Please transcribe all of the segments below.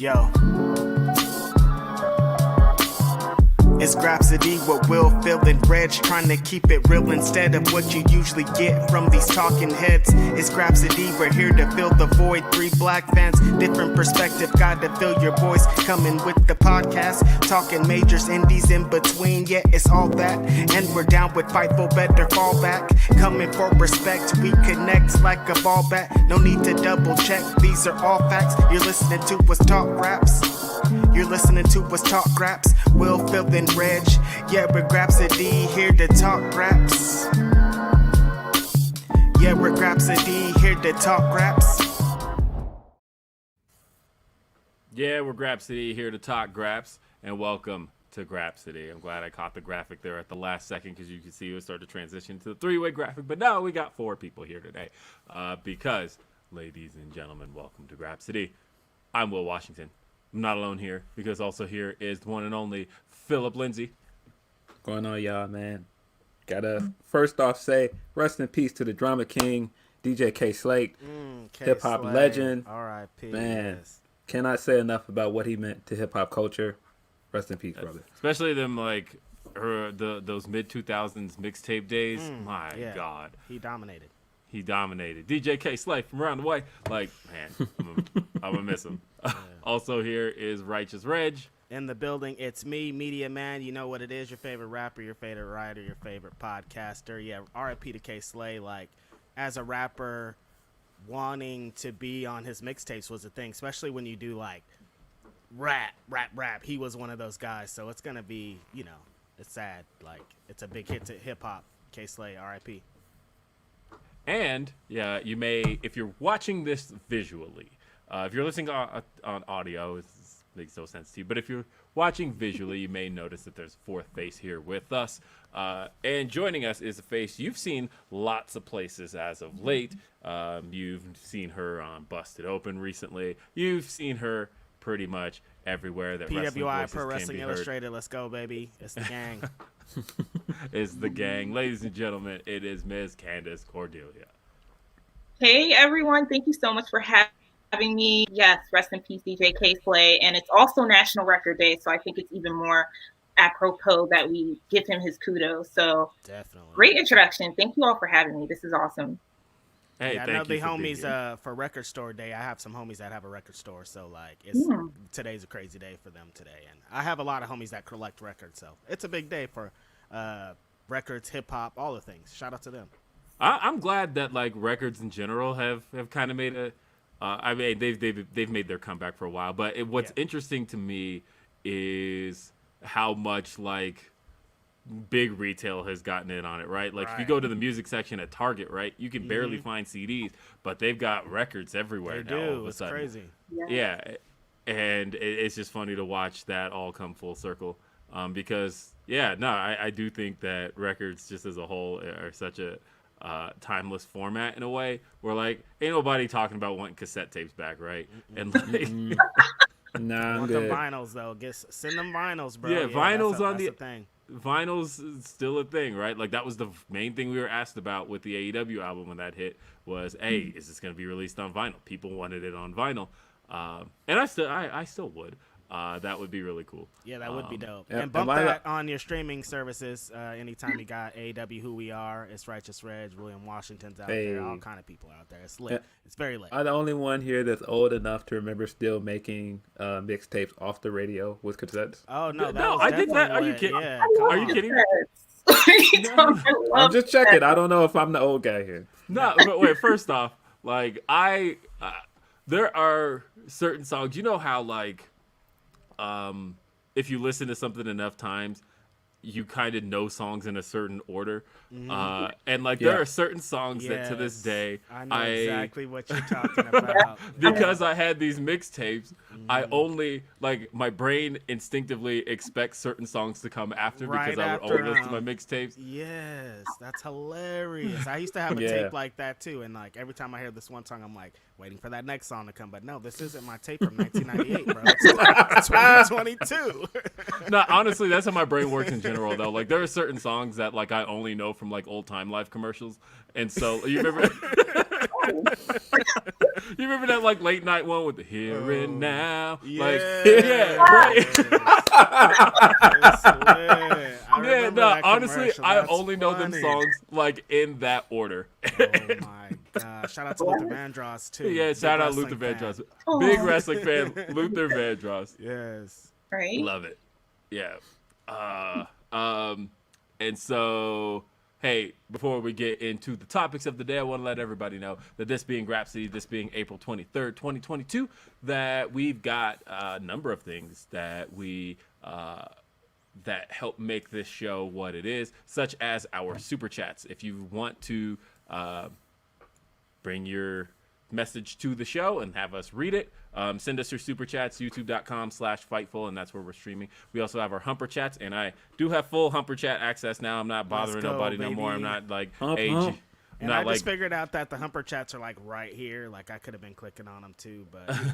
Yo. It's Grapsody with Will, Phil, and Reg, trying to keep it real instead of what you usually get from these talking heads. It's Grapsody, we're here to fill the void. 3 black fans, different perspective, got to fill your voice. Coming with the podcast, talking majors, indies in between. Yeah, it's all that, and we're down with Fightful, better fall back. Coming for respect, we connect like a ball bat. No need to double check, these are all facts. You're listening to us talk raps. You're listening to us talk raps. Will, Phil, and Reg. Yeah, we're Grapsody, here to talk raps. Yeah, we're Grapsody, here to talk raps. Yeah, we're Grapsody, here to talk graps, and welcome to Grapsody. I'm glad I caught the graphic there at the last second because you can see it start to transition to the 3-way graphic. But no, we got 4 people here today because, ladies and gentlemen, welcome to Grapsody. I'm Will Washington. I'm not alone here because also here is the one and only Philip Lindsey. What's going on, y'all, man? Gotta first off say rest in peace to the drama king, DJ K Slate, hip hop legend. R.I.P. Man, yes. cannot say enough about what he meant to hip hop culture. Rest in peace, brother. Especially them those mid 2000s mixtape days. My God, He dominated. DJ K Slate from around the way. Like, man, I'm gonna miss him. Yeah. Also here is Righteous Reg. In the building, it's me, Media Man. You know what it is, your favorite rapper, your favorite writer, your favorite podcaster. Yeah, R.I.P. to K Slay. Like, as a rapper, wanting to be on his mixtapes was a thing, especially when you do, like, rap. He was one of those guys, so it's going to be, you know, it's sad. Like, it's a big hit to hip-hop. K Slay, R.I.P. And, yeah, you may, if you're watching this visually, if you're listening on audio, it makes no sense to you. But if you're watching visually, you may notice that there's a 4th face here with us. And joining us is a face you've seen lots of places as of late. You've seen her on Busted Open recently. You've seen her pretty much everywhere that PWI, Pro Wrestling Illustrated. Let's go, baby. It's the gang. It's the gang. Ladies and gentlemen, it is Ms. Candace Cordelia. Hey, everyone. Thank you so much for having me. Yes, rest in peace, DJ K Slay. And it's also National Record Day, so I think it's even more apropos that we give him his kudos. So definitely great introduction. Thank you all for having me. This is awesome. Hey, yeah, I know the homies for Record Store Day. I have some homies that have a record store, so like today's a crazy day for them today. And I have a lot of homies that collect records, so it's a big day for records, hip hop, all the things. Shout out to them. I'm glad that like records in general have kind of made a. I mean, they've made their comeback for a while, but what's interesting to me is how much like big retail has gotten in on it, right? Like if you go to the music section at Target, right, you can barely find CDs, but they've got records everywhere now. All of a sudden. Crazy. Yeah, and it's just funny to watch that all come full circle, because I do think that records just as a whole are such a timeless format in a way where like ain't nobody talking about wanting cassette tapes back, right? And like nah, I'm good. good. The vinyls though, send them vinyls, bro. Yeah, vinyls that's the thing. Vinyls is still a thing, right? Like that was the main thing we were asked about with the AEW album when that hit was, hey, is this going to be released on vinyl? People wanted it on vinyl, and I still would. That would be really cool. Yeah, that would be dope. Yeah, and bump that on your streaming services anytime you got AEW, Who We Are, It's Righteous Reg, William Washington's out there, all kind of people out there. It's lit. It's very lit. I'm the only one here that's old enough to remember still making mixtapes off the radio with cassettes. Oh, no. I did that. Are you kidding? Yeah, Are you kidding? I'm just checking. I don't know if I'm the old guy here. No, but wait, first off, like there are certain songs, you know how like, if you listen to something enough times, you kind of know songs in a certain order. And like there are certain songs that to this day I know exactly what you're talking about. Because I had these mixtapes, I only like my brain instinctively expects certain songs to come after because I would only listen to my mixtapes. Yes, that's hilarious. I used to have a tape like that too, and like every time I hear this one song, I'm like waiting for that next song to come. But no, this isn't my tape from 1998, bro. It's 2022. No, honestly, that's how my brain works in general, though. Like there are certain songs that like I only know from like old Time Life commercials, and so you remember. You remember that like late night one with the Here and Now? Yeah. Like, yeah, right. Yeah, no, honestly, I only know them songs like in that order. Oh my god! Shout out to Luther Vandross too. Yeah, Big shout out wrestling Luther fan. Vandross. Aw. Big wrestling fan, Luther Vandross. Yes. Right? Love it. Yeah. And so, hey, before we get into the topics of the day, I want to let everybody know that this being Grapsody, this being April 23rd, 2022, that we've got a number of things that we that help make this show what it is, such as our super chats. If you want to bring your message to the show and have us read it, send us your super chats, youtube.com/Fightful, and that's where we're streaming. We also have our Humper chats, and I do have full Humper chat access now. I'm not bothering go, nobody no baby. more. I'm not like Hump, age. hump. And Not I like just figured out that the Humper chats are like right here. Like I could have been clicking on them too, but you know,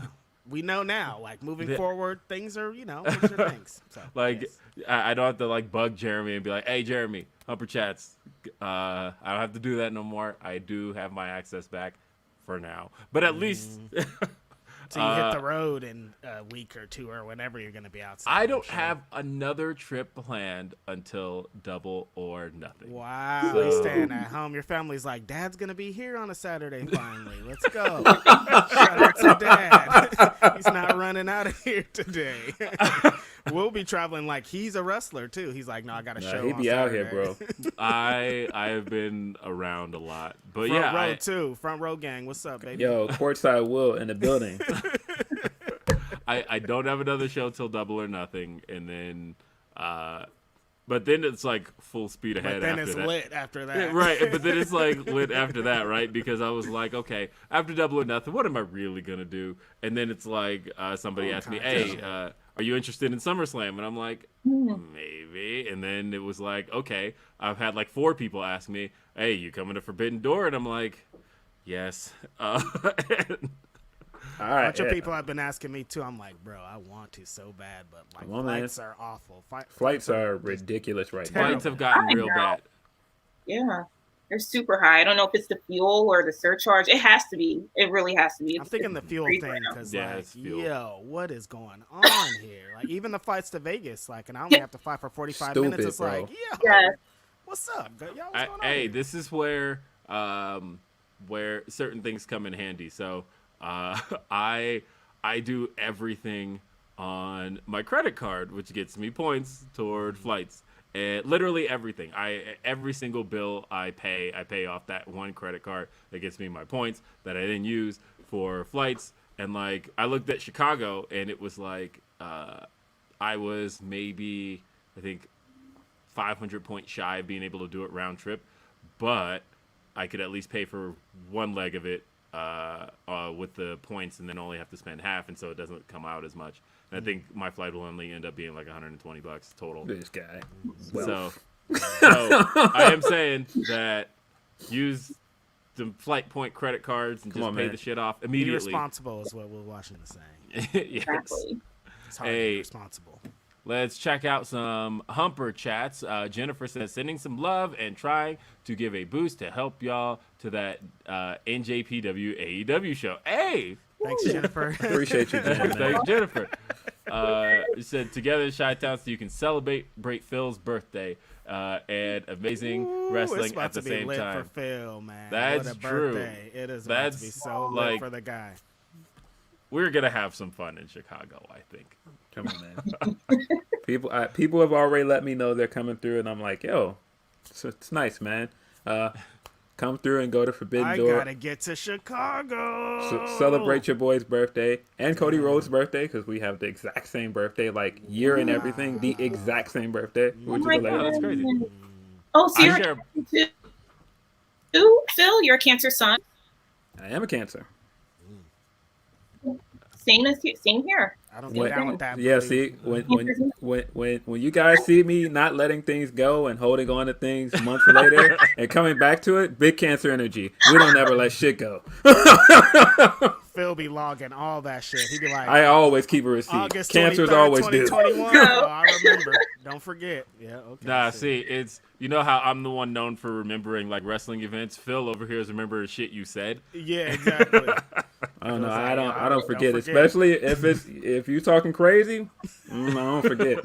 we know now. Like moving forward, things are future things. So, like yes. I don't have to like bug Jeremy and be like, hey Jeremy, Humper chats. I don't have to do that no more. I do have my access back for now, but at least So you hit the road in a week or two or whenever you're going to be outside. I don't have another trip planned until Double or Nothing. Wow, So- he's staying at home. Your family's like, Dad's going to be here on a Saturday finally. Let's go. Shout out to Dad. He's not running out of here today. We'll be traveling like he's a wrestler too. He's like, no, I got a show He on be out here, Saturday." bro. I have been around a lot, but Front yeah, row too. Front row gang. What's up, baby? Yo, courtside Will in the building. I don't have another show till Double or Nothing, and then but then it's like full speed ahead. But then after it's that. lit after that. Yeah, right, but then it's like lit after that, right? Because I was like, okay, after Double or Nothing, what am I really gonna do? And then it's like somebody asked me, hey, are you interested in SummerSlam? And I'm like, maybe. And then it was like, okay, I've had like 4 people ask me, hey, you coming to Forbidden Door? And I'm like, yes. All A right, bunch of yeah. people have been asking me too. I'm like, bro, I want to so bad, but like Come on, man. flights are awful. Flights are ridiculous right now. Flights have gotten I real know. bad. Yeah. They're super high. I don't know if it's the fuel or the surcharge. It has to be. It really has to be. I'm thinking the fuel crazy thing right now. because, Yeah, like, it's fuel. yo, what is going on here? Like, even the flights to Vegas, like, and I only have to fly for 45 minutes. Stupid, It's bro. like, yo, Yes. what's up? Y'all, what's going on Hey, here? this is where certain things come in handy. So I do everything on my credit card, which gets me points toward flights. And literally everything. Every single bill I pay off that one credit card that gets me my points that I then use for flights. And like I looked at Chicago and it was like I was maybe I think 500 points shy of being able to do it round trip, but I could at least pay for one leg of it with the points and then only have to spend half, and so it doesn't come out as much. And I think my flight will only end up being like $120 total. This guy. So I am saying that use the flight point credit cards and Come just on, pay man. the shit off Be immediately. responsible is what Will Washington is saying. Yes. Exactly. It's hard to Hey. be responsible. Let's check out some Humper chats. Jennifer says, sending some love and trying to give a boost to help y'all to that NJPW AEW show. Hey! Thanks, Jennifer. Appreciate you, Jen, man. Thanks, Jennifer. It said, together in Chi-Town so you can celebrate Phil's birthday and amazing Ooh, wrestling it's about at the to be same lit time. for Phil, man. That's what a true. birthday. It is about to be That's so like- lit for the guy. We're going to have some fun in Chicago, I think. Come on, man. People have already let me know they're coming through, and I'm like, yo, it's nice, man. Come through and go to Forbidden I Door. gotta get to Chicago. Celebrate your boy's birthday and Cody Rhodes' birthday because we have the exact same birthday, like year and everything, the exact same birthday, which is my hilarious. Oh, that's crazy. Oh, so I you're share- a cancer too, Phil? You're a Cancer son. I am a Cancer. Same here. I don't get down with that. Yeah, buddy. see, when you guys see me not letting things go and holding on to things months later and coming back to it, big Cancer energy. We don't ever let shit go. Phil Phil be logging all that shit. He'd be like, I always keep a receipt. August Cancers 23rd, always do. 2021. Oh, I remember. Don't forget. Yeah, okay. Nah, see, it's you know how I'm the one known for remembering like wrestling events. Phil over here is remembering shit you said. Yeah, exactly. I don't know. Feels I like, don't forget, especially if you talking crazy. I don't forget.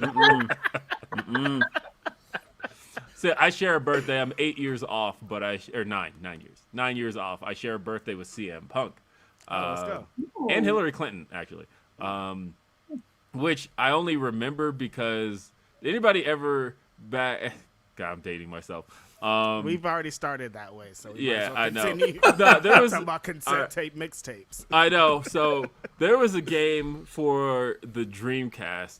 So I share a birthday. I'm 8 years off, but or 9 years. 9 years off. I share a birthday with CM Punk. Let's go. And Hillary Clinton, actually. Which I only remember because anybody ever back. God, I'm dating myself. We've already started that way, so we Yeah, might as I well know. continue. There was Talking about cassette tape mixtapes. I know. So there was a game for the Dreamcast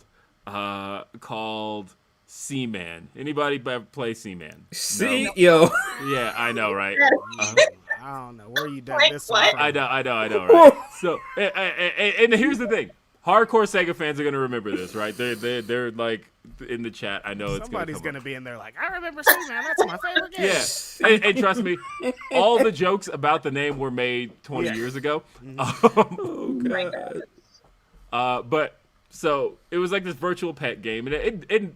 called Seaman. Anybody play Seaman? See, No. yo. Yeah, I know, right? I don't know where you done Like this what? one from. I know, right? So, and here's the thing: hardcore Sega fans are gonna remember this, right? They're like in the chat. I know it's Somebody's gonna gonna be in there like, I remember seeing that. That's my favorite game. Yeah, and trust me, all the jokes about the name were made 20 Yeah. years ago. Oh God. But so it was like this virtual pet game, and it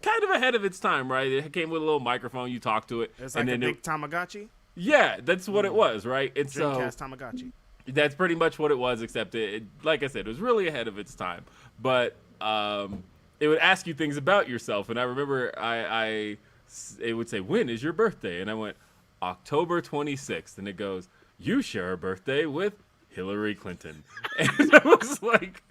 kind of ahead of its time, right? It came with a little microphone. You talk to it, It's like and a then big Tamagotchi. yeah, that's what it was, right? And so Dreamcast Tamagotchi. that's pretty much what it was, except it, like I said, it was really ahead of its time. But it would ask you things about yourself, and I remember it would say, "When is your birthday?" And I went, "October 26th," and it goes, "You share a birthday with Hillary Clinton," and it was like.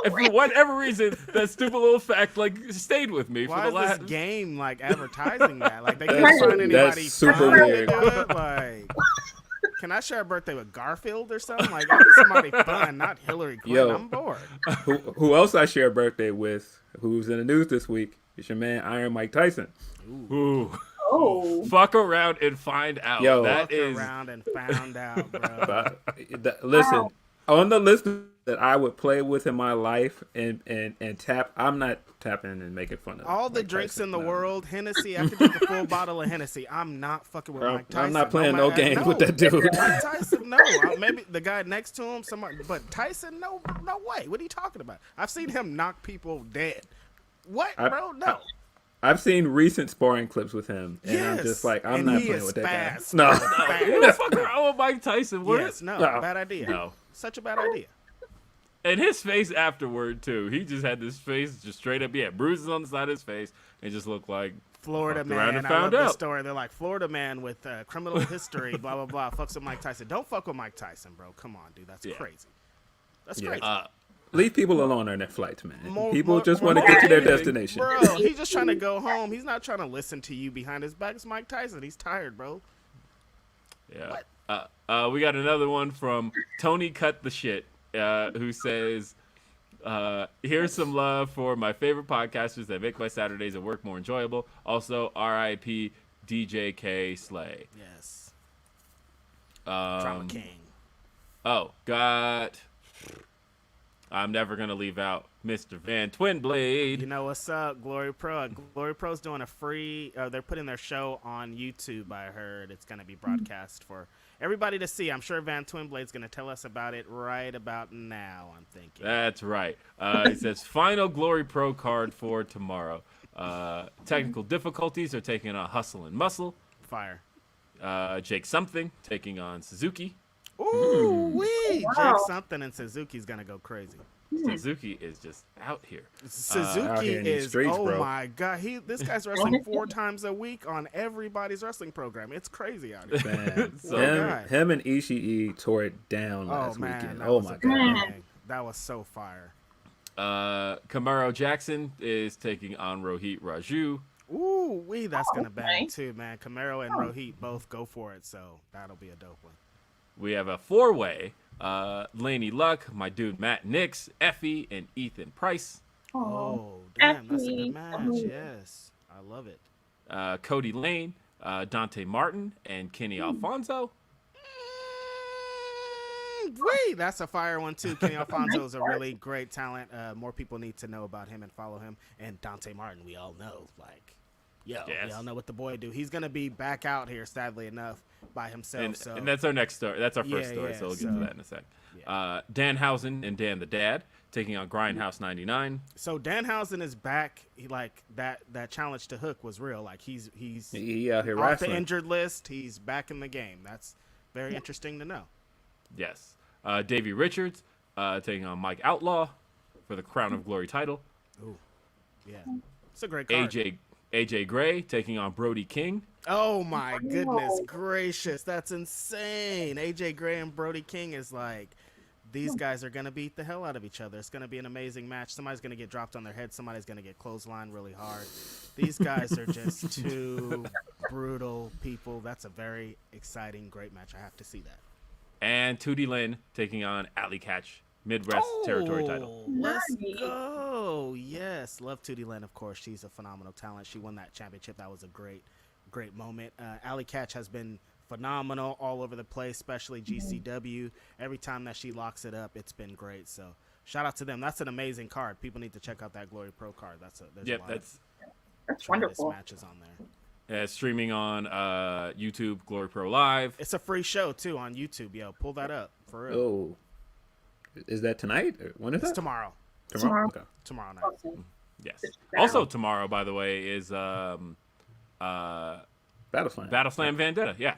And for whatever reason, that stupid little fact like stayed with me Why for is the last. this game like advertising that? Like they can't That's- find anybody that's super fun to weird. do it? Like, can I share a birthday with Garfield or something? Like, I need somebody fun, not Hillary Clinton. Yo. I'm bored. Who else I share a birthday with? Who's in the news this week? It's your man Iron Mike Tyson. Ooh. Oh. Fuck around and find out. Yo. That Fuck is. around and found out, bro. Listen, on the list that I would play with in my life and tap, I'm not tapping and making fun of All the Mike drinks Tyson. in the No. world, Hennessy. I could drink a full bottle of Hennessy. I'm not fucking with Mike Tyson. I'm not playing no matter- games with that dude. Mike Tyson, no. Maybe the guy next to him, somebody, but Tyson, no way. What are you talking about? I've seen him knock people dead. What, bro? No. I've seen recent sparring clips with him, and I'm Yes. just like, I'm And not he playing is with that guy. fast. No. Who the fuck around with Mike Tyson? What Yes, no, No. bad idea. No. Such a bad idea. And his face afterward too. He just had this face just straight up. Yeah, bruises on the side of his face, and just looked like Florida fucked around man, and I love found this out. story. They're like, Florida man with criminal history, blah, blah, blah, fucks with Mike Tyson. Don't fuck with Mike Tyson, bro. Come on, dude. That's Yeah. crazy. That's Yeah. crazy. Leave people alone on their flights, man. More- People more- just more- want to get to their more- destination. Bro, he's just trying to go home. He's not trying to listen to you behind his back. It's Mike Tyson. He's tired, bro. Yeah. We got another one from Tony Cut the Shit, who says, here's some love for my favorite podcasters that make my Saturdays at work more enjoyable. Also, R.I.P. DJ K Slay. Yes. Drama King. Oh, got... I'm never going to leave out Mr. Van Twinblade. You know what's up, Glory Pro? Glory Pro's doing a free, they're putting their show on YouTube, I heard. It's going to be broadcast for everybody to see. I'm sure Van Twinblade's going to tell us about it right about now, I'm thinking. That's right. He says, final Glory Pro card for tomorrow. Technical difficulties are taking on Hustle and Muscle. Fire. Jake Something taking on Suzuki. Ooh, wee! Wow. Jake something and Suzuki's going to go crazy. Suzuki is just out here. out Suzuki here in these is, streets, oh bro. my God. This guy's wrestling 4 times a week on everybody's wrestling program. It's crazy out here. Man, So him and Ishii tore it down last man, weekend. that Oh was my a god. bang. That was so fire. Camaro Jackson is taking on Rohit Raju. Ooh, wee, that's gonna bang nice. too, man. Camaro and Rohit both go for it, so that'll be a dope one. We have a 4-way. Laney Luck, my dude Matt Nix, Effie, and Ethan Price. Oh, damn, that's a Effie. good match. Yes, I love it. Cody Lane, Dante Martin, and Kenny Alfonso. Wee, that's a fire one too. Kenny Alfonso is a really great talent. More people need to know about him and follow him. And Dante Martin, we all know, like Yes. y'all know what the boy do. He's gonna be back out here, sadly enough, by himself. And that's our next story. That's our first story, yeah, so we'll get to that in a sec. Danhausen and Dan the Dad taking on Grindhouse 99. So Danhausen is back. He, like that challenge to Hook was real. Like he's He out here off wrestling. the injured list. He's back in the game. That's very interesting to know. Yes. Davey Richards taking on Mike Outlaw for the Crown of Glory title. Ooh, yeah, it's a great card. AJ Gray taking on Brody King. Oh my goodness gracious, that's insane. AJ Gray and Brody King is like, these guys are gonna beat the hell out of each other. It's gonna be an amazing match. Somebody's gonna get dropped on their head. Somebody's gonna get clotheslined really hard. These guys are just two brutal people. That's a very exciting, great match. I have to see that. And Tootie Lynn taking on Alley Catch Midwest Territory title. Let's go. Yes, love Tootie Lynn, of course. She's a phenomenal talent. She won that championship. That was a great moment. Alley Catch has been phenomenal all over the place, especially GCW. Every time that she locks it up, it's been great. So shout out to them. That's an amazing card. People need to check out that Glory Pro card. There's a lot That's of wonderful. matches on there. Streaming on YouTube, Glory Pro Live. It's a free show too on YouTube. Yo, pull that up for real. Oh, is that tonight? When is It's that? tomorrow. Tomorrow. Okay. Tomorrow night. Okay. Yes. Also tomorrow, by the way, is Battle Slam. Battle Slam Vendetta. Yeah.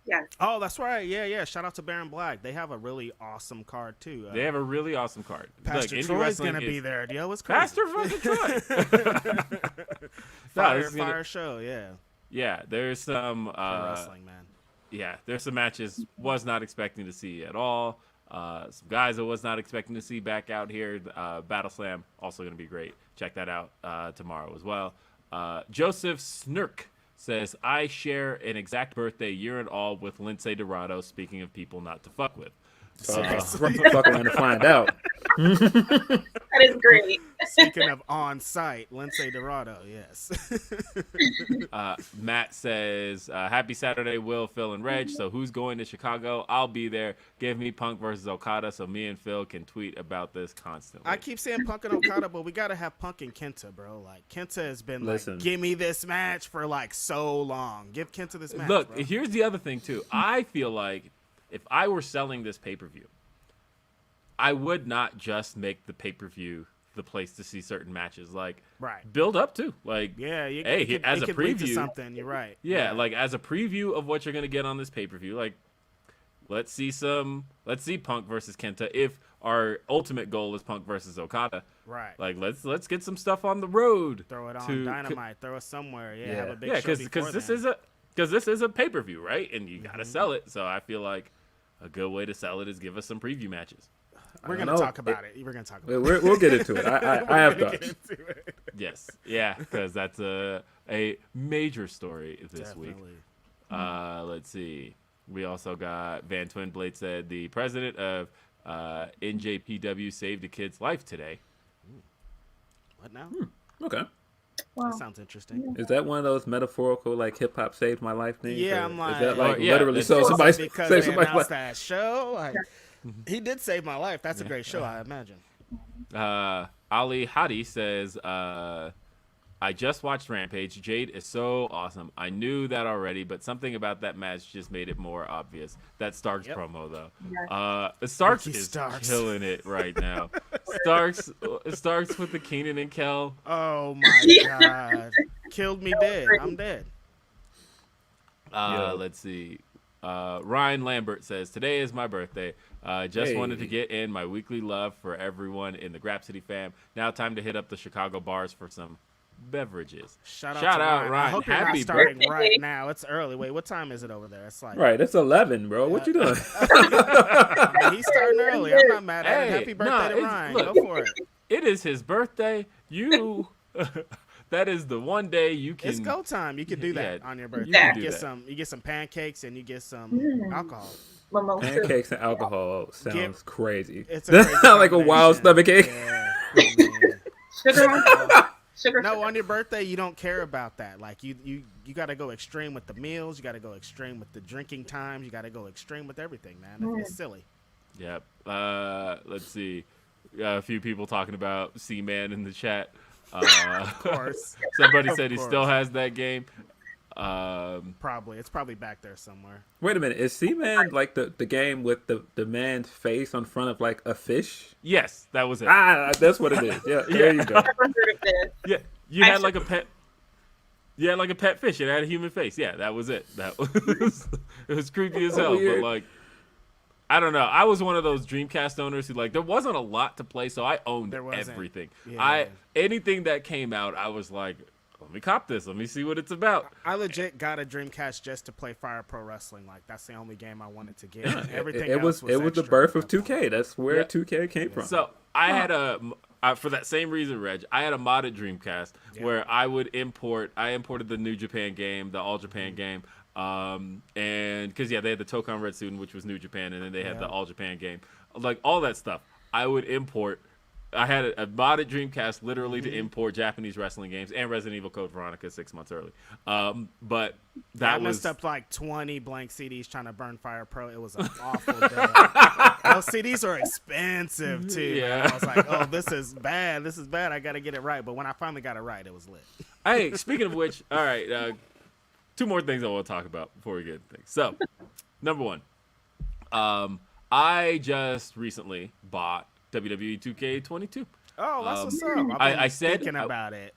Yes. Oh, that's right. Yeah. Shout out to Baron Black. They have a really awesome card too. They have a really awesome card. Pastor Look, indie Troy's wrestling gonna be is- there. Yo, it's crazy. Pastor fucking Troy. Fire show. Yeah. Yeah, there's some For wrestling, man. yeah, there's some matches was not expecting to see at all. Some guys I was not expecting to see back out here. Battle Slam also going to be great. Check that out tomorrow as well. Joseph Snurk says, I share an exact birthday year and all with Lindsey Dorado, speaking of people not to fuck with. Fuck around to find out. That is great. Speaking of on site, Lindsey Dorado, yes. Matt says, happy Saturday, Will, Phil, and Reg. So who's going to Chicago? I'll be there. Give me Punk versus Okada so me and Phil can tweet about this constantly. I keep saying Punk and Okada, but we got to have Punk and Kenta, bro. Like, Kenta has been like, give me this match for like so long. Give Kenta this match, Look, bro. here's the other thing, too. I feel like if I were selling this pay-per-view, I would not just make the pay-per-view the place to see certain matches. Like, Right. build up to. Like, Yeah, as a it could lead to preview, something. You're right. yeah, like as a preview of what you're gonna get on this pay-per-view, like let's see Punk versus Kenta. If our ultimate goal is Punk versus Okada, Right. like let's get some stuff on the road. Throw it on to- Dynamite. Throw it somewhere. Yeah, Yeah. have a big Yeah, show because this then. is a pay-per-view, right? And you gotta sell it. So I feel like a good way to sell it is give us some preview matches. We're don't gonna know. talk about it. We're gonna talk about it. We'll get into it. I have thoughts. Yes, yeah, because that's a major story this week. Definitely. Let's see. We also got Van Twinblade said the president of NJPW saved a kid's life today. What now? Okay. Wow. That sounds interesting. Is that one of those metaphorical like hip hop saved my life things? Yeah, or I'm like- is that like Oh, yeah, literally that's so awesome. somebody Because saved they somebody's announced life? that show. Like, he did save my life. That's a great show, I imagine. Ali Hadi says, I just watched Rampage. Jade is so awesome. I knew that already, but something about that match just made it more obvious. That Starks Yep. promo, though. Starks Ricky is Starks. killing it right now. Starks with the Keenan and Kel. Oh my god. Killed me dead. I'm dead. Let's see. Ryan Lambert says, today is my birthday. Just wanted to Hey. get in my weekly love for everyone in the Grapsody fam. Now time to hit up the Chicago bars for some beverages. Shout out Shout to out, Ryan. I Ryan. hope you're not Happy starting birthday. right now. It's early. Wait, what time is it over there? It's like Right, it's 11, bro. What you doing? he's starting early. I'm not mad at it. Hey, Happy no, birthday to it's- Ryan. look. Go for it. It is his birthday. You, that is the one day you can. It's go time. You can do that Yeah, on your birthday. you can You do get that. you get some pancakes and you get some alcohol. Mimosa. Pancakes and alcohol sounds Give- crazy. It's a crazy Like a wild combination. stomach ache. Yeah. man. Sugar on sugar. No, on your birthday you don't care about that. Like you got to go extreme with the meals. You got to go extreme with the drinking times. You got to go extreme with everything, man. It's silly. Yep. Let's see. A few people talking about Seaman in the chat. Of course. Somebody Of said he course. still has that game. Probably. It's probably back there somewhere. Wait a minute. Is Seaman like the game with the man's face on front of like a fish? Yes, that was it. That's what it is. Yeah, there you go. Never heard of this. Yeah, you had like a pet. You had like a pet fish. It had a human face. Yeah, that was it. That was it was creepy as hell. Weird. But like, I don't know. I was one of those Dreamcast owners who like there wasn't a lot to play, so I owned There wasn't. everything. Yeah. Anything that came out, I was like, let me cop this. Let me see what it's about. I legit got a Dreamcast just to play Fire Pro Wrestling. Like that's the only game I wanted to get. Everything It was else the extra. birth of 2K. That's where Yeah. 2K came from. So I had for that same reason, Reg, I had a modded Dreamcast where I would imported the New Japan game, the All Japan game, and because they had the Tokon Red Student, which was New Japan, and then they had the All Japan game, like all that stuff. I would import. I had a modded Dreamcast literally to import Japanese wrestling games and Resident Evil Code Veronica 6 months early. But I that was messed up like 20 blank CDs trying to burn Fire Pro. It was an awful day. Those CDs are expensive too. Yeah. Man. I was like, oh, this is bad. This is bad. I got to get it right. But when I finally got it right, it was lit. Hey, speaking of which, all right, two more things I want to talk about before we get into things. So, number one, I just recently bought WWE 2K22. Oh, that's what's up. I've been I said thinking about it.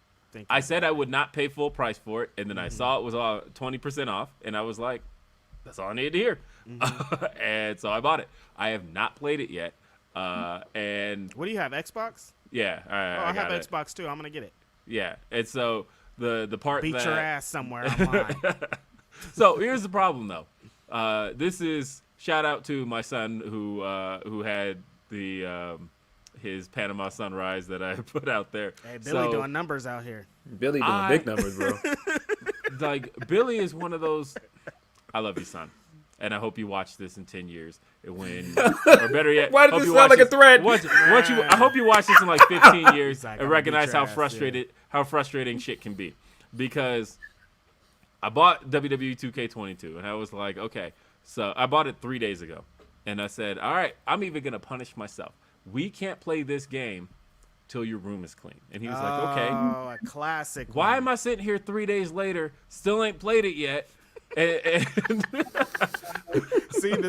I said I would not pay full price for it, and then I saw it was 20% off, and I was like, that's all I needed to hear. And so I bought it. I have not played it yet. And What do you have? Xbox? yeah, I have got it. Xbox too. I'm gonna get it. Yeah, and so the part Beat that your ass somewhere online. So here's the problem, though. This is shout out to my son who had the his Panama Sunrise that I put out there. Hey, Billy So, doing numbers out here. Billy doing big numbers, bro. like Billy is one of those. I love you, son, and I hope you watch this in 10 years. When, or better yet, Why did hope this you sound watch like a threat? I hope you watch this in like 15 years like, and "I'm gonna recognize beat your how ass," how frustrating shit can be. Because I bought WWE 2K22 and I was like, okay, so I bought it 3 days ago, and I said, all right, I'm even gonna punish myself. We can't play this game till your room is clean. And he was like, okay. Oh, a classic. Why one. am I sitting here 3 days later, still ain't played it yet? And See, when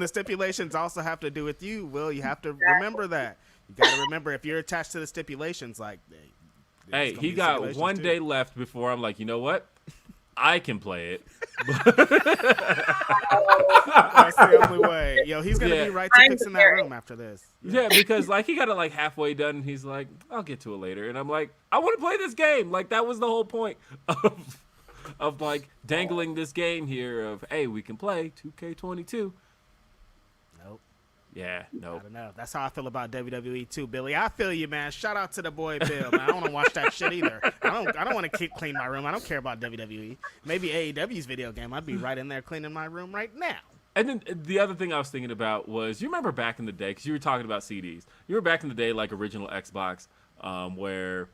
the stipulations also have to do with you, Will, you have to remember that. You got to remember if you're attached to the stipulations, like, there's hey, gonna he be got stipulations one too. day left before I'm like, you know what? I can play it. That's the only way. Yo, he's gonna Yeah. be right to fixing that room after this. Yeah, because like he got it like halfway done, and he's like, I'll get to it later. And I'm like, I want to play this game. Like that was the whole point of like dangling this game here of, hey, we can play 2K22. Nope. Yeah, I nope. don't know. That's how I feel about WWE too, Billy. I feel you, man. Shout out to the boy Bill, man. I don't want to watch that shit either. I don't want to clean my room. I don't care about WWE. Maybe AEW's video game. I'd be right in there cleaning my room right now. And then the other thing I was thinking about was, you remember back in the day, because you were talking about CDs. You were back in the day, like original Xbox, where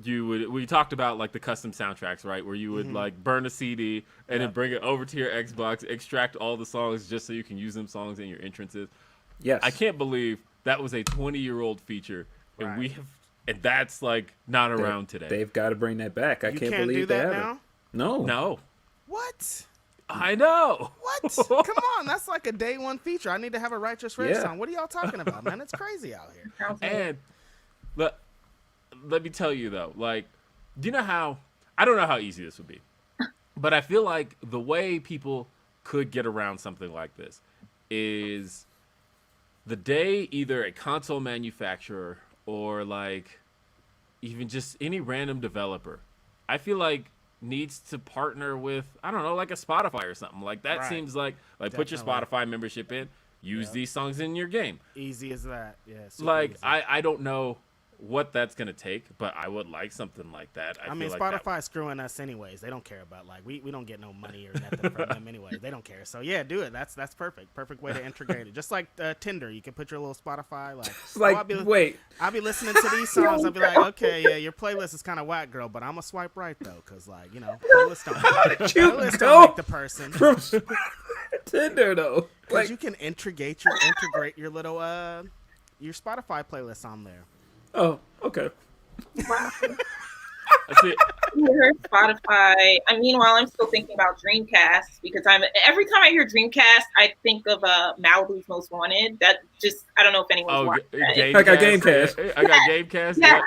we talked about like the custom soundtracks, right? Where you would like burn a CD and then bring it over to your Xbox, extract all the songs just so you can use them songs in your entrances. Yes. I can't believe that was a 20-year-old feature, and Right. and that's like not around today. They've got to bring that back. I You can't can't believe do they that haven't. now? No. No, What? I know. What? Come on, that's like a day one feature. I need to have a Righteous Rage Yeah. song. What are y'all talking about, man? It's crazy out here. And let me tell you though, like, do you know how? I don't know how easy this would be, but I feel like the way people could get around something like this is the day either a console manufacturer or like even just any random developer, I feel like needs to partner with, I don't know, like a Spotify or something. Like that Right. seems like put your Definitely. Spotify membership in, use these songs in your game. Easy as that. Yeah. super Like easy. I don't know what that's gonna take, but I would like something like that. I mean, feel like that- Spotify's screwing us anyways. They don't care about we don't get no money or nothing from them anyway. They don't care. So yeah, do it. That's perfect. Perfect way to integrate it. Just like Tinder, you can put your little Spotify like. It's like, wait. I'll be listening to these songs. I'll be like, okay, yeah, your playlist is kind of whack, girl, but I'm gonna swipe right though, cause like playlists don't. Playlists go? don't make the person. From Tinder though. Cause Like, you can integrate your little your Spotify playlist on there. oh, okay. Wow. That's it. Twitter, Spotify. Meanwhile, I'm still thinking about Dreamcast because every time I hear Dreamcast, I think of Malibu's Most Wanted. That just I don't know if anyone's watched that. I got Gamecast. I got Gamecast. Yeah.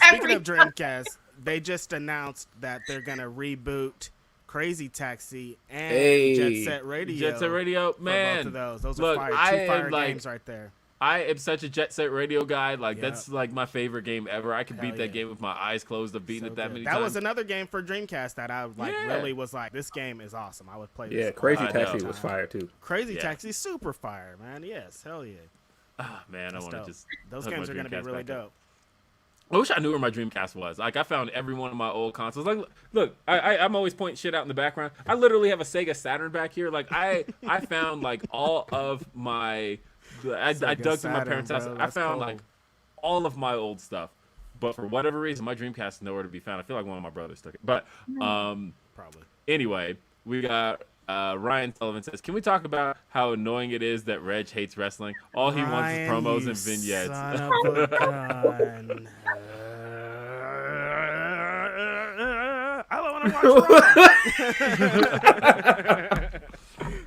Speaking of Dreamcast, they just announced that they're gonna reboot Crazy Taxi and Jet Set Radio. Jet Set Radio, man. For both of those are fire. Two fire games right there. I am such a Jet Set Radio guy. Like that's like my favorite game ever. I could beat that game with my eyes closed. I've beaten it that many times. That was another game for Dreamcast that I really was like, this game is awesome. I would play this. Yeah, Crazy Taxi was fire too. Crazy Taxi, super fire, man. Yes, hell yeah. Ah, man, I want to just. Those games are gonna be really dope. I wish I knew where my Dreamcast was. Like, I found every one of my old consoles. Like, look, I'm always pointing shit out in the background. I literally have a Sega Saturn back here. Like, I found like all of my. I dug through my parents' house. I found like all of my old stuff, but for whatever reason, my Dreamcast is nowhere to be found. I feel like one of my brothers took it. But probably. Anyway, we got Ryan Sullivan says, "Can we talk about how annoying it is that Reg hates wrestling? All he wants is promos and vignettes." Son of a gun. I don't want to watch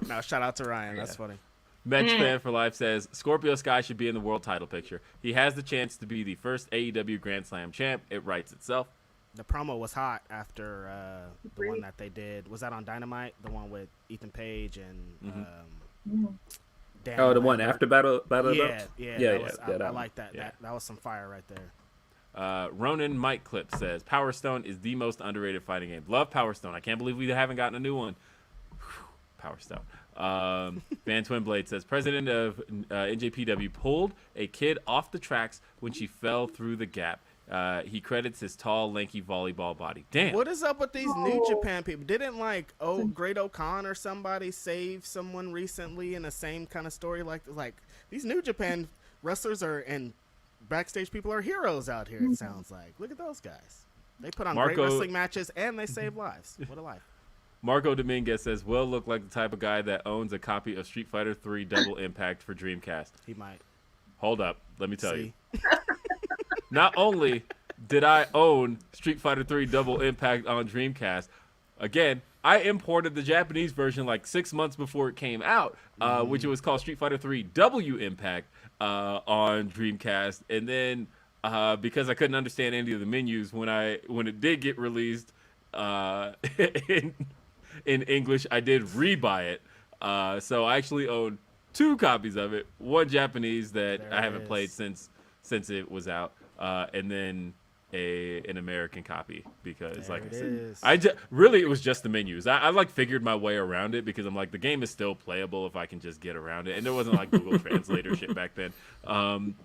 Raw. No, shout out to Ryan. That's funny. Match Fan for Life says, Scorpio Sky should be in the world title picture. He has the chance to be the first AEW Grand Slam champ. It writes itself. The promo was hot after the one that they did. Was that on Dynamite? The one with Ethan Page and Dan the Lambert. one after Battle Yeah. I like that. Yeah. That was some fire right there. Ronan Mike Clip says, Power Stone is the most underrated fighting game. Love Power Stone. I can't believe we haven't gotten a new one. Power Stone. Van Twinblade says, President of NJPW pulled a kid off the tracks when she fell through the gap. He credits his tall, lanky volleyball body. Damn. What is up with these New Japan people? Didn't Great O'Khan or somebody save someone recently in the same kind of story? Like these New Japan wrestlers and backstage people are heroes out here. It sounds like. Look at those guys. They put on great wrestling matches and they save lives. What a life. Marco Dominguez says, Will look like the type of guy that owns a copy of Street Fighter 3 Double Impact for Dreamcast. He might. Hold up. Let me tell you. Not only did I own Street Fighter 3 Double Impact on Dreamcast, again, I imported the Japanese version like 6 months before it came out, which was called Street Fighter 3 W Impact on Dreamcast. And then because I couldn't understand any of the menus when it did get released in English, I did rebuy it. So I actually own 2 copies of it. One Japanese that I haven't played since it was out, and then an American copy because, like I said, really it was just the menus. I figured my way around it because I'm like, the game is still playable if I can just get around it, and there wasn't like Google Translate or shit back then.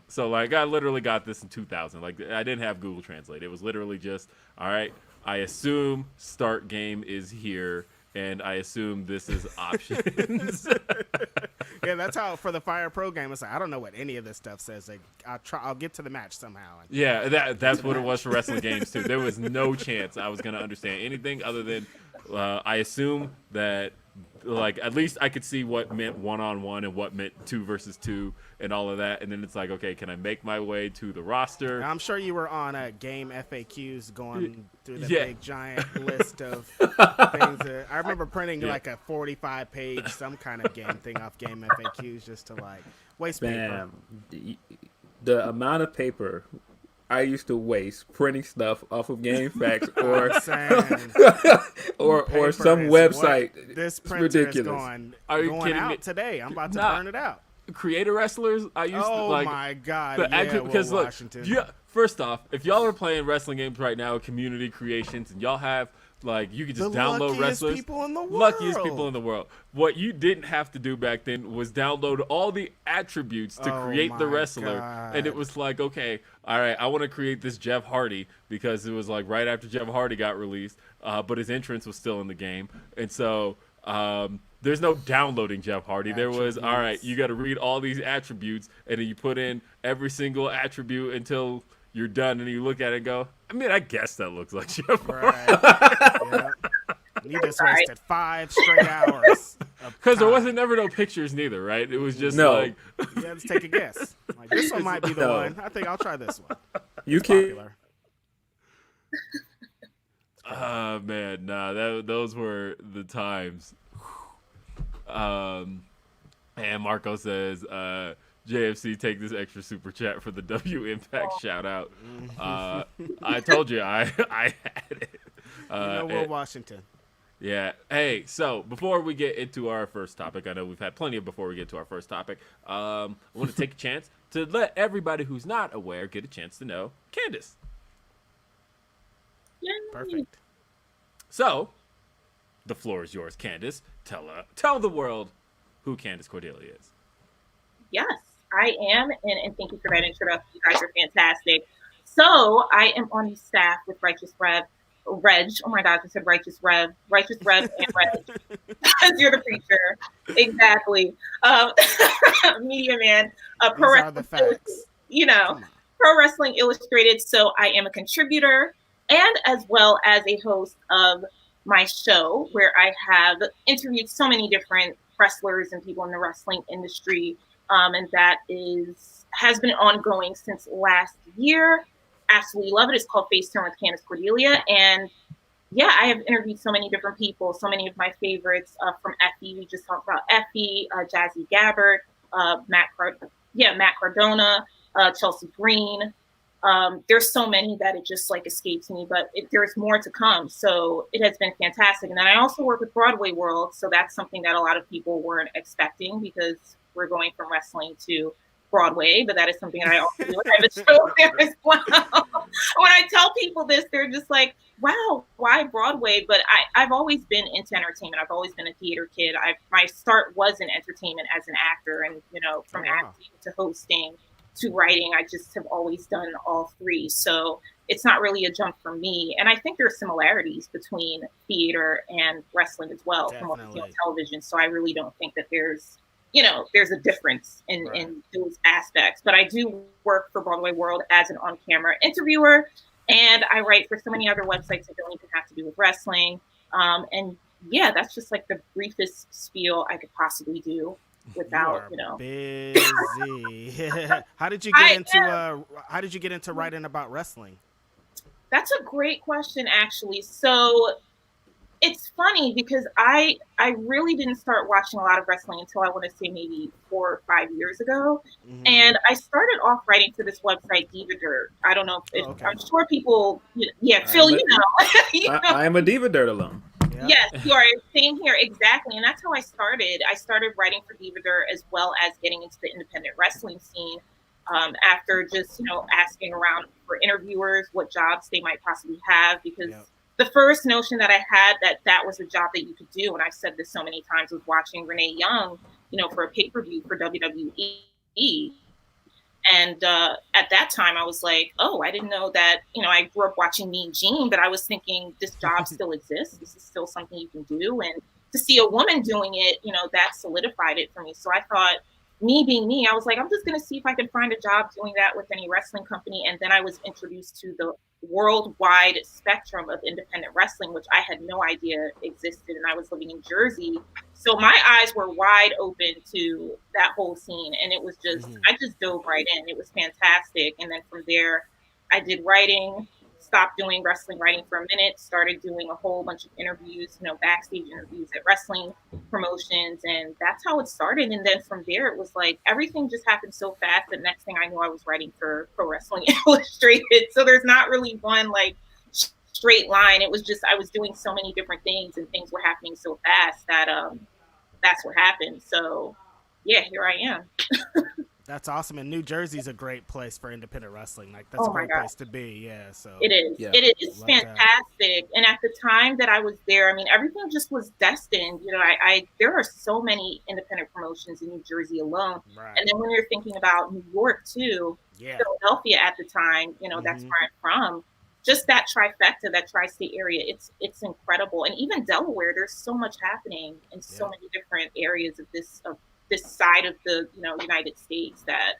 So like I literally got this in 2000. Like I didn't have Google Translate. It was literally just, all right, I assume start game is here, and I assume this is options. Yeah, that's how for the Fire Pro game. It's like, I don't know what any of this stuff says. Like, I'll get to the match somehow. Yeah, that's what it was for wrestling games too. There was no chance I was gonna understand anything other than I assume that like at least I could see what meant 1-on-1 and what meant 2 versus 2 and all of that. And then it's like, okay, can I make my way to the roster? I'm sure you were on game FAQs going through the big giant list of things. I remember printing like a 45-page some kind of game thing off game FAQs just to like waste paper. The amount of paper I used to waste printing stuff off of GameFAQs or some website. This printer ridiculous. Is going out me? Today. I'm about to burn it out. Creator wrestlers, I used to like. Oh my god! Because look, first off, if y'all are playing wrestling games right now, community creations, and y'all have like you could just download wrestlers. Luckiest people in the world. What you didn't have to do back then was download all the attributes to create the wrestler, and it was like, okay, all right, I want to create this Jeff Hardy because it was like right after Jeff Hardy got released, but his entrance was still in the game, and so. There's no downloading Jeff Hardy. There was, all right, you got to read all these attributes, and then you put in every single attribute until you're done, and you look at it and go, I mean, I guess that looks like Jeff Hardy. Right. You just wasted 5 straight hours. Because there wasn't never no pictures neither, right? It was just like you had to take a guess. Like, this one might be the one. I think I'll try this one. You can. Man, nah, those were the times. And Marco says, JFC, take this extra super chat for the W Impact shout out. I told you I had it. Will Washington. Yeah. Hey, so before we get into our first topic, I know we've had plenty of before we get to our first topic. I want to take a chance to let everybody who's not aware get a chance to know Candace. Yay. Perfect. So, the floor is yours, Candace. Tell the world who Candace Cordelia is. Yes, I am, and thank you for that introduction. You guys are fantastic. So, I am on the staff with Righteous Reg. Oh my God, I said Righteous Rev and Reg. You're the preacher. Exactly. Media man. These are the facts. Pro Wrestling Illustrated. So I am a contributor and as well as a host of my show where I have interviewed so many different wrestlers and people in the wrestling industry. And that has been ongoing since last year. Absolutely love it. It's called Face Turn with Candace Cordelia. And yeah, I have interviewed so many different people, so many of my favorites from Effie. We just talked about Effie, Jazzy Gabbard, Matt Cardona, Chelsea Green. There's so many that it just escapes me, but there's more to come. So it has been fantastic. And then I also work with Broadway World. So that's something that a lot of people weren't expecting because we're going from wrestling to Broadway, but that is something that I also do. I have a show there as well. When I tell people this, they're just like, wow, why Broadway? But I've always been into entertainment. I've always been a theater kid. My start was in entertainment as an actor, and from acting to hosting to writing, I just have always done all three. So it's not really a jump for me. And I think there are similarities between theater and wrestling as well. Definitely. From what we see on television. So I really don't think that there's a difference in those aspects. But I do work for Broadway World as an on-camera interviewer, and I write for so many other websites that don't even have to do with wrestling. And yeah, that's just the briefest spiel I could possibly do without, busy. How did you get into writing about wrestling? That's a great question, actually. So it's funny because I really didn't start watching a lot of wrestling until I want to say maybe 4 or 5 years ago. Mm-hmm. And I started off writing for this website, Diva Dirt. I don't know if I'm sure people, Phil, I am a Diva Dirt alum. Yeah. Yes, you are. Same here. Exactly. And that's how I started. I started writing for Diva Dirt as well as getting into the independent wrestling scene after just, asking around for interviewers, what jobs they might possibly have, because the first notion that I had that was a job that you could do, and I've said this so many times, was watching Renee Young, for a pay-per-view for WWE. And at that time, I was like, oh, I didn't know that, I grew up watching Mean Gene, but I was thinking this job still exists. This is still something you can do. And to see a woman doing it, that solidified it for me. So I thought, me being me, I was like, I'm just going to see if I can find a job doing that with any wrestling company. And then I was introduced to the worldwide spectrum of independent wrestling, which I had no idea existed. And I was living in Jersey. So my eyes were wide open to that whole scene. And it was just, I just dove right in. It was fantastic. And then from there, I did writing, stopped doing wrestling writing for a minute, started doing a whole bunch of interviews, backstage interviews at wrestling promotions. And that's how it started. And then from there, it was like everything just happened so fast that next thing I knew, I was writing for Pro Wrestling Illustrated. So there's not really one straight line. It was just, I was doing so many different things and things were happening so fast that that's what happened. So yeah, here I am. That's awesome. And New Jersey's a great place for independent wrestling. That's a great place to be. Yeah. So it is. Yeah. It is fantastic. And at the time that I was there, everything just was destined. There are so many independent promotions in New Jersey alone. Right. And then when you're thinking about New York too, Philadelphia at the time, that's where I'm from. Just that trifecta, that tri-state area, it's incredible. And even Delaware, there's so much happening in so many different areas of this side of the United States that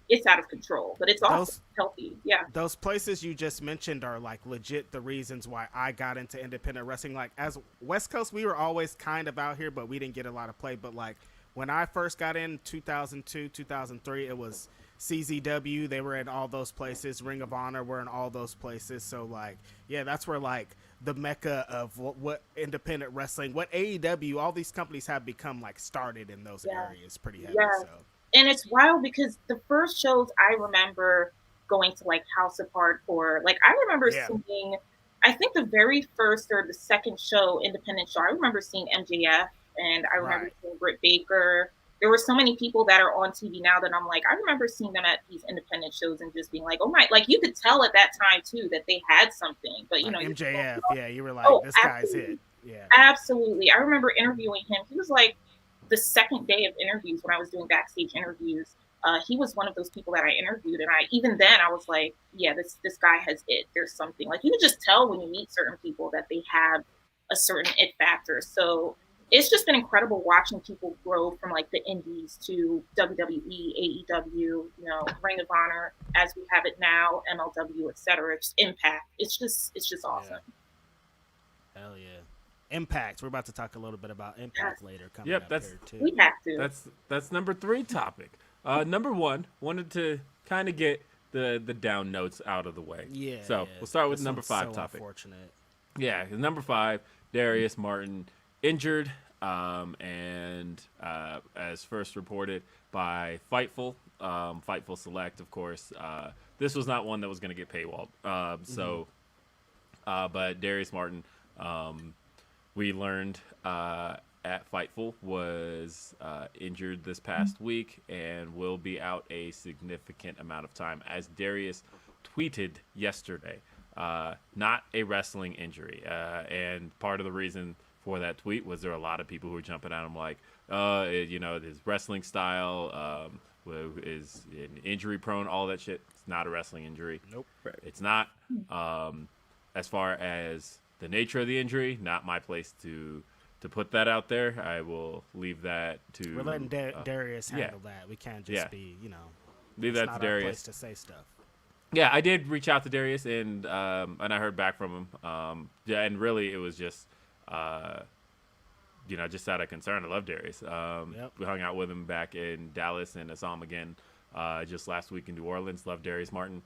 it's out of control, but it's also healthy. Yeah. Those places you just mentioned are like legit the reasons why I got into independent wrestling. Like as West Coast, we were always kind of out here, but we didn't get a lot of play. But like when I first got in 2002, 2003, it was CZW. They were in all those places. Ring of Honor were in all those places. So like, yeah, that's where like the mecca of what independent wrestling, what AEW, all these companies have become like started in those areas pretty heavy. Yeah. So. And it's wild because the first shows I remember going to, like House of Hardcore, like I remember seeing, I think the very first or the second show, independent show, I remember seeing MJF, and I remember seeing Britt Baker. There were so many people that are on TV now that I'm like, I remember seeing them at these independent shows and just being like, oh my, like you could tell at that time too that they had something. But you know, MJF, you were like, this guy's it. Yeah, absolutely. I remember interviewing him. He was like the second day of interviews when I was doing backstage interviews. He was one of those people that I interviewed, and even then I was like, yeah, this guy has it. There's something, like you can just tell when you meet certain people that they have a certain it factor. So it's just been incredible watching people grow from like the indies to WWE, AEW, you know, Ring of Honor as we have it now, MLW, etc. It's Impact. It's just awesome. Hell yeah. Impact. We're about to talk a little bit about Impact later. Coming up here too. We have to. That's number 3 topic. Number 1, wanted to kind of get the down notes out of the way. Yeah. So we'll start with number 5 topic. Unfortunate. Yeah, number 5, Darius Martin injured, and as first reported by Fightful, Fightful Select, of course. This was not one that was going to get paywalled. But Darius Martin. We learned at Fightful was injured this past week and will be out a significant amount of time, as Darius tweeted yesterday. Not a wrestling injury. And part of the reason for that tweet was there were a lot of people who were jumping at him like, his wrestling style is injury prone, all that shit. It's not a wrestling injury. Nope. It's not. As far as the nature of the injury, not my place to put that out there. I will leave that to. We're letting Darius handle that. We can't just be, leave that to Darius. Our place to say stuff. Yeah, I did reach out to Darius, and I heard back from him. And really, it was just, just out of concern. I love Darius. We hung out with him back in Dallas, and I saw him again just last week in New Orleans. Love Darius Martin.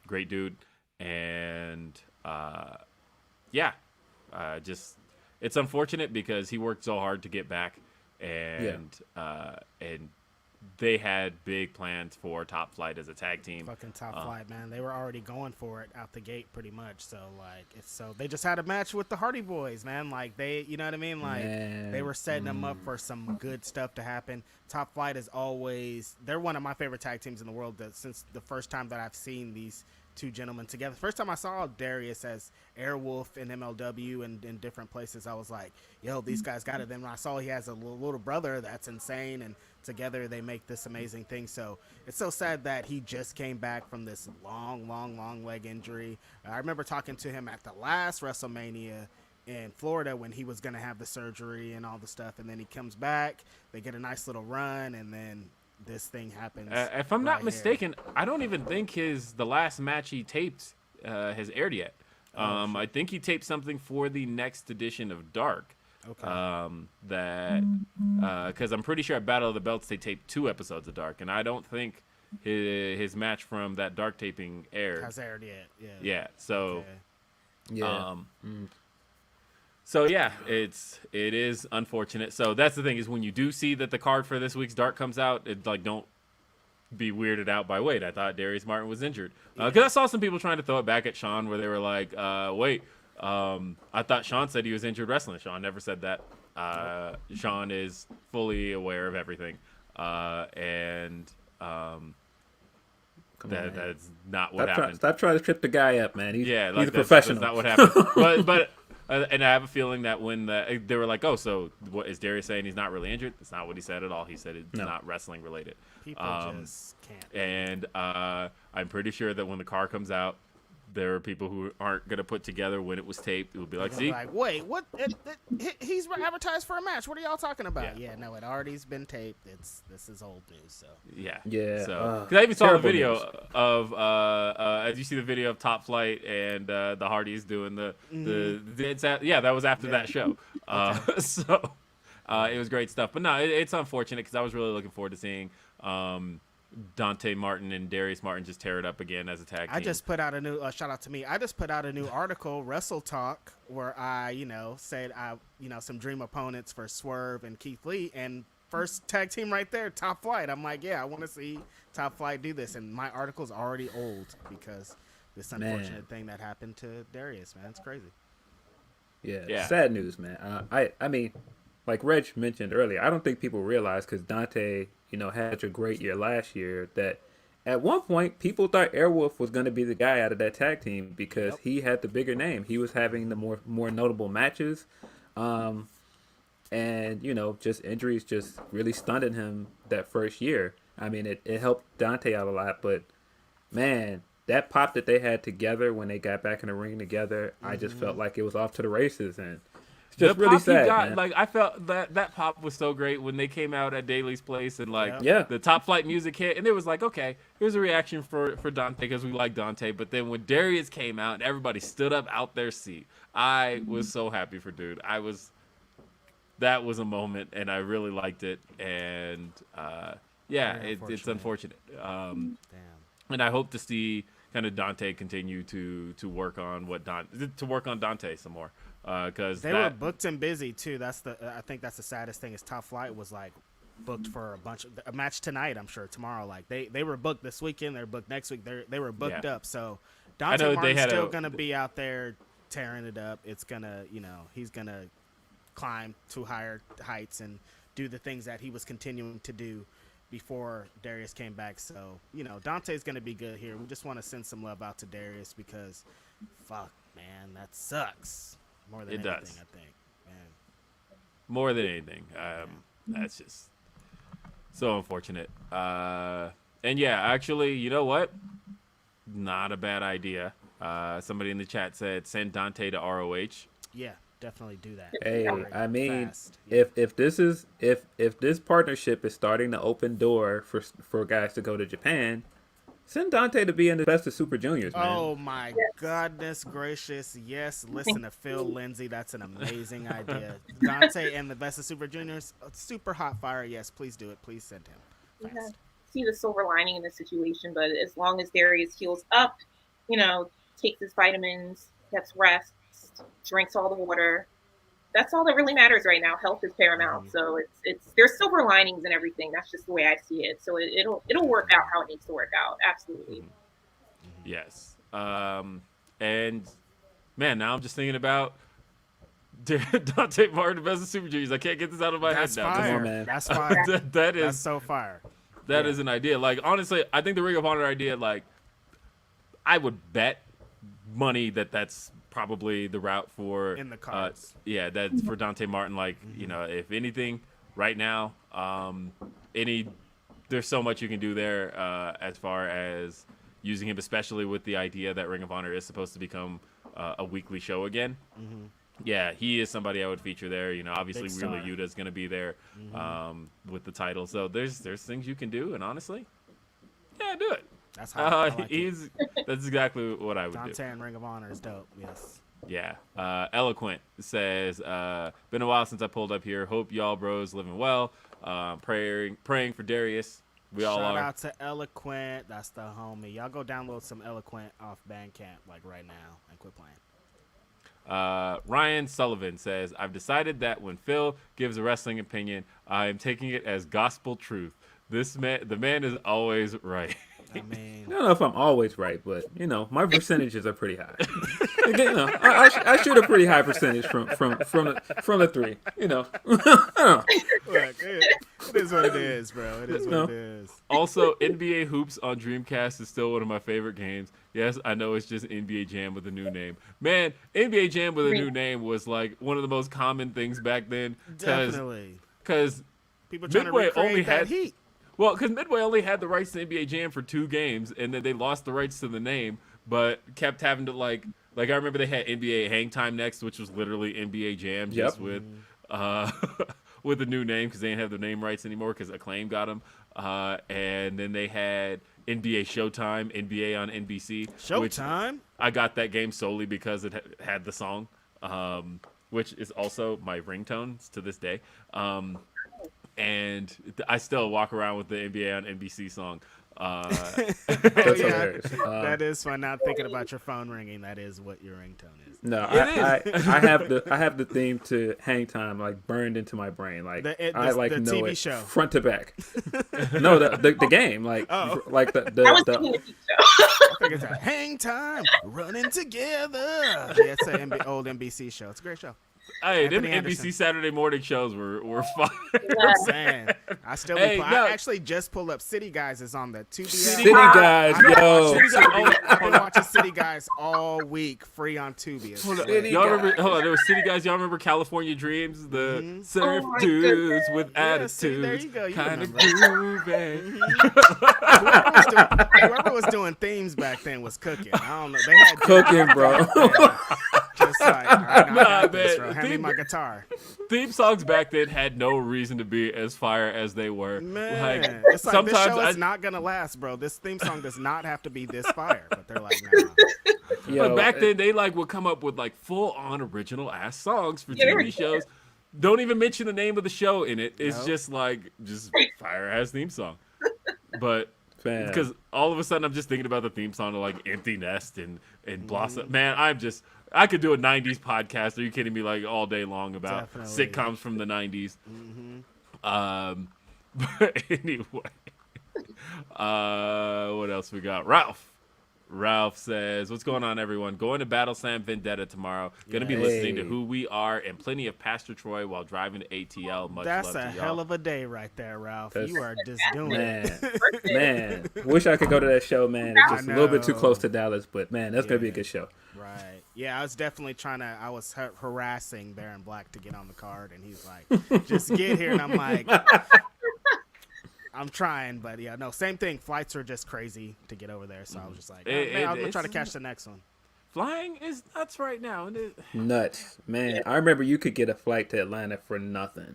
Great dude, and. It's unfortunate because he worked so hard to get back, and they had big plans for Top Flight as a tag team. Fucking Top Flight, man. They were already going for it out the gate pretty much. So they just had a match with the Hardy Boys, man. Like they, you know what I mean? Like they were setting them up for some good stuff to happen. Top Flight is they're one of my favorite tag teams in the world since the first time that I've seen these two gentlemen together. First time I saw Darius as Airwolf in MLW and in different places, I was like, yo, these guys got it. Then when I saw he has a little brother that's insane, and together they make this amazing thing. So it's so sad that he just came back from this long leg injury. I remember talking to him at the last WrestleMania in Florida when he was going to have the surgery and all the stuff, and then he comes back, they get a nice little run, and then this thing happens. If I'm not mistaken, I don't even think the last match he taped has aired yet. I think he taped something for the next edition of Dark. Okay. Because I'm pretty sure at Battle of the Belts they taped 2 episodes of Dark, and I don't think his match from that Dark taping aired. Has aired yet? Yeah. Yeah. So. Okay. Yeah. So yeah, it is unfortunate. So that's the thing, is when you do see that the card for this week's Dark comes out, it don't be weirded out by, wait, I thought Darius Martin was injured. Because I saw some people trying to throw it back at Sean where they were like, wait, I thought Sean said he was injured wrestling. Sean never said that. Sean is fully aware of everything. That's not what happened. Stop trying to trip the guy up, man. He's a professional. That's not what happened. But and I have a feeling that when they were like, oh, so what is Darius saying? He's not really injured? That's not what he said at all. He said it's not wrestling related. People just can't. And I'm pretty sure that when the car comes out, there are people who aren't gonna put together when it was taped. It would be like, see, like, wait, what? He's advertised for a match. What are y'all talking about? Yeah. Yeah, no, it alrea's been taped. This is old news. So yeah. Yeah. Because I even saw the Terrible video news. of as you see the video of Top Flight and the Hardys doing that was after that show. So it was great stuff. But no, it's unfortunate because I was really looking forward to seeing Dante Martin and Darius Martin just tear it up again as a tag team. I just put out a new shout out to me. I just put out a new article, Wrestle Talk, where I said some dream opponents for Swerve and Keith Lee, and first tag team right there, Top Flight. I'm like, yeah, I want to see Top Flight do this, and my article's already old because this unfortunate thing that happened to Darius, man, it's crazy. Yeah. Sad news, man. I mean, like Reg mentioned earlier, I don't think people realize because Dante, had such a great year last year that at one point people thought Airwolf was going to be the guy out of that tag team because he had the bigger name. He was having the more notable matches, and just injuries just really stunted him that first year. I mean, it helped Dante out a lot, but man, that pop that they had together when they got back in the ring together, I just felt like it was off to the races, and it's just the really pop sad, he got, man. like I felt that pop was so great when they came out at Daly's place and the Top Flight music hit, and it was like, okay, here's a reaction for Dante because we like Dante. But then when Darius came out and everybody stood up out their seat, I was so happy for dude. That was a moment, and I really liked it, and it's unfortunate. Damn. And I hope to see kind of Dante continue to work on Dante some more. Because they were booked and busy too. I think that's the saddest thing is Top Flight was like booked for a match tonight. I'm sure tomorrow. Like they were booked this weekend. They're booked next week. They were booked up. So Dante Martin's still gonna be out there tearing it up. It's gonna he's gonna climb to higher heights and do the things that he was continuing to do before Darius came back. So Dante's gonna be good here. We just want to send some love out to Darius because fuck man, that sucks. More than anything, does. I think, man. More than anything, that's just so unfortunate. And yeah, actually, you know what? Not a bad idea. Somebody in the chat said send Dante to ROH. Yeah, definitely do that. Hey, I mean, Fast. Yeah. if this partnership is starting to open door for guys to go to Japan, send Dante to be in the Best of Super Juniors, man. Oh my goodness gracious! Yes, listen to Phil Lindsey. That's an amazing idea. Dante and the Best of Super Juniors, super hot fire. Yes, please do it. Please send him. Fast. See the silver lining in the situation, but as long as Darius heals up, takes his vitamins, gets rest, drinks all the water. That's all that really matters right now. Health is paramount. So it's there's silver linings and everything. That's just the way I see it. So it'll work out how it needs to work out. Absolutely. Yes. And man, now I'm just thinking about Dante Martin, Best of Super Juniors. I can't get this out of my head now. Fire. Come on, man. That's fire. That's so fire. That is an idea. Like honestly, I think the Ring of Honor idea, like I would bet money that's probably the route for In the cards. That's for Dante Martin. Like if anything, right now, there's so much you can do there as far as using him, especially with the idea that Ring of Honor is supposed to become a weekly show again. Mm-hmm. Yeah, he is somebody I would feature there. Obviously Wheeler Yuta's going to be there with the title. So there's things you can do, and honestly, yeah, do it. That's how That's exactly what I would do. Dante and Ring of Honor is dope. Yes. Yeah. Eloquent says, been a while since I pulled up here. Hope y'all bros living well. Praying for Darius. We all are. Shout out to Eloquent. That's the homie. Y'all go download some Eloquent off Bandcamp like right now and quit playing. Ryan Sullivan says, I've decided that when Phil gives a wrestling opinion, I am taking it as gospel truth. The man is always right. I mean, I don't know if I'm always right, but my percentages are pretty high. I shoot a pretty high percentage from the three. look, it is what it is, bro. It is what it is. Also, NBA Hoops on Dreamcast is still one of my favorite games. Yes, I know it's just NBA Jam with a new name. Man, NBA Jam with a new name was like one of the most common things back then. Definitely. Because people trying Midway to recreate only that had heat. Well, because Midway only had the rights to NBA Jam for 2 games, and then they lost the rights to the name. but kept having to like I remember they had NBA Hang Time next, which was literally NBA Jam just with with a new name because they didn't have the name rights anymore because Acclaim got them. And then they had NBA Showtime, NBA on NBC. Showtime? I got that game solely because it had the song, which is also my ringtones to this day. And I still walk around with the NBA on NBC song. That's hilarious. That is fun. Now thinking about your phone ringing, that is what your ringtone is. No, I have the theme to Hang Time like burned into my brain. Like I like the know TV it show. front to back. No, the game like like I was thinking the TV show. I think it's a Hang Time, running together. Yeah, it's an old NBC show. It's a great show. Hey, them Anthony NBC Anderson. Saturday morning shows were fun. I'm saying. I still be Hey, playing. no. I actually just pulled up City Guys is on the Tubi. City Guys, yo. I've been watching City Guys all week, free on Tubi. It's great. Y'all remember? Hold on, there was City Guys. Y'all remember California Dreams? The surf Oh my dudes with Yeah, see, there attitudes, you go. You kind of remember. groovy. Whoever was doing themes back then was cooking. I don't know. They had Cooking, bro. just like, all right, now I got this, man. bro. Hand me my guitar. Theme songs back then had no reason to be as fire as they were. Man, Like it's like this show is not gonna last, bro. This theme song does not have to be this fire, but they're like, nah. Yo, But back then they like would come up with like full on original ass songs for TV shows. Don't even mention the name of the show in it. It's just fire ass theme song. But because all of a sudden I'm just thinking about the theme song of like Empty Nest and Blossom. Man, I could do a 90s podcast. Are you kidding me? Like all day long about sitcoms from the 90s. But anyway, what else we got? Ralph says, what's going on, everyone? Going to Battle Slam Vendetta tomorrow. Going to be listening to Who We Are and plenty of Pastor Troy while driving to ATL. Much That's love to a y'all. hell of a day right there, Ralph. You are just doing man, it. man. Wish I could go to that show, man. It's just a little bit too close to Dallas, but man, that's gonna be a good show. Right. Yeah, I was definitely I was harassing Baron Black to get on the card, and he's like, just get here. And I'm like, I'm trying, but yeah, no, same thing. Flights are just crazy to get over there, so I was just like, I'm going to try to catch the next one. Flying is nuts right now. Isn't it? Nuts, man. I remember you could get a flight to Atlanta for nothing.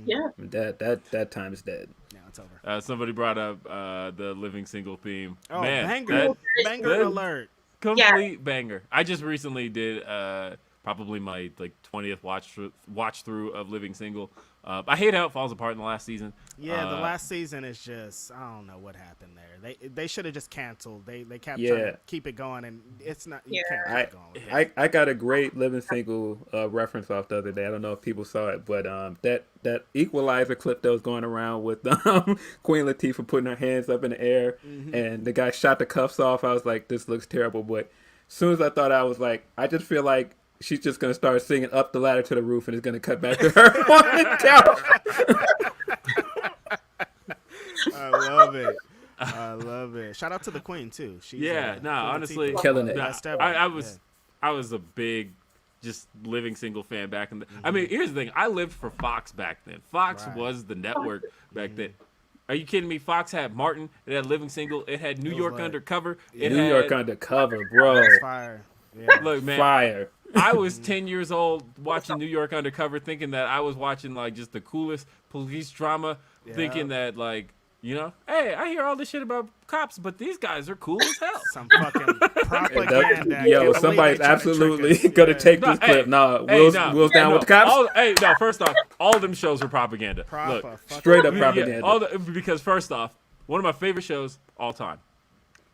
Yeah. That time is dead. Now it's over. Somebody brought up the Living Single theme. Oh, Man, banger. Banger that- alert. Complete banger. I just recently did probably my 20th watch through of Living Single. I hate how it falls apart in the last season. Yeah, the last season is just, I don't know what happened there. They should have just canceled. They kept trying to keep it going, and it's not. You can't keep it going with it. I got a great Living Single reference off the other day. I don't know if people saw it, but that Equalizer clip that was going around with Queen Latifah putting her hands up in the air, and the guy shot the cuffs off. I was like, this looks terrible. But as soon as I thought, I was like, I just feel like she's just going to start singing Up the Ladder to the Roof, and it's going to cut back to her on the couch. I love it. Shout out to the Queen too. She's honestly, killing it. I was a big just Living Single fan back in the. I mean, here's the thing. I lived for Fox back then. Fox was the network back then. Are you kidding me? Fox had Martin. It had Living Single. It had New York Undercover. New York Undercover, bro. Fire. Yeah. Look, man. Fire. I was 10 years old watching New York Undercover, thinking that I was watching like just the coolest police drama, thinking that hey, I hear all this shit about cops, but these guys are cool as hell. Some fucking propaganda. Yo, somebody's absolutely gonna take this clip. Will's down with the cops. First off, all them shows were propaganda. Look, straight up propaganda. Because first off, one of my favorite shows all time,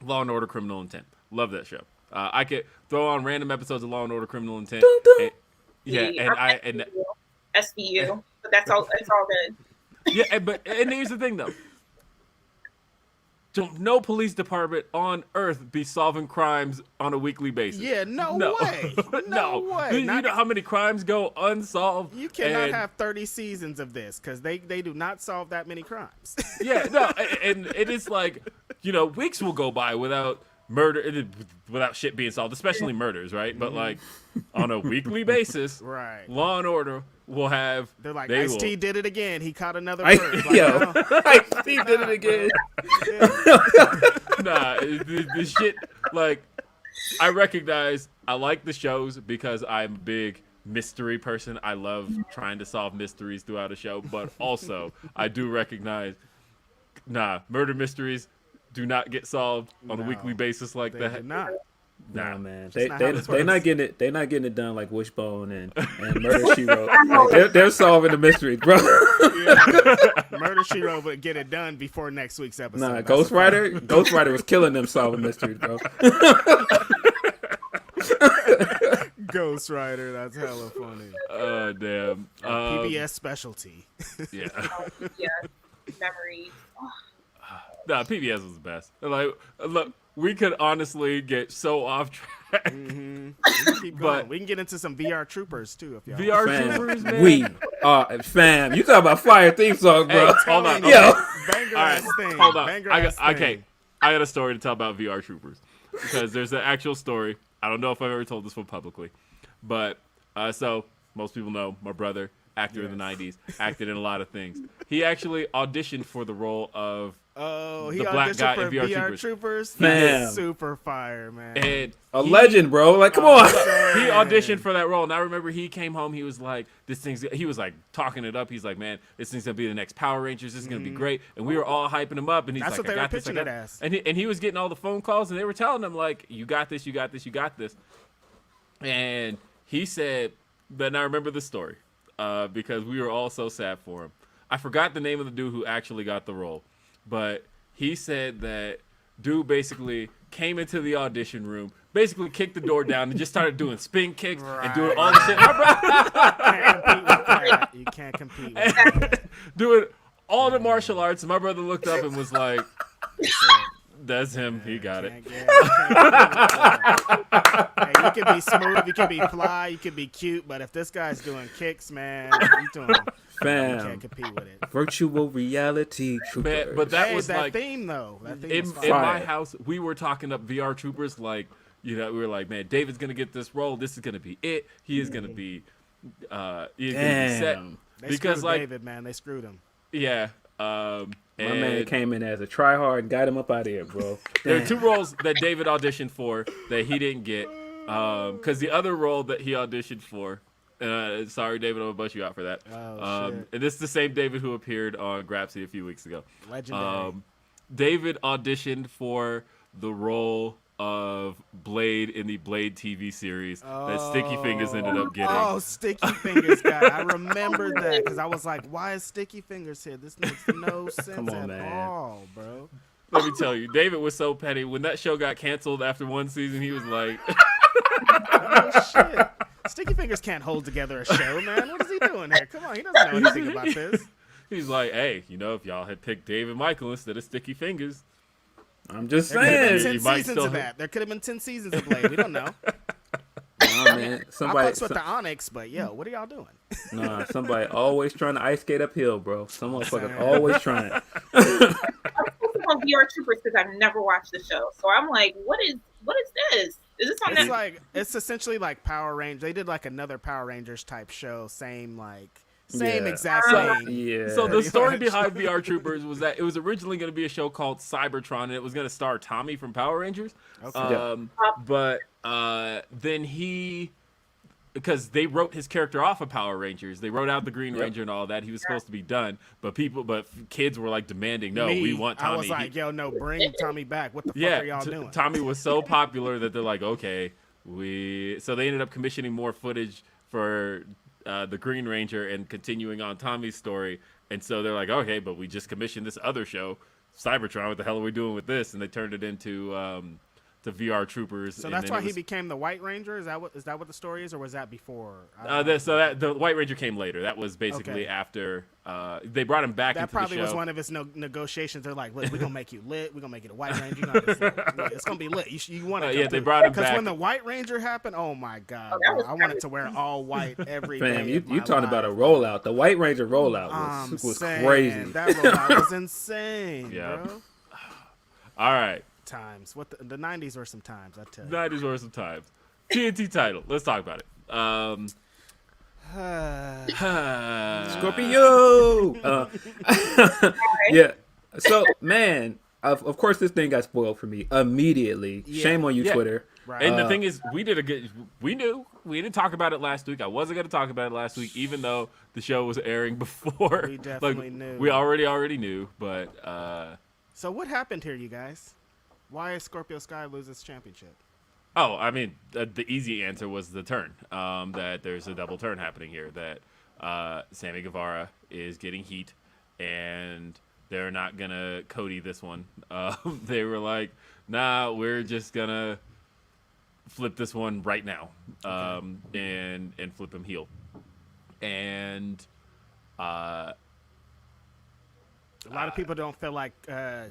Law and Order: Criminal Intent. Love that show. I could throw on random episodes of Law and Order: Criminal Intent. SVU, but that's all. It's all good. Yeah, but here's the thing though. No police department on earth be solving crimes on a weekly basis. Yeah, no way. No way. You know how many crimes go unsolved? You cannot have 30 seasons of this because they do not solve that many crimes. And it is like, weeks will go by without murder, without shit being solved, especially murders, right? But like on a weekly basis, right? Law and Order will have. They're like, Ice-T did it again. He caught another bird. Ice-T did it again. Nah, the shit like I recognize I like the shows because I'm a big mystery person. I love trying to solve mysteries throughout a show, but also I do recognize, murder mysteries do not get solved on a weekly basis like They that. do not. Nah, man, That's not how this they're not works. getting it. They're not getting it done like Wishbone and Murder She Wrote. Like, they're solving the mysteries, bro. Murder She Wrote would get it done before next week's episode. Nah, That's Ghost a fact. Rider was killing them solving mysteries, bro. Ghost Rider, that's hella funny. Oh damn. PBS specialty. Yeah. Yeah, memories. Nah, PBS was the best. Like, look, we could honestly get so off track. We can keep going. But- We can get into some VR Troopers too if y'all. VR Fam, Troopers, man. fam, you talk about fire theme song, bro. Hey, hold on. Yo. Okay. Banger All right, ass thing. hold on. Banger I ass got, thing. okay, I got a story to tell about VR Troopers because there's an actual story. I don't know if I've ever told this one publicly, but so most people know my brother, actor in the '90s, acted in a lot of things. He actually auditioned for the role of He the black auditioned guy for in VR VR Troopers. Troopers. Fam. He's super fire, man. and A he- legend, bro. Like, come on. He auditioned for that role, and I remember he came home. He was like, he was like talking it up. He's like, man, this thing's gonna be the next Power Rangers. This is gonna be great. And we were all hyping him up. And he's That's like, what I they were got this. I pitching got it this. as. And he was getting all the phone calls, and they were telling him like, you got this, you got this, you got this. And he said, then I remember the story because we were all so sad for him. I forgot the name of the dude who actually got the role, but he said that dude basically came into the audition room, basically kicked the door down and just started doing spin kicks and doing all the shit. You can't compete with that. Doing all the martial arts. My brother looked up and was like, that's him. He got it. Hey, you can be smooth, you can be fly, you can be cute, but if this guy's doing kicks, man, you Fam. can't compete with it. Virtual reality troopers. Man, but that Hey, was that like, theme though. That theme in was my fire. house, we were talking up VR Troopers like, we were like, man, David's going to get this role. This is going to be it. He is going to be, he is going to be set. Damn. They Because, screwed like, David, man, they screwed him. yeah. My man came in as a try-hard and got him up out of here, bro. There are Damn. 2 roles that David auditioned for that he didn't get. Because the other role that he auditioned for, sorry, David, I'm going to bust you out for that. Oh, shit. And this is the same David who appeared on Grapsody a few weeks ago. Legendary. David auditioned for the role of Blade in the Blade TV series that Sticky Fingers ended up getting. Oh, Sticky Fingers guy. I remembered that because I was like, why is Sticky Fingers here? This makes no sense Come on, at man. all, bro. Let me tell you, David was so petty. When that show got canceled after 1 season, he was like, Oh, shit. Sticky Fingers can't hold together a show, man. What is he doing here? Come on, he doesn't know anything about this. he's like, hey, if y'all had picked David Michael instead of Sticky Fingers, I'm just There could have been saying. 10 You might seasons still of that. There could have been 10 seasons of Blade. We don't know. Nah, man. I Somebody, fucks with the Onyx, but yo, what are y'all doing? somebody always trying to ice skate uphill, bro. Some motherfuckers always trying. I'm supposed to on VR Troopers because I've never watched the show. So I'm like, what is this? Is this on It's that? like it's essentially like Power Rangers. They did like another Power Rangers type show, same Yeah. exact So- thing. Yeah. So the Pretty story much. behind VR Troopers was that it was originally going to be a show called Cybertron, and it was going to star Tommy from Power Rangers. Okay. But then because they wrote his character off of Power Rangers, they wrote out the Green Ranger and all that. He was supposed to be done, but kids were like demanding, no, we want Tommy. I was like, yo, no, bring Tommy back. What the fuck are y'all doing? Tommy was so popular that they're like, okay, so they ended up commissioning more footage for the Green Ranger and continuing on Tommy's story. And so they're like, okay, but we just commissioned this other show, Cybertron. What the hell are we doing with this? And they turned it into to VR Troopers. So and that's then why it he was- became the White Ranger. Is that what the story is, or was that before? the White Ranger came later. That was basically Okay. after they brought him back That into probably the show. was one of his negotiations. They're like, look, we're gonna make you lit. We're gonna make it a White Ranger. You're gonna it's gonna be lit. You want to? Yeah, they brought him Because back. when the White Ranger happened, oh my god, Oh, that bro, was I wanted to wear all white every Fam, day you of my talking about a life. rollout. The White Ranger rollout I'm was saying, crazy. That rollout was insane, Yeah. bro. All right, Times. What the 90s were some times, I tell you. 90s were some times. TNT title. Let's talk about it. Scorpio. Yeah. So, man, of course, this thing got spoiled for me immediately. Yeah. Shame on you, Yeah. Twitter. Right. And the thing is, we knew. We didn't talk about it last week. I wasn't going to talk about it last week, even though the show was airing before. We definitely knew. We already knew, but... So what happened here, you guys? Why is Scorpio Sky lose his championship? Oh, I mean, the easy answer was the turn. That there's a double turn happening here. That Sammy Guevara is getting heat, and they're not going to Cody this one. They were like, nah, we're just going to flip this one right now, and flip him heel. And a lot of people don't feel like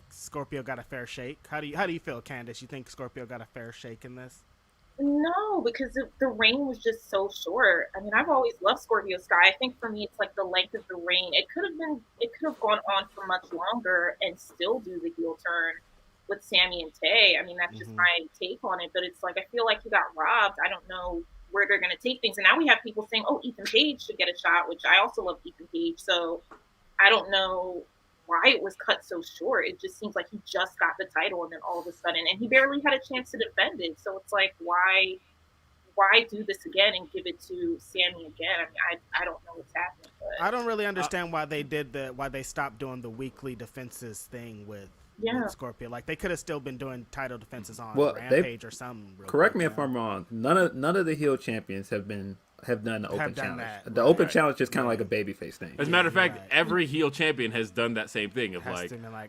Scorpio got a fair shake. How do you feel, Candace? You think Scorpio got a fair shake in this? No, because the reign was just so short. I mean, I've always loved Scorpio Sky. I think for me, it's like the length of the reign. It could have gone on for much longer and still do the heel turn with Sammy and Tay. I mean, that's just my take on it. But it's like, I feel like he got robbed. I don't know where they're going to take things. And now we have people saying, oh, Ethan Page should get a shot, which I also love Ethan Page. So I don't know why it was cut so short. It just seems like he just got the title and then all of a sudden, and he barely had a chance to defend it. So it's like, why do this again and give it to Sammy again? I mean, I don't know what's happening. But I don't really understand why they stopped doing the weekly defenses thing with Scorpio. Like, they could have still been doing title defenses on Rampage or something. Correct me if I'm wrong. None of the heel champions have done the open challenge. The open challenge is kind of like a babyface thing. As a matter of fact, every heel champion has done that same thing of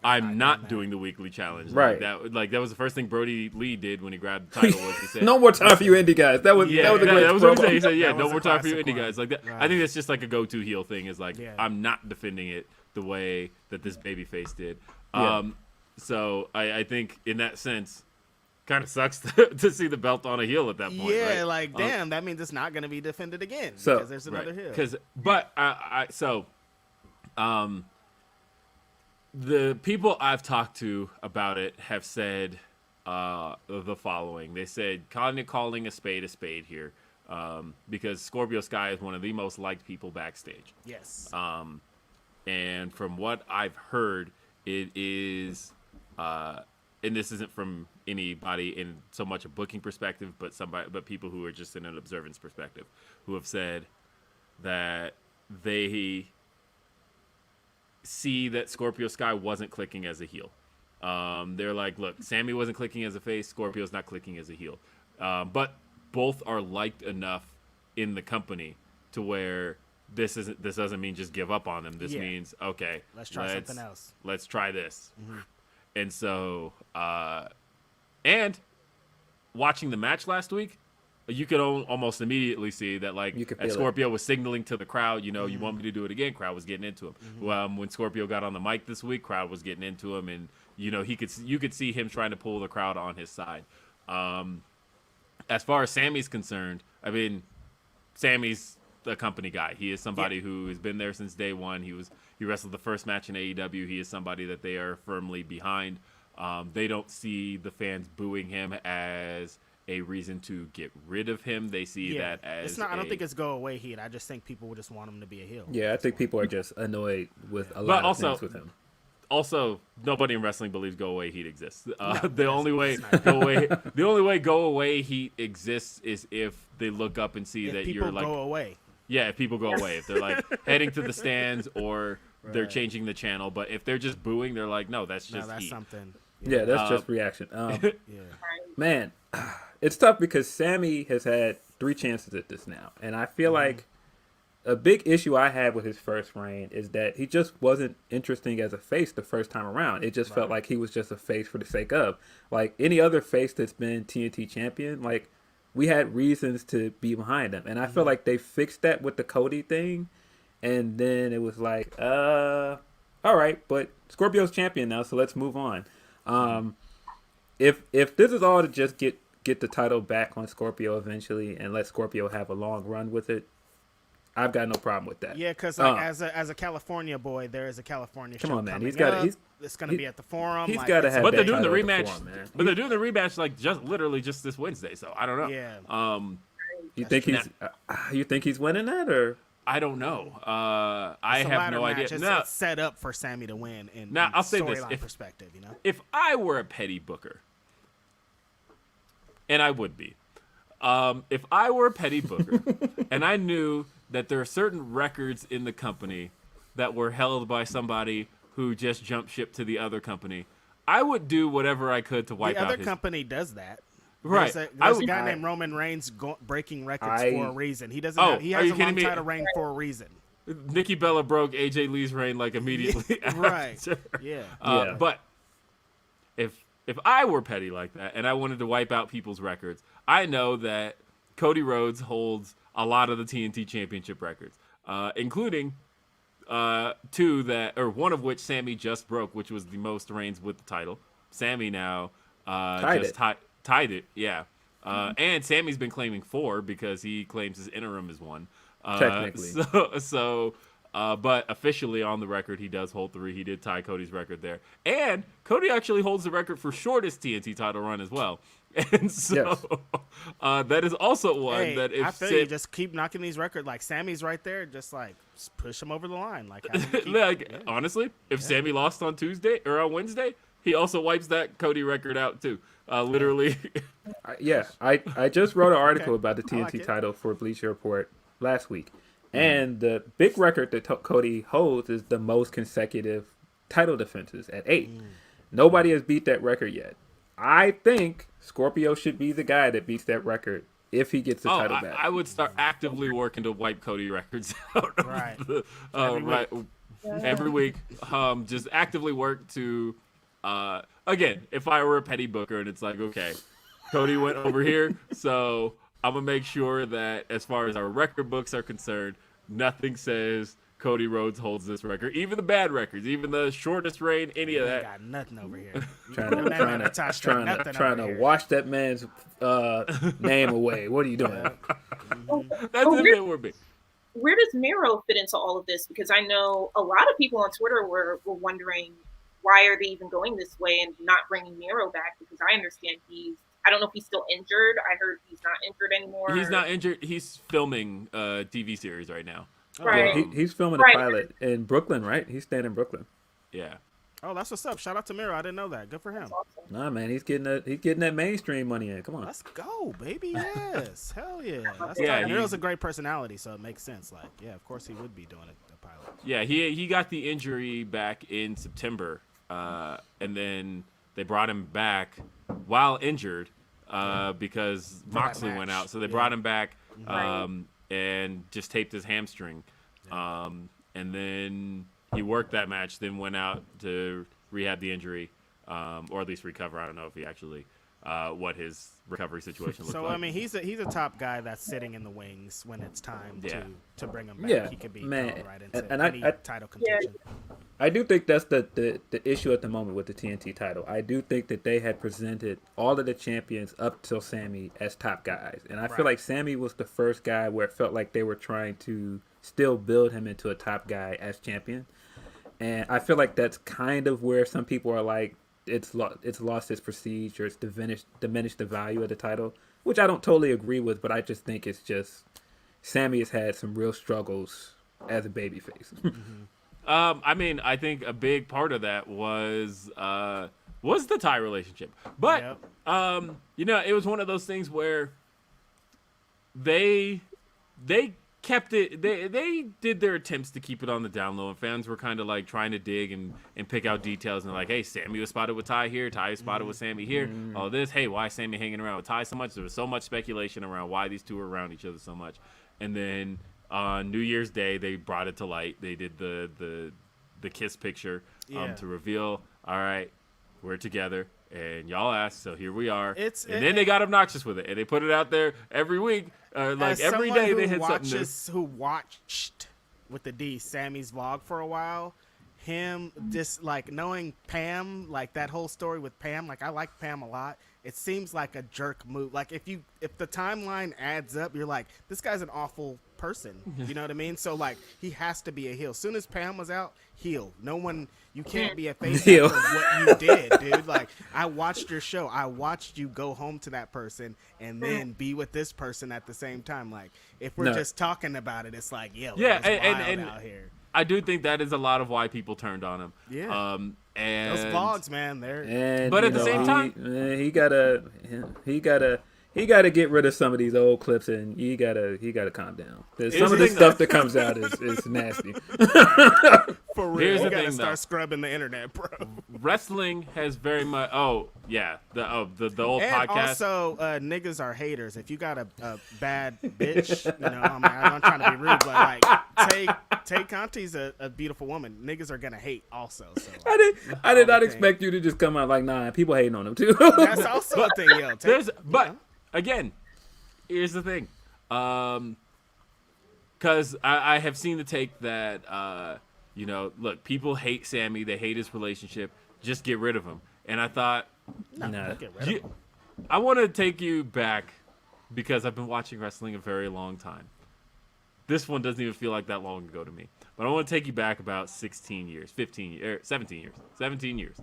I'm not doing the weekly challenge. Right. That was the first thing Brody Lee did when he grabbed the title. Was he said, "No more time for you indie guys." That was a great. That was what he said. He said, "Yeah, no more time for you indie guys." Like that. Right. I think that's just like a go-to heel thing. Is like I'm not defending it the way that this babyface did. So I think in that sense, kind of sucks to see the belt on a heel at that point. Yeah, right? like damn, that means it's not going to be defended again so, because there's another heel. The people I've talked to about it have said the following. They said calling a spade here, because Scorpio Sky is one of the most liked people backstage. Yes. And from what I've heard, it is. And this isn't from anybody in so much a booking perspective, but people who are just in an observance perspective, who have said that they see that Scorpio Sky wasn't clicking as a heel. They're like, look, Sammy wasn't clicking as a face, Scorpio's not clicking as a heel. But both are liked enough in the company to where this doesn't mean just give up on them. This means, okay, let's try something else. Let's try this. Mm-hmm. And so, and watching the match last week, you could almost immediately see that, like, as Scorpio was signaling to the crowd, you want me to do it again, crowd was getting into him. When Scorpio got on the mic this week, crowd was getting into him, and, you could see him trying to pull the crowd on his side. As far as Sammy's concerned, I mean, Sammy's a company guy. He is somebody who has been there since day one. He wrestled the first match in AEW. He is somebody that they are firmly behind. They don't see the fans booing him as a reason to get rid of him. They see that as it's not. I don't think it's go away heat. I just think people would just want him to be a heel. Yeah, I think people are just annoyed with a lot of things with him. Also, nobody in wrestling believes go away heat exists. The only way go away heat exists is if they look up and see that you're like go away. Yeah, if people go away, if they're like heading to the stands or they're changing the channel, but if they're just booing, they're like, no, that's just that's heat. something. Yeah, that's just reaction. Man, it's tough because Sammy has had 3 chances at this now, and I feel like a big issue I had with his first reign is that he just wasn't interesting as a face the first time around. It just felt like he was just a face for the sake of. Like any other face that's been TNT champion, like we had reasons to be behind him. And I feel like they fixed that with the Cody thing. And then it was like, all right, but Scorpio's champion now, so let's move on. If this is all to just get the title back on Scorpio eventually and let Scorpio have a long run with it, I've got no problem with that. Yeah, because as a California boy, there is a California show. Come on, man. It's going to be at the Forum. He's got to have. But they're doing the rematch. rematch. But they're doing the rematch like just this Wednesday. So I don't know. Yeah. You think he's winning that, or I don't know. I have no idea. It's set up for Sammy to win. I'll say this: perspective, if I were a petty booker, and I would be. If I were a petty booker and I knew that there are certain records in the company that were held by somebody who just jumped ship to the other company, I would do whatever I could to wipe out the other his... company does that. Right. There's a guy named Roman Reigns breaking records for a reason. He doesn't. He has a long title reign for a reign. Nikki Bella broke AJ Lee's reign like immediately. Right. After. Yeah. But if I were petty like that and I wanted to wipe out people's records, I know that Cody Rhodes holds a lot of the TNT Championship records, including two one of which Sammy just broke, which was the most reigns with the title. Sammy now tied it. Yeah. And Sammy's been claiming 4 because he claims his interim is 1. Technically. But officially on the record, he does hold 3. He did tie Cody's record there. And Cody actually holds the record for shortest TNT title run as well. And so that is also one that if... I feel you just keep knocking these records. Like, Sammy's right there. Just push him over the line. Honestly, if Sammy lost on Tuesday or on Wednesday, he also wipes that Cody record out too. Literally. I just wrote an article about the TNT title for Bleacher Report last week. And the big record that Cody holds is the most consecutive title defenses at 8. Nobody has beat that record yet. I think Scorpio should be the guy that beats that record if he gets the title back. I would start actively working to wipe Cody records out. Right. Every week. Just actively work to... again, if I were a petty booker and it's like, okay, Cody went over here, so I'm going to make sure that as far as our record books are concerned, nothing says Cody Rhodes holds this record. Even the bad records, even the shortest reign, any of that. Got nothing over here. trying to wash that man's name away. What are you doing? That's it for me. Where does Miro fit into all of this? Because I know a lot of people on Twitter were wondering, why are they even going this way and not bringing Miro back? Because I understand I don't know if he's still injured. I heard he's not injured anymore. He's not injured. He's filming a TV series right now. Right. Yeah, he's filming a pilot in Brooklyn, right? He's staying in Brooklyn. Yeah. Oh, that's what's up. Shout out to Miro. I didn't know that. Good for him. Awesome. Nah, man, he's getting that mainstream money in. Come on. Let's go, baby. Yes. Hell yeah. Miro's a great personality, so it makes sense. Of course he would be doing a pilot. Yeah, he got the injury back in September, and then they brought him back while injured because Moxley went out. So they brought him back and just taped his hamstring. And then he worked that match, then went out to rehab the injury, or at least recover. I don't know if he actually what his recovery situation looked like. So I mean, he's a top guy that's sitting in the wings when it's time to bring him back. Yeah, he could be man, right into and any title contention. I do think that's the issue at the moment with the TNT title. I do think that they had presented all of the champions up till Sammy as top guys. And I feel like Sammy was the first guy where it felt like they were trying to still build him into a top guy as champion. And I feel like that's kind of where some people are like, it's lost its prestige or it's diminished the value of the title, which I don't totally agree with, but I just think it's just Sammy has had some real struggles as a babyface. I mean, I think a big part of that was the Ty relationship, but it was one of those things where they kept it. They did their attempts to keep it on the down low, and fans were kind of like trying to dig and pick out details and like, hey, Sammy was spotted with Ty here, Ty was spotted with Sammy here, all this. Hey, why is Sammy hanging around with Ty so much? There was so much speculation around why these two were around each other so much, and then on New Year's Day, they brought it to light. They did the kiss picture to reveal, all right, we're together. And y'all asked, so here we are. Then they got obnoxious with it, and they put it out there every week. Every day they had something new. Who watched, with the D, Sammy's vlog for a while, him just, knowing Pam, that whole story with Pam, I like Pam a lot. It seems like a jerk move. If the timeline adds up, you're like, this guy's an awful person. You know what I mean? So he has to be a heel. As soon as Pam was out, heel. You can't be a face after what you did, dude. I watched your show. I watched you go home to that person and then be with this person at the same time. If we're just talking about it, it's like, and out here. I do think that is a lot of why people turned on him. Yeah. And those vlogs, man, but at the same time, he gotta he got to get rid of some of these old clips, and he got to calm down. Some of the stuff that comes out is nasty. For real, Here's you the gotta thing, start though. scrubbing the internet, bro. Wrestling has very much. Oh yeah, the old And podcast. also, niggas are haters. If you got a bad bitch, I'm not trying to be rude, but like, Tay Conti's a beautiful woman. Niggas are gonna hate also. So, like, I did not expect you to just come out like, nah, people hating on him too. that's also a thing, yo. Again, here's the thing, because I have seen the take that look, people hate Sammy, they hate his relationship, just get rid of him. And I thought, get rid of him. I want to take you back because I've been watching wrestling a very long time. This one doesn't even feel like that long ago to me. But I want to take you back about 16 years, 17 years,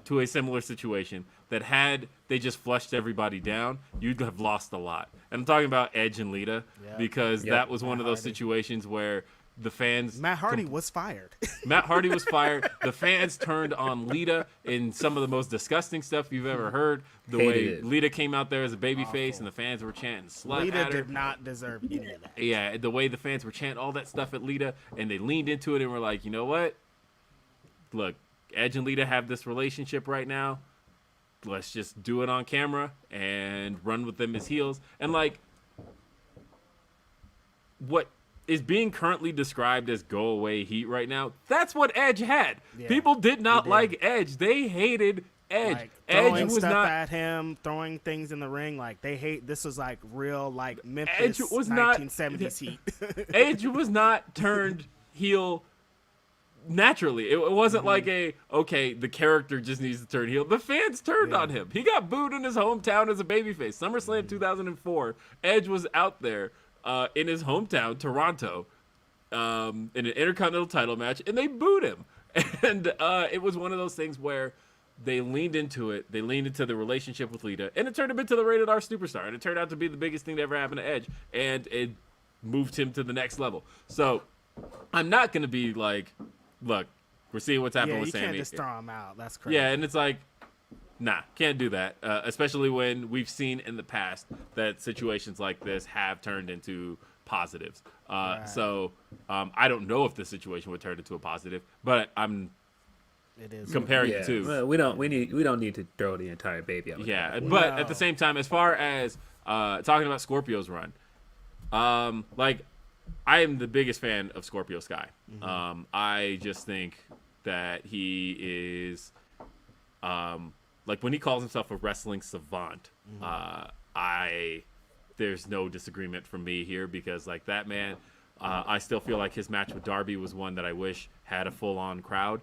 to a similar situation that had they just flushed everybody down, you'd have lost a lot. And I'm talking about Edge and Lita because that was one of those situations where the fans... Matt Hardy was fired. Matt Hardy was fired. The fans turned on Lita in some of the most disgusting stuff you've ever heard. The way Lita came out there as a babyface and the fans were chanting slut Lita at her. did not deserve any of that. Yeah, the way the fans were chanting all that stuff at Lita, and they leaned into it and were like, you know what? Look, Edge and Lita have this relationship right now. Let's just do it on camera and run with them as heels. And like, what is being currently described as go away heat right now, that's what Edge had. Yeah, people did not like Edge. They hated Edge. Like, Edge was stuff not at him, throwing things in the ring. Like, they hate, this was like real, like, Memphis Edge was 1970s heat. Edge was not turned heel naturally. It wasn't like the character just needs to turn heel. The fans turned on him. He got booed in his hometown as a babyface. SummerSlam 2004, Edge was out there in his hometown, Toronto, in an Intercontinental title match, and they booed him. And it was one of those things where they leaned into it. They leaned into the relationship with Lita, and it turned him into the Rated R Superstar. And it turned out to be the biggest thing that ever happened to Edge, and it moved him to the next level. So I'm not going to be like, look, we're seeing what's happening with Sammy. You can't just throw him out. That's crazy. Yeah, and it's like, nah, can't do that. Especially when we've seen in the past that situations like this have turned into positives. So I don't know if this situation would turn into a positive, but it is comparing it to. Well, we don't need to throw the entire baby out. Yeah, but at the same time, as far as talking about Scorpio's run, like, I am the biggest fan of Scorpio Sky. Mm-hmm. I just think that he is, like, when he calls himself a wrestling savant, there's no disagreement from me here because, like, that man, I still feel like his match with Darby was one that I wish had a full-on crowd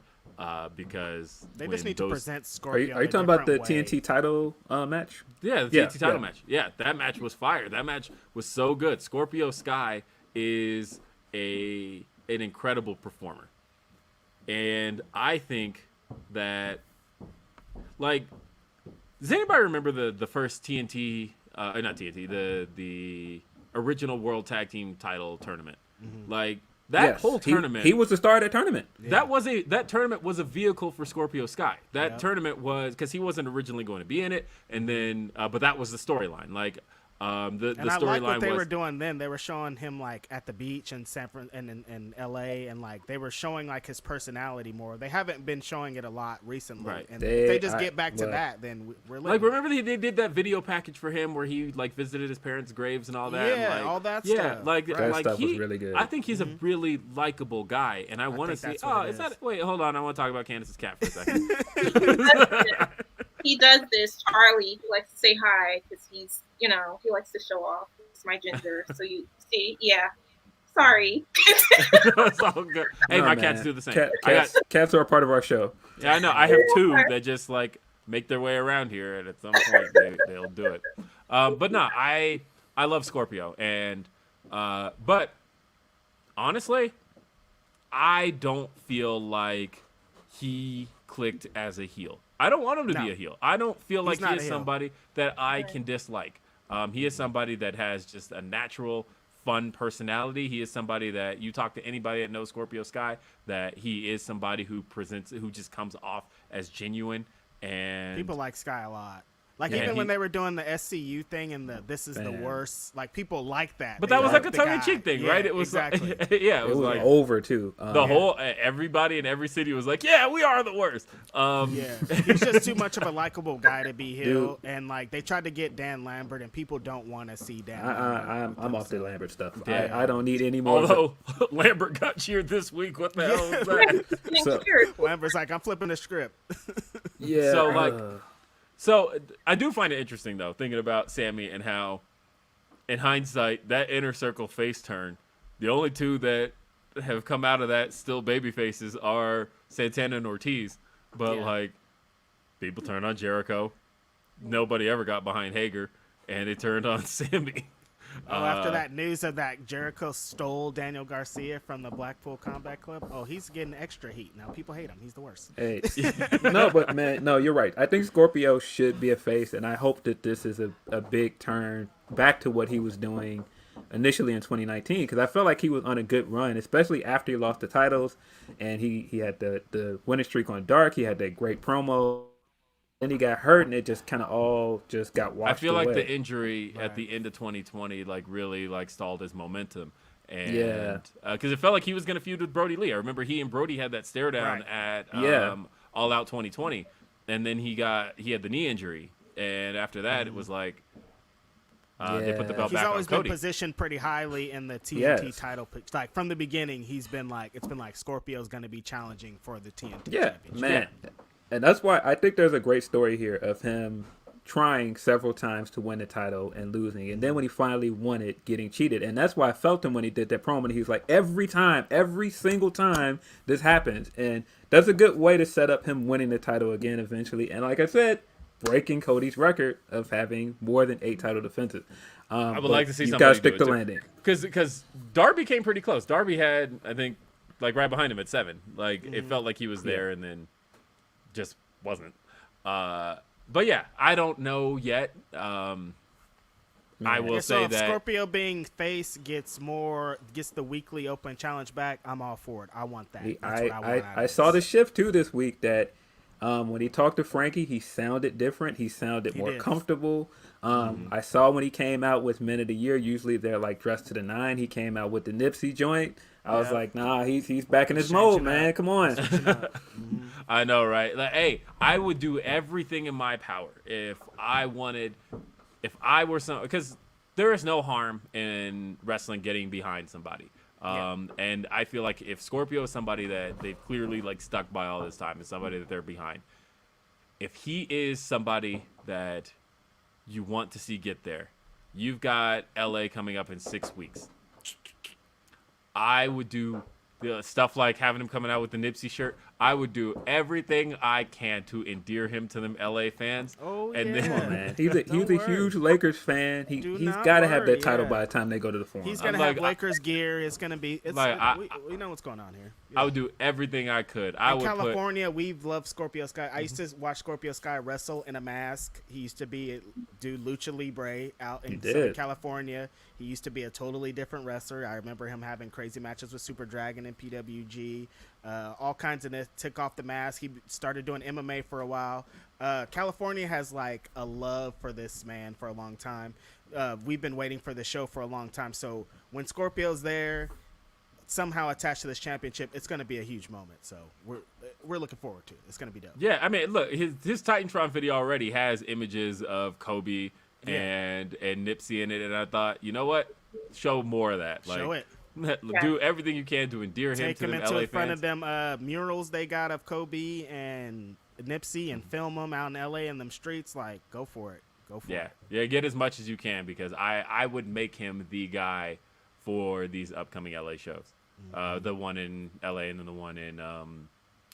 because they just need to present Scorpio. Are you talking about the TNT title match? Yeah, the TNT title match. Yeah, that match was fire. That match was so good. Scorpio Sky is an incredible performer. And I think that, like, does anybody remember the first TNT, not TNT, the original World Tag Team title tournament? Mm-hmm. Like, that whole tournament. He was the star of that tournament. Yeah. That tournament was a vehicle for Scorpio Sky. That tournament was, because he wasn't originally going to be in it, and then, but that was the storyline. Like, the storyline was. I like what they were doing then. They were showing him like at the beach in in LA, and like they were showing like his personality more. They haven't been showing it a lot recently. Right. And if they just get back to that, then we're living. Like, remember they did that video package for him where he like visited his parents' graves and all that. Yeah, and, like, all that stuff. Yeah, like that stuff was really good. I think he's a really likable guy, and I want to see. Oh, is that? Wait, hold on. I want to talk about Candace's cat for a second. He does this. Charlie, he likes to say hi because he's, he likes to show off. It's my ginger. So you see, Sorry. It's all good. Hey, my cats do the same. Cats are a part of our show. Yeah, I know. I have two that just like make their way around here, and at some point they'll do it. But no, I love Scorpio, and but honestly, I don't feel like he clicked as a heel. I don't want him to be a heel. I don't feel like he is somebody that I can dislike. He is somebody that has just a natural, fun personality. He is somebody that you talk to anybody that knows Scorpio Sky, that he is somebody who just comes off as genuine. And people like Sky a lot. Like, even when they were doing the SCU thing and this is the worst, like, people like that. But that was like a tongue-in-cheek thing, right? It was exactly. Like, it was like over, too. The whole, everybody in every city was like, yeah, we are the worst. He's just too much of a likable guy to be heel. Dude. And, like, they tried to get Dan Lambert, and people don't want to see Dan Lambert. I'm off the Lambert stuff. Yeah. I don't need any more. Although, Lambert got cheered this week. What the hell was that? Lambert's like, I'm flipping the script. Yeah. So, like... So I do find it interesting, though, thinking about Sammy and how, in hindsight, that Inner Circle face turn, the only two that have come out of that still baby faces are Santana and Ortiz. But, like, people turned on Jericho. Nobody ever got behind Hager, and they turned on Sammy. After that news of that Jericho stole Daniel Garcia from the Blackpool Combat Club, he's getting extra heat. Now people hate him. He's the worst. Hey, no, you're right. I think Scorpio should be a face, and I hope that this is a big turn back to what he was doing initially in 2019, because I felt like he was on a good run, especially after he lost the titles, and he had the winning streak on Dark. He had that great promo. Then he got hurt, and it just kind of all just got washed away. I feel like the injury at the end of 2020 like really like stalled his momentum, and because it felt like he was going to feud with Brody Lee. I remember he and Brody had that stare down at All Out 2020, and then he had the knee injury, and after that it was like they put the belt back on Cody. He's always been positioned pretty highly in the TNT title. Like from the beginning, it's been like Scorpio's going to be challenging for the TNT championship. Man. And that's why I think there's a great story here of him trying several times to win the title and losing. And then when he finally won it, getting cheated. And that's why I felt him when he did that promo. And he was like, every single time this happens. And that's a good way to set up him winning the title again eventually. And like I said, breaking Cody's record of having more than 8 title defenses. I would like to see somebody gotta stick the landing. Because Darby came pretty close. Darby had, I think, like right behind him at 7. Like, it felt like he was there and then just wasn't. But yeah, I don't know yet. I will say that Scorpio being face gets the weekly open challenge back. I'm all for it. I want that. I saw the shift too this week that when he talked to Frankie, he sounded different. He sounded more comfortable. I saw when he came out with Men of the Year, usually they're like dressed to the 9. He came out with the Nipsey joint. I was like, nah, he's back in his mode, man. Come on. I know, right? Like, hey, I would do everything in my power if I were because there is no harm in wrestling getting behind somebody. And I feel like if Scorpio is somebody that they've clearly like stuck by all this time, is somebody that they're behind, if he is somebody that you want to see get there, you've got LA coming up in 6 weeks. I would do stuff like having him coming out with the Nipsey shirt. I would do everything I can to endear him to them LA fans. Then, come on, man. He's a huge Lakers fan. He's got to have that title by the time they go to the Forum. He's gonna have Lakers gear. It's gonna be. We know what's going on here. Yeah. I would do everything I could. In California, we've loved Scorpio Sky. I used to watch Scorpio Sky wrestle in a mask. He used to do Lucha Libre out in Southern California. He used to be a totally different wrestler. I remember him having crazy matches with Super Dragon and PWG. All kinds of this. Took off the mask. He started doing MMA for a while. California has like a love for this man for a long time. We've been waiting for the show for a long time. So when Scorpio's there, somehow attached to this championship, it's going to be a huge moment. So we're looking forward to it. It's going to be dope. Yeah, I mean, look, his Titantron video already has images of Kobe and Nipsey in it, and I thought, you know what? Show more of that. Show it. Do everything you can to endear him to them LA fans. Take him in front of them murals they got of Kobe and Nipsey and film them out in LA in them streets. Like, go for it. Yeah, get as much as you can, because I would make him the guy for these upcoming LA shows. The one in LA and then the one in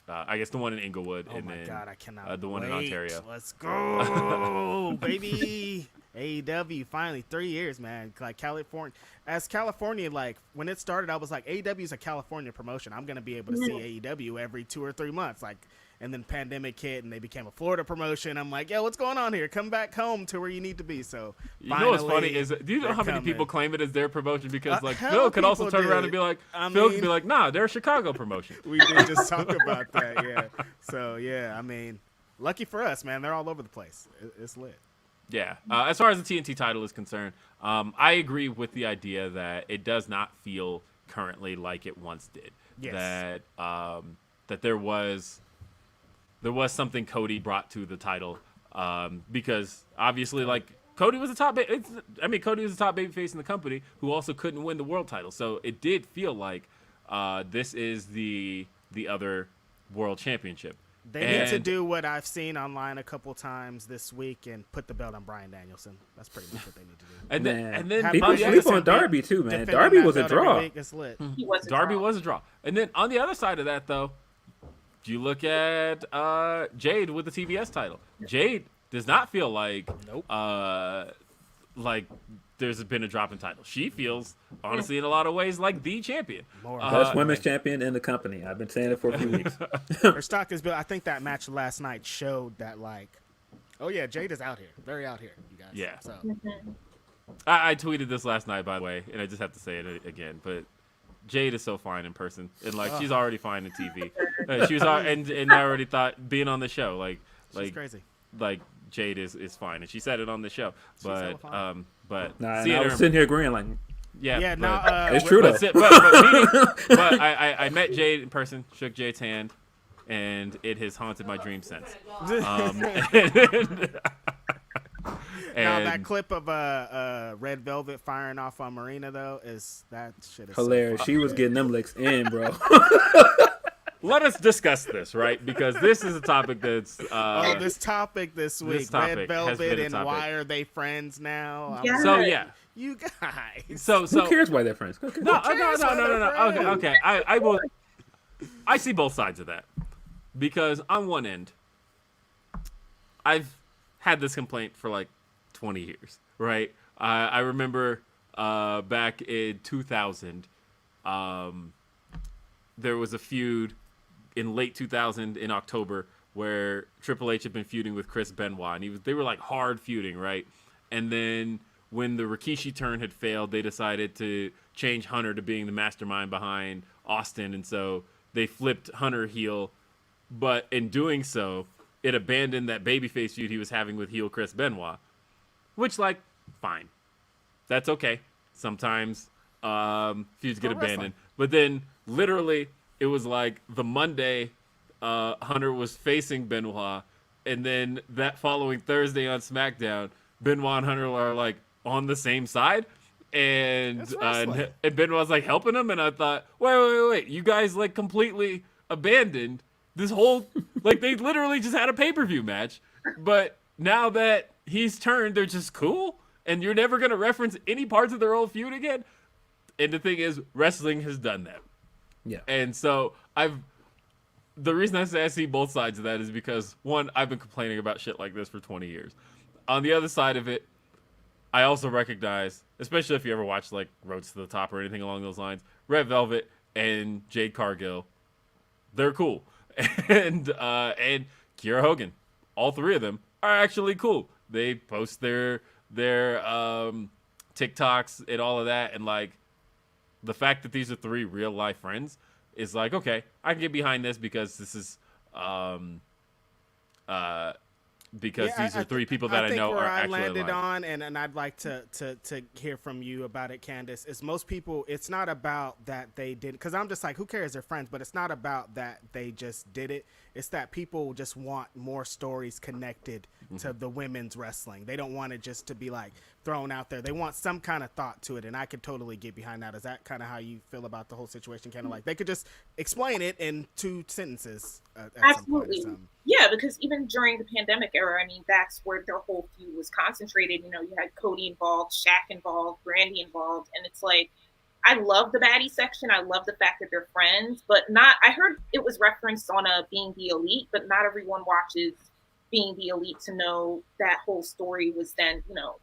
I guess the one in Inglewood, and then God, I cannot the one in Ontario. Let's go, baby. AEW, finally, 3 years, man. Like California, like when it started, I was like, AEW is a California promotion. I'm gonna be able to see AEW every 2 or 3 months, like. And then pandemic hit, and they became a Florida promotion. I'm like, what's going on here? Come back home to where you need to be. So you know what's funny is, do you know how many people claim it as their promotion? Because like Phil could also turn around and be like, nah, they're a Chicago promotion. We did just talk about that, yeah. So yeah, I mean, lucky for us, man. They're all over the place. It's lit. Yeah. As far as the TNT title is concerned, I agree with the idea that it does not feel currently like it once did. Yes. That there was something Cody brought to the title, because obviously, like, Cody was a top babyface in the company who also couldn't win the world title. So it did feel like this is the other world championship. They need to do what I've seen online a couple times this week and put the belt on Bryan Danielson. That's pretty much what they need to do. And then people sleep on Darby too, man. Darby was a draw. Darby was a draw. And then on the other side of that, though, you look at Jade with the TBS title. Jade does not feel like like there's been a drop in title. She feels, honestly, in a lot of ways, like the champion. Best women's champion in the company. I've been saying it for a few weeks. Her stock is built. I think that match last night showed that, like, oh yeah, Jade is out here, very out here, you guys. Yeah. So. I tweeted this last night, by the way, and I just have to say it again, but Jade is so fine in person, and like she's already fine in TV. She was, and I already thought being on the show, like she's crazy. Like Jade is fine, and she said it on the show. But I was sitting here agreeing, like, it's true though. But I met Jade in person, shook Jade's hand, and it has haunted my dream since. Now that clip of Red Velvet firing off on Marina though is hilarious. So she was getting them licks in, bro. Let us discuss this, right? Because this is a topic that's this topic this week. Red Velvet and why are they friends now? Yeah. So yeah, you guys. So who cares why they're friends? No. Okay. I will. I see both sides of that, because on one end, I've had this complaint for like 20 years, right? I remember back in 2000, there was a feud in late 2000 in October where Triple H had been feuding with Chris Benoit, and they were like hard feuding, right? And then when the Rikishi turn had failed, they decided to change Hunter to being the mastermind behind Austin, and so they flipped Hunter heel, but in doing so, it abandoned that babyface feud he was having with heel Chris Benoit, which, like, fine. That's okay. Sometimes feuds get abandoned. But then, literally, it was like the Monday Hunter was facing Benoit, and then that following Thursday on SmackDown, Benoit and Hunter are, like, on the same side. And Benoit's, like, helping him, and I thought, wait. You guys, like, completely abandoned this whole, like, they literally just had a pay-per-view match, but now that he's turned, they're just cool, and you're never going to reference any parts of their old feud again. And the thing is, wrestling has done that. Yeah. And so the reason I say I see both sides of that is because, one, I've been complaining about shit like this for 20 years. On the other side of it, I also recognize, especially if you ever watch, like, Roads to the Top or anything along those lines, Red Velvet and Jade Cargill, they're cool. And Kiera Hogan, all three of them are actually cool. They post their TikToks and all of that, and like the fact that these are three real life friends is like, okay, I can get behind this because this is these are three people that I know are actually alive. I landed on, and I'd like to hear from you about it, Candace, is most people, it's not about that they did, because I'm just like, who cares, they're friends, but it's not about that they just did it. It's that people just want more stories connected to the women's wrestling. They don't want it just to be like thrown out there. They want some kind of thought to it, and I could totally get behind that. Is that kind of how you feel about the whole situation? Kind of like they could just explain it in 2 sentences. Absolutely. Yeah, because even during the pandemic era, I mean, that's where their whole feud was concentrated. You know, you had Cody involved, Shaq involved, Brandy involved, and it's like, I love the baddie section. I love the fact that they're friends, but not, I heard it was referenced on Being the Elite, but not everyone watches Being the Elite to know that whole story was then, you know,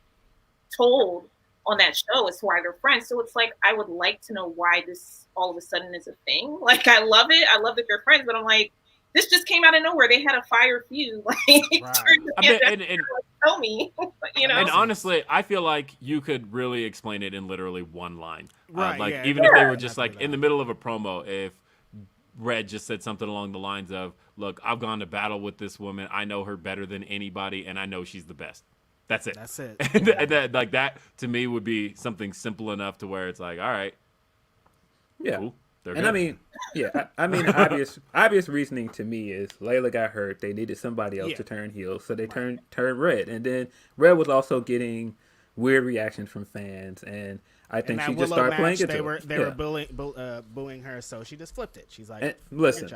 told on that show as to why they're friends. So it's like, I would like to know why this all of a sudden is a thing. Like, I love it. I love that they're friends, but I'm like, this just came out of nowhere. They had a fire feud. Like, tell me, you know. And honestly, I feel like you could really explain it in literally one line. Right. Like, even if they were just like in the middle of a promo, if Red just said something along the lines of, "Look, I've gone to battle with this woman. I know her better than anybody, and I know she's the best." That's it. That's it. And that, like that to me would be something simple enough to where it's like, all right, Yeah. cool. They're And good. I mean, yeah, the obvious reasoning to me is Layla got hurt. They needed somebody else to turn heel, so they turned Red. And then Red was also getting weird reactions from fans, and I think she just started playing it. They were booing her, so she just flipped it. She's like, listen,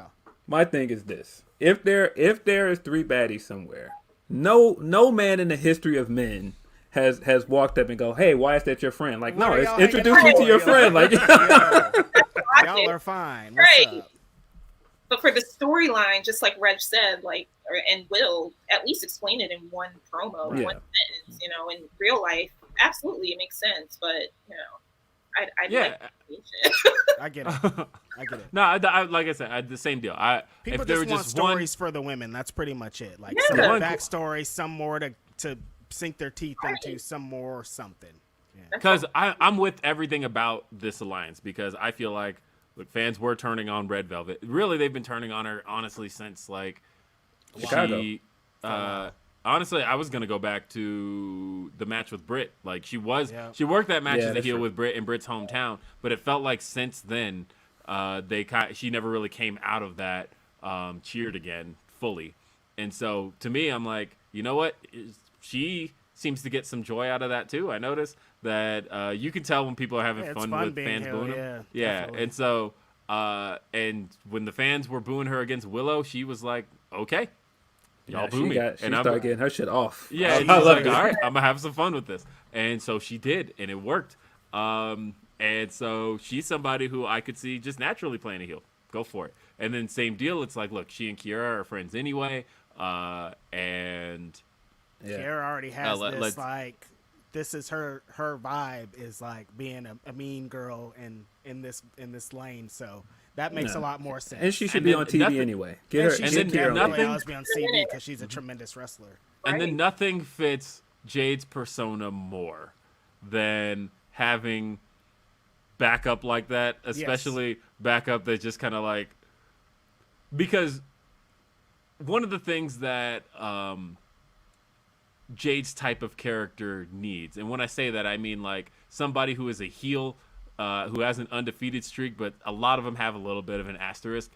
my thing is this: if there is 3 baddies somewhere, no man in the history of men has walked up and go, "Hey, why is that your friend?" Like, no, it's introduce me to your friend. Like, y'all are fine. What's up? But for the storyline, just like Reg said, and Will at least explain it in one promo, one sentence. You know, in real life, absolutely it makes sense. But you know, I get it. I get it. No, I like I said, the same deal. People if there just were want stories for the women. That's pretty much it. Like some backstory, some more to sink their teeth into, some more something. Because I'm with everything about this alliance, because I feel like fans were turning on Red Velvet. Really, they've been turning on her honestly since like Chicago. Honestly, I was gonna go back to the match with Britt. Like she worked that match as a heel with Britt in Britt's hometown, but it felt like since then she never really came out of that cheered again fully. And so to me, I'm like, you know what? She seems to get some joy out of that too. I noticed that you can tell when people are having fun with fans booing her. Yeah, and so and when the fans were booing her against Willow, she was like, okay. Y'all boo me. She started getting her shit off. Yeah, she was like, all right, I'm going to have some fun with this. And so she did, and it worked. And so she's somebody who I could see just naturally playing a heel. Go for it. And then same deal. It's like, look, she and Kiera are friends anyway. And Kiera already has this, like, this is her vibe is like being a mean girl in this lane. So that makes a lot more sense. And she should be on TV anyway. She should definitely always be on TV because she's a tremendous wrestler. And then nothing fits Jade's persona more than having backup like that, especially backup that just kind of like, because one of the things that Jade's type of character needs, and when I say that, I mean like somebody who is a heel, who has an undefeated streak, but a lot of them have a little bit of an asterisk.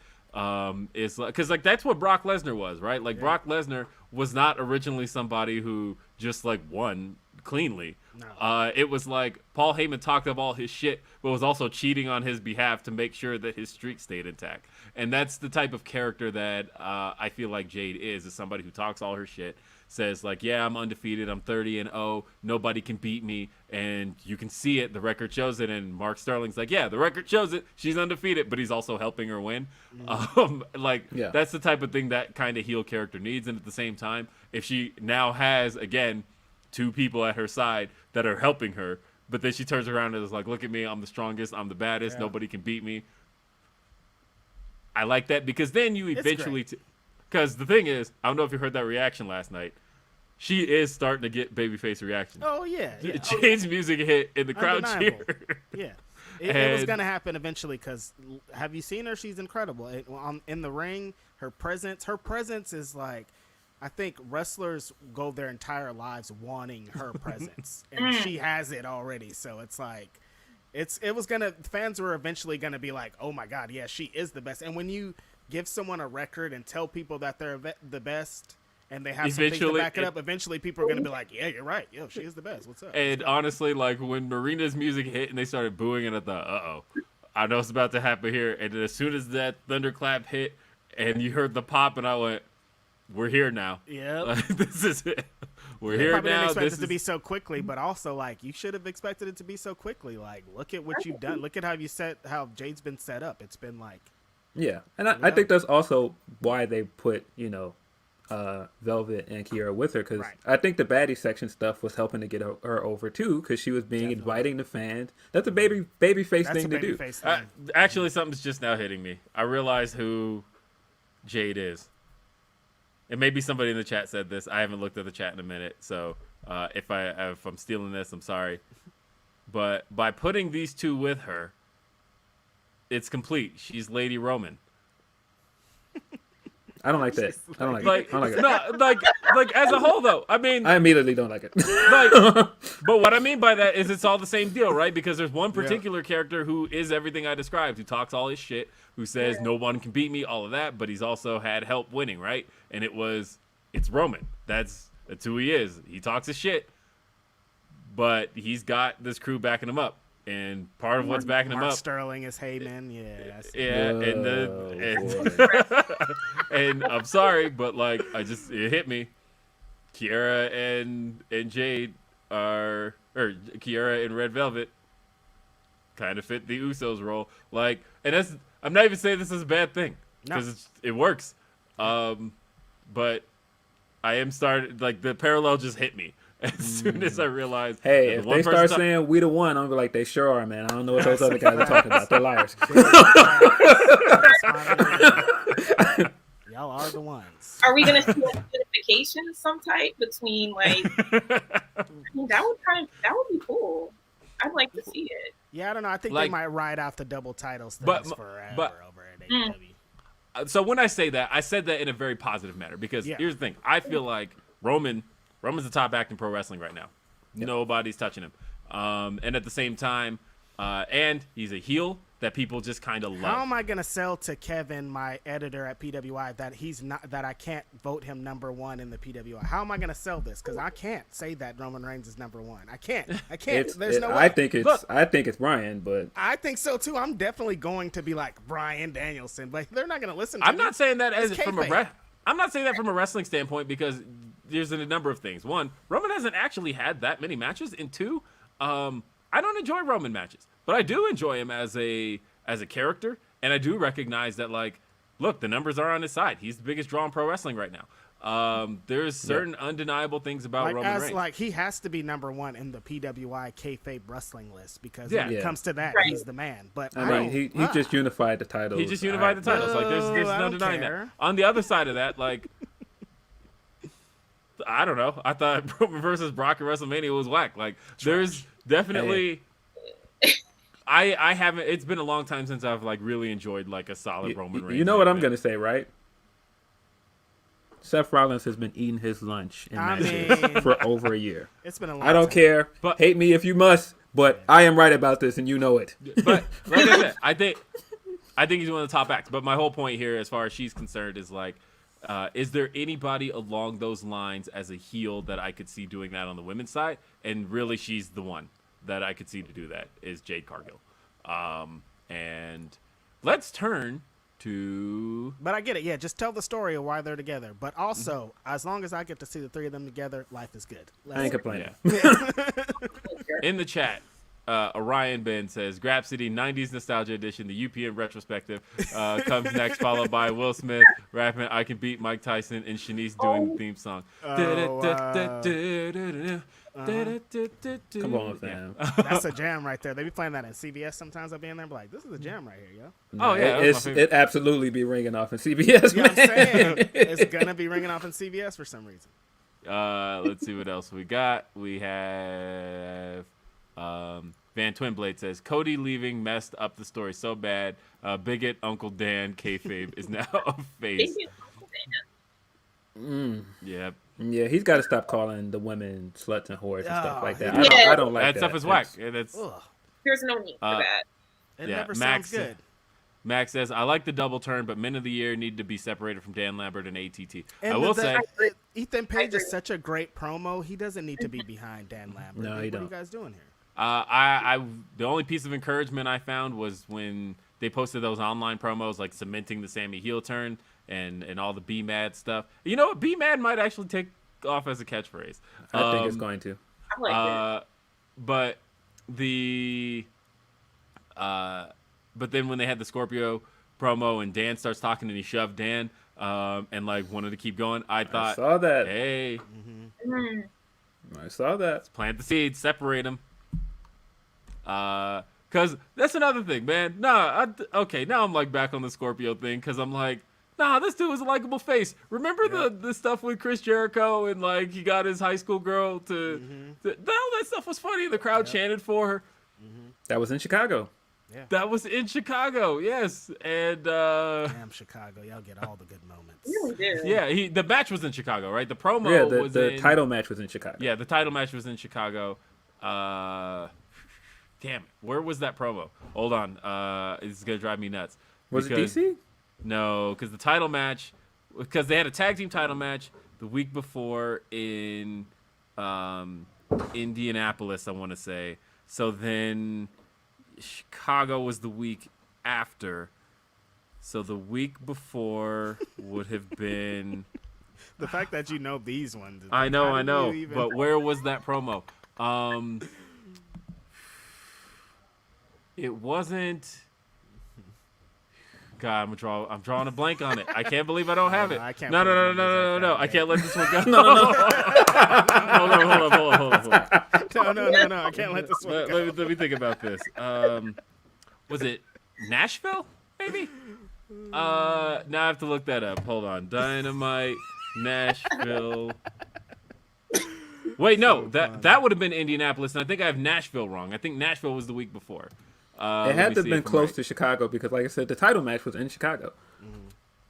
Is because like that's what Brock Lesnar was, right? Like Brock Lesnar was not originally somebody who just like won cleanly. No. It was like Paul Heyman talked up all his shit, but was also cheating on his behalf to make sure that his streak stayed intact. And that's the type of character that I feel like Jade is somebody who talks all her shit, says like, yeah, I'm undefeated, I'm 30-0, nobody can beat me, and you can see it, the record shows it. And Mark Sterling's like, yeah, the record shows it, she's undefeated, but he's also helping her win. That's the type of thing that kind of heel character needs. And at the same time, if she now has again 2 people at her side that are helping her, but then she turns around and is like, look at me, I'm the strongest, I'm the baddest, nobody can beat me. I like that, because then you eventually because the thing is, I don't know if you heard that reaction last night. She is starting to get babyface reactions. Oh, yeah. Jade's music hit and the crowd cheered. Yeah. It was going to happen eventually, because have you seen her? She's incredible. In the ring, her presence is like, I think wrestlers go their entire lives wanting her presence, and she has it already. So it's like, fans were eventually going to be like, oh my God, yeah, she is the best. And when you give someone a record and tell people that they're the best and they have something to back it up, eventually people are going to be like, yeah, you're right. Yo, she is the best. What's up? And honestly, like when Marina's music hit and they started booing, and I thought, uh-oh, I know it's about to happen here. And then as soon as that thunderclap hit and you heard the pop, and I went, we're here now. Yeah. Like, this is it. We're here probably now. Didn't expect it to be so quickly, but also like you should have expected it to be so quickly. Like, look at what you've done. Look at how Jade's been set up. It's been like, yeah, and I think that's also why they put Velvet and Kiera with her, because I think the baddie section stuff was helping to get her over too, because she was being inviting the fans. That's a babyface thing to do. Actually, something's just now hitting me. I realize who Jade is. And maybe somebody in the chat said this. I haven't looked at the chat in a minute, so if I'm stealing this, I'm sorry. But by putting these 2 with her, it's complete. She's Lady Roman. I don't like that. I don't like it. Like, I don't like it. no, like as a whole though. I mean, I immediately don't like it. like, but what I mean by that is it's all the same deal, right? Because there's one particular character who is everything I described, who talks all his shit, who says no one can beat me, all of that, but he's also had help winning, right? And it's Roman. That's who he is. He talks his shit, but he's got this crew backing him up. And part of what's backing him up, Sterling is Heyman, and I'm sorry, but like it hit me. Kiera and Jade or Kiera and Red Velvet kind of fit the Usos role. Like, and I'm not even saying this is a bad thing because it works. But I am started like the parallel just hit me. As soon as I realized, hey, if they start saying we the one, I'm gonna be like, they sure are, man. I don't know what those other guys are talking about. They're liars. Y'all are the ones. Are we gonna see a unification of some type between like? I mean, that would be cool. I'd like to see it. Yeah, I don't know. I think they might ride out the double titles things forever over at AEW. So when I say that, I said that in a very positive manner because here's the thing: I feel like Roman's the top act in pro wrestling right now. Yep. Nobody's touching him. And at the same time, and he's a heel that people just kind of love. How am I gonna sell to Kevin, my editor at PWI, that he's not, that I can't vote him number one in the PWI? How am I gonna sell this? Because I can't say that Roman Reigns is number one. I can't. There's no way. I think it's Brian, but I think so too. I'm definitely going to be like Bryan Danielson, but they're not gonna listen to I'm me. not saying that I'm not saying that from a wrestling standpoint because there's a number of things. One, Roman hasn't actually had that many matches. And two, I don't enjoy Roman matches, but I do enjoy him as a character, and I do recognize that, like, look, the numbers are on his side. He's the biggest draw in pro wrestling right now. There's certain undeniable things about Roman Reigns. Like, he has to be number one in the PWI kayfabe wrestling list because when it comes to that, he's the man. But I mean, he just unified the titles. He just unified the titles. Like, there's no denying that. On the other side of that, like, I don't know. I thought Roman versus Brock at WrestleMania was whack. Like, there's definitely. I haven't. It's been a long time since I've like really enjoyed like a solid Roman Reigns. You know what I'm gonna say, right? Seth Rollins has been eating his lunch in matches for over a year. It's been a long I don't time. care. But hate me if you must. But I am right about this, and you know it. But like I said, I think he's one of the top acts. But my whole point here, as far as she's concerned, is like. Is there anybody along those lines as a heel that I could see doing that on the women's side? And really, she's the one that I could see to do that is Jade Cargill. And let's turn to... But I get it. Yeah, just tell the story of why they're together. But also, as long as I get to see the three of them together, life is good. I ain't complaining. Yeah. In the chat, Orion Ben says, Grapsody 90s Nostalgia Edition, the UPN retrospective, comes next, followed by Will Smith rapping I Can Beat Mike Tyson and Shanice doing the theme song. Come on, fam. That's a jam right there. They be playing that in CBS sometimes. I'll be in there and be like, this is a jam right here, yo. Oh, yeah. It absolutely be ringing off in CBS, you know what I'm saying? It's going to be ringing off in CBS for some reason. Let's see what else we got. We have... Van Twinblade says Cody leaving messed up the story so bad. Bigot Uncle Dan kayfabe is now a face. Yep. Yeah, he's got to stop calling the women sluts and whores and stuff like that. Yeah. I don't like that. That stuff is whack. There's no need for that. It never sounds good. Max says, I like the double turn, but Men of the Year need to be separated from Dan Lambert and ATT. And I will say... Ethan Page is such a great promo. He doesn't need to be behind Dan Lambert. No, he don't. What are you guys doing here? The only piece of encouragement I found was when they posted those online promos, like cementing the Sammy heel turn and all the Be Mad stuff. You know what? Be Mad might actually take off as a catchphrase. I think it's going to. I like it. But but then when they had the Scorpio promo and Dan starts talking and he shoved Dan and like wanted to keep going, I thought, I saw that. Hey, I saw that. Let's plant the seeds, separate them. Cause that's another thing, man. Okay, now I'm like back on the Scorpio thing because I'm like, this dude was a likable face. Remember the stuff with Chris Jericho and like he got his high school girl to all that stuff was funny. The crowd chanted for her. That was in Chicago. Yeah. That was in Chicago, yes. And damn Chicago, y'all get all the good moments. You really do. yeah, the match was in Chicago, right? The promo was the title match was in Chicago. Yeah, the title match was in Chicago. Damn it. Where was that promo? Hold on. It's going to drive me nuts. Was it DC? No, because the title match, because they had a tag team title match the week before in Indianapolis, I want to say. So then Chicago was the week after. So the week before would have been... The fact that you know these ones. I know. But where was that promo? It wasn't... God, I'm drawing a blank on it. I can't believe I don't have it. I can't. No. I can't let this one go. No. Hold on. No. I can't let this one go. Let me think about this. Was it Nashville? Maybe. Now I have to look that up. Hold on. Dynamite, Nashville. Wait, no. That would have been Indianapolis, and I think I have Nashville wrong. I think Nashville was the week before. It had to have been close to Chicago because, like I said, the title match was in Chicago.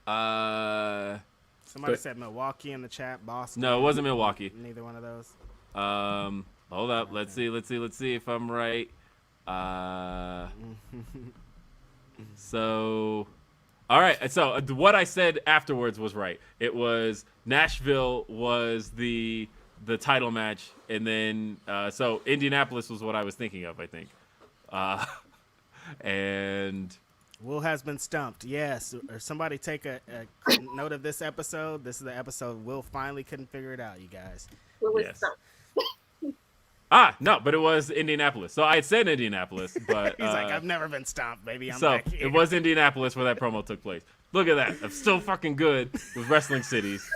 Somebody said Milwaukee in the chat. Boston. No, it wasn't Milwaukee. Neither one of those. Hold up. Let's see if I'm right. So, all right. So what I said afterwards was right. It was Nashville was the title match, and then so Indianapolis was what I was thinking of, I think. And Will has been stumped. Yes. Or somebody take a note of this episode. This is the episode Will finally couldn't figure it out, you guys. yes. No, but it was Indianapolis. So I had said Indianapolis, but he's like, I've never been stumped, baby. I'm so back here. it was Indianapolis where that promo took place. Look at that. I'm still fucking good with wrestling cities.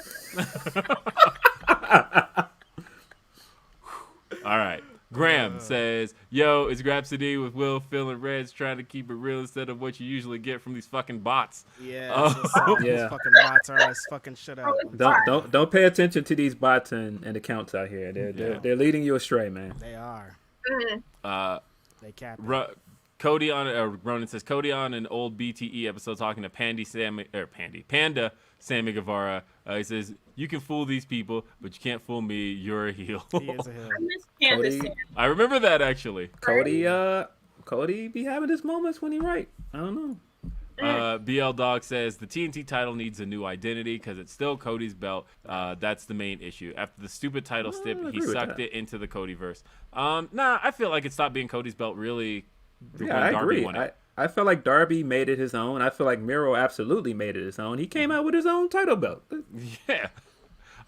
All right. Graham says, yo, it's Grapsody with Will, Phil, and Reds trying to keep it real instead of what you usually get from these fucking bots. Yeah. These fucking bots are us. Fucking shut up. Don't pay attention to these bots and accounts out here. They're leading you astray, man. They are. They cap it. Cody Ronan says Cody on an old BTE episode talking to Panda Sammy Guevara. He says, you can fool these people, but you can't fool me. You're a heel. He is a heel. I remember that, actually. Cody be having his moments when he right. I don't know. BL Dog says the TNT title needs a new identity because it's still Cody's belt. That's the main issue. After the stupid title stip, he sucked it into the Codyverse. I feel like it stopped being Cody's belt really. Yeah, I agree. I feel like Darby made it his own. I feel like Miro absolutely made it his own. He came out with his own title belt. Yeah.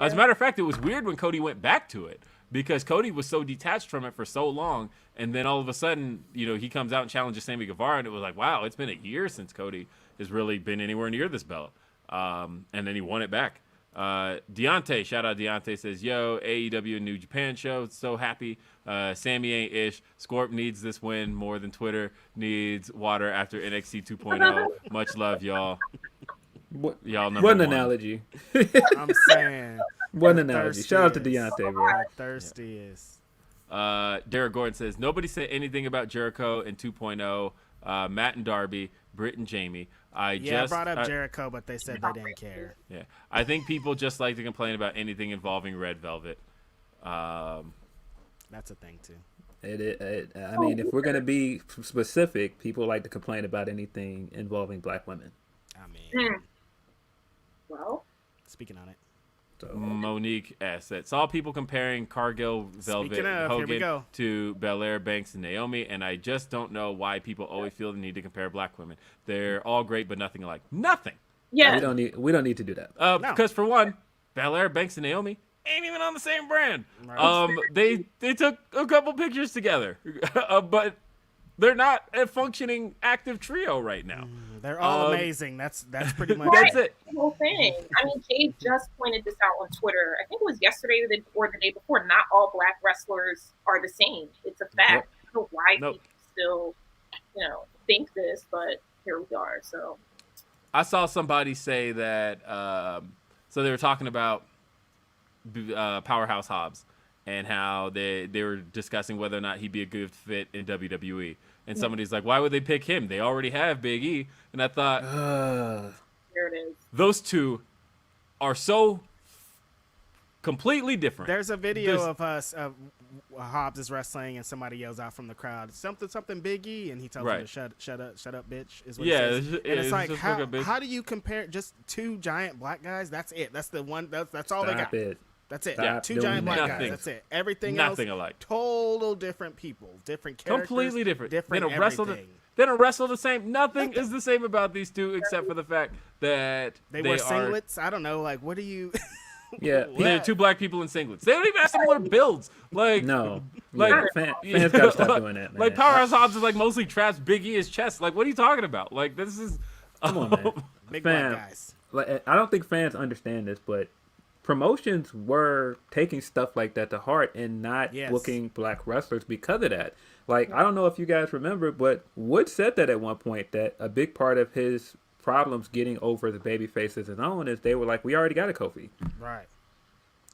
As a matter of fact, it was weird when Cody went back to it because Cody was so detached from it for so long, and then all of a sudden, he comes out and challenges Sammy Guevara, and it was like, wow, it's been a year since Cody has really been anywhere near this belt. And then he won it back. Deontay, shout out Deontay, says, yo, AEW New Japan show, so happy. Sammy ain't ish. Scorp needs this win more than Twitter needs water after NXT 2.0. Much love, y'all. Y'all number one one. Analogy. I'm saying. One analogy. Shout out to Deontay, bro. How thirsty is. Derek Gordon says, nobody said anything about Jericho and 2.0. Matt and Darby, Britt and Jamie. I brought up Jericho, but they said they didn't care. Yeah, I think people just like to complain about anything involving Red Velvet. That's a thing too. I mean, if we're gonna be specific, people like to complain about anything involving black women. I mean, well, speaking on it. So, Monique said, saw people comparing Cargill, Velvet, and Hogan to Belair, Banks, and Naomi, and I just don't know why people always feel the need to compare black women. They're all great, but nothing alike. Nothing. Yeah. We don't need to do that. Because for one, Belair, Banks, and Naomi ain't even on the same brand. Right. They took a couple pictures together, but they're not a functioning active trio right now. They're all amazing. That's pretty much that's it. The whole thing. I mean, Jade just pointed this out on Twitter. I think it was yesterday or the day before. Not all black wrestlers are the same. It's a fact. I don't know why people still, think this, but here we are. So I saw somebody say that. So they were talking about Powerhouse Hobbs, and how they were discussing whether or not he'd be a good fit in WWE. And somebody's like, why would they pick him? They already have Big E. And I thought, there it is. Those two are so completely different. There's a video of us of Hobbs is wrestling and somebody yells out from the crowd, something Big E, and he tells him to shut up, bitch. Is what he says. And it's like, how do you compare just two giant black guys? That's it. That's the one. That's all they got. That's it. Stop two giant black Nothing. guys. That's it. Everything Nothing else, alike. total different people, different characters, Completely different. Different They don't wrestle the same. Nothing is the same about these two except for the fact that they wear singlets. I don't know. Like, what do you? Yeah, they're two black people in singlets. They don't even have similar builds. Like no, like fans gotta stop doing that, man. Like Powerhouse Hobbs is like mostly traps Big E his chest. Like, what are you talking about? Like, this is come on, man. Big black guys. Like, I don't think fans understand this, but promotions were taking stuff like that to heart and not booking black wrestlers because of that. Like, I don't know if you guys remember, but Wood said that at one point, that a big part of his problems getting over the babyface as his own is they were like, we already got a Kofi. Right.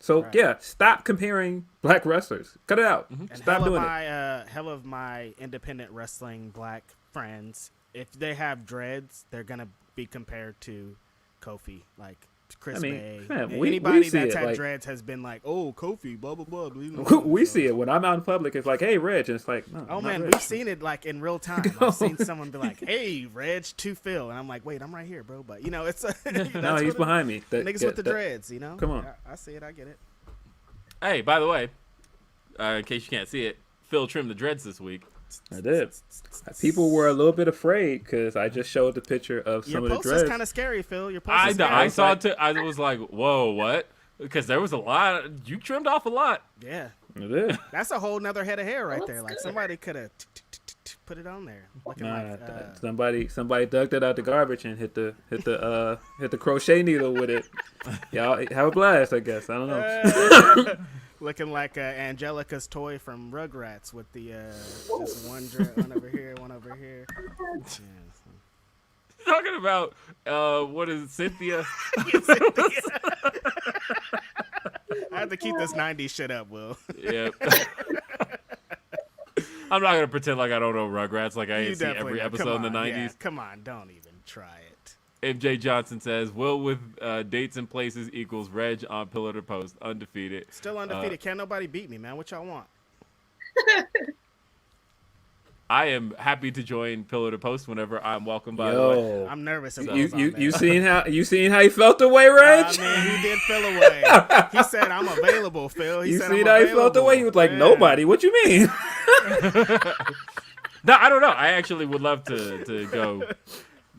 So, stop comparing black wrestlers. Cut it out. And Stop doing it. Hell of my independent wrestling black friends, if they have dreads, they're going to be compared to Kofi. Like, Chris Bay. Man, anybody that's had dreads has been like, oh, Kofi, blah, blah, blah. We see it. When I'm out in public, it's like, hey, Reg. And it's like, no. Oh, man, we've seen it like in real time. I've seen someone be like, hey, Reg, to Phil. And I'm like, wait, I'm right here, bro. But, it's no, he's behind me. Niggas with the dreads, Come on. I see it. I get it. Hey, by the way, in case you can't see it, Phil trimmed the dreads this week. I did. People were a little bit afraid because I just showed the picture of some of the dreads. Your post is kind of scary, Phil. Your post is scary. I saw it. I was like, whoa, what? Because there was a lot. You trimmed off a lot. Yeah. I did. That's a whole nother head of hair right there. Like, somebody could have put it on there. Somebody dug that out the garbage and hit the crochet needle with it. Y'all have a blast, I guess. I don't know. Looking like Angelica's toy from Rugrats with the just one over here, one over here. Yeah. Talking about what is it, Cynthia? I have to keep this 90s shit up, Will. Yep. I'm not gonna pretend like I don't know Rugrats, like I ain't seen every episode in the 90s. Yeah, come on, don't even try it. MJ Johnson says, Will with dates and places equals Reg on pillar to post, undefeated. Still undefeated. Can't nobody beat me, man. What y'all want? I am happy to join pillar to post whenever I'm welcome. By the way, I'm nervous. You seen how he felt away, Reg? Man, he did feel away. He said, "I'm available, Phil." He said, seen how he felt away? He was like, "Nobody." What you mean? No, I don't know. I actually would love to go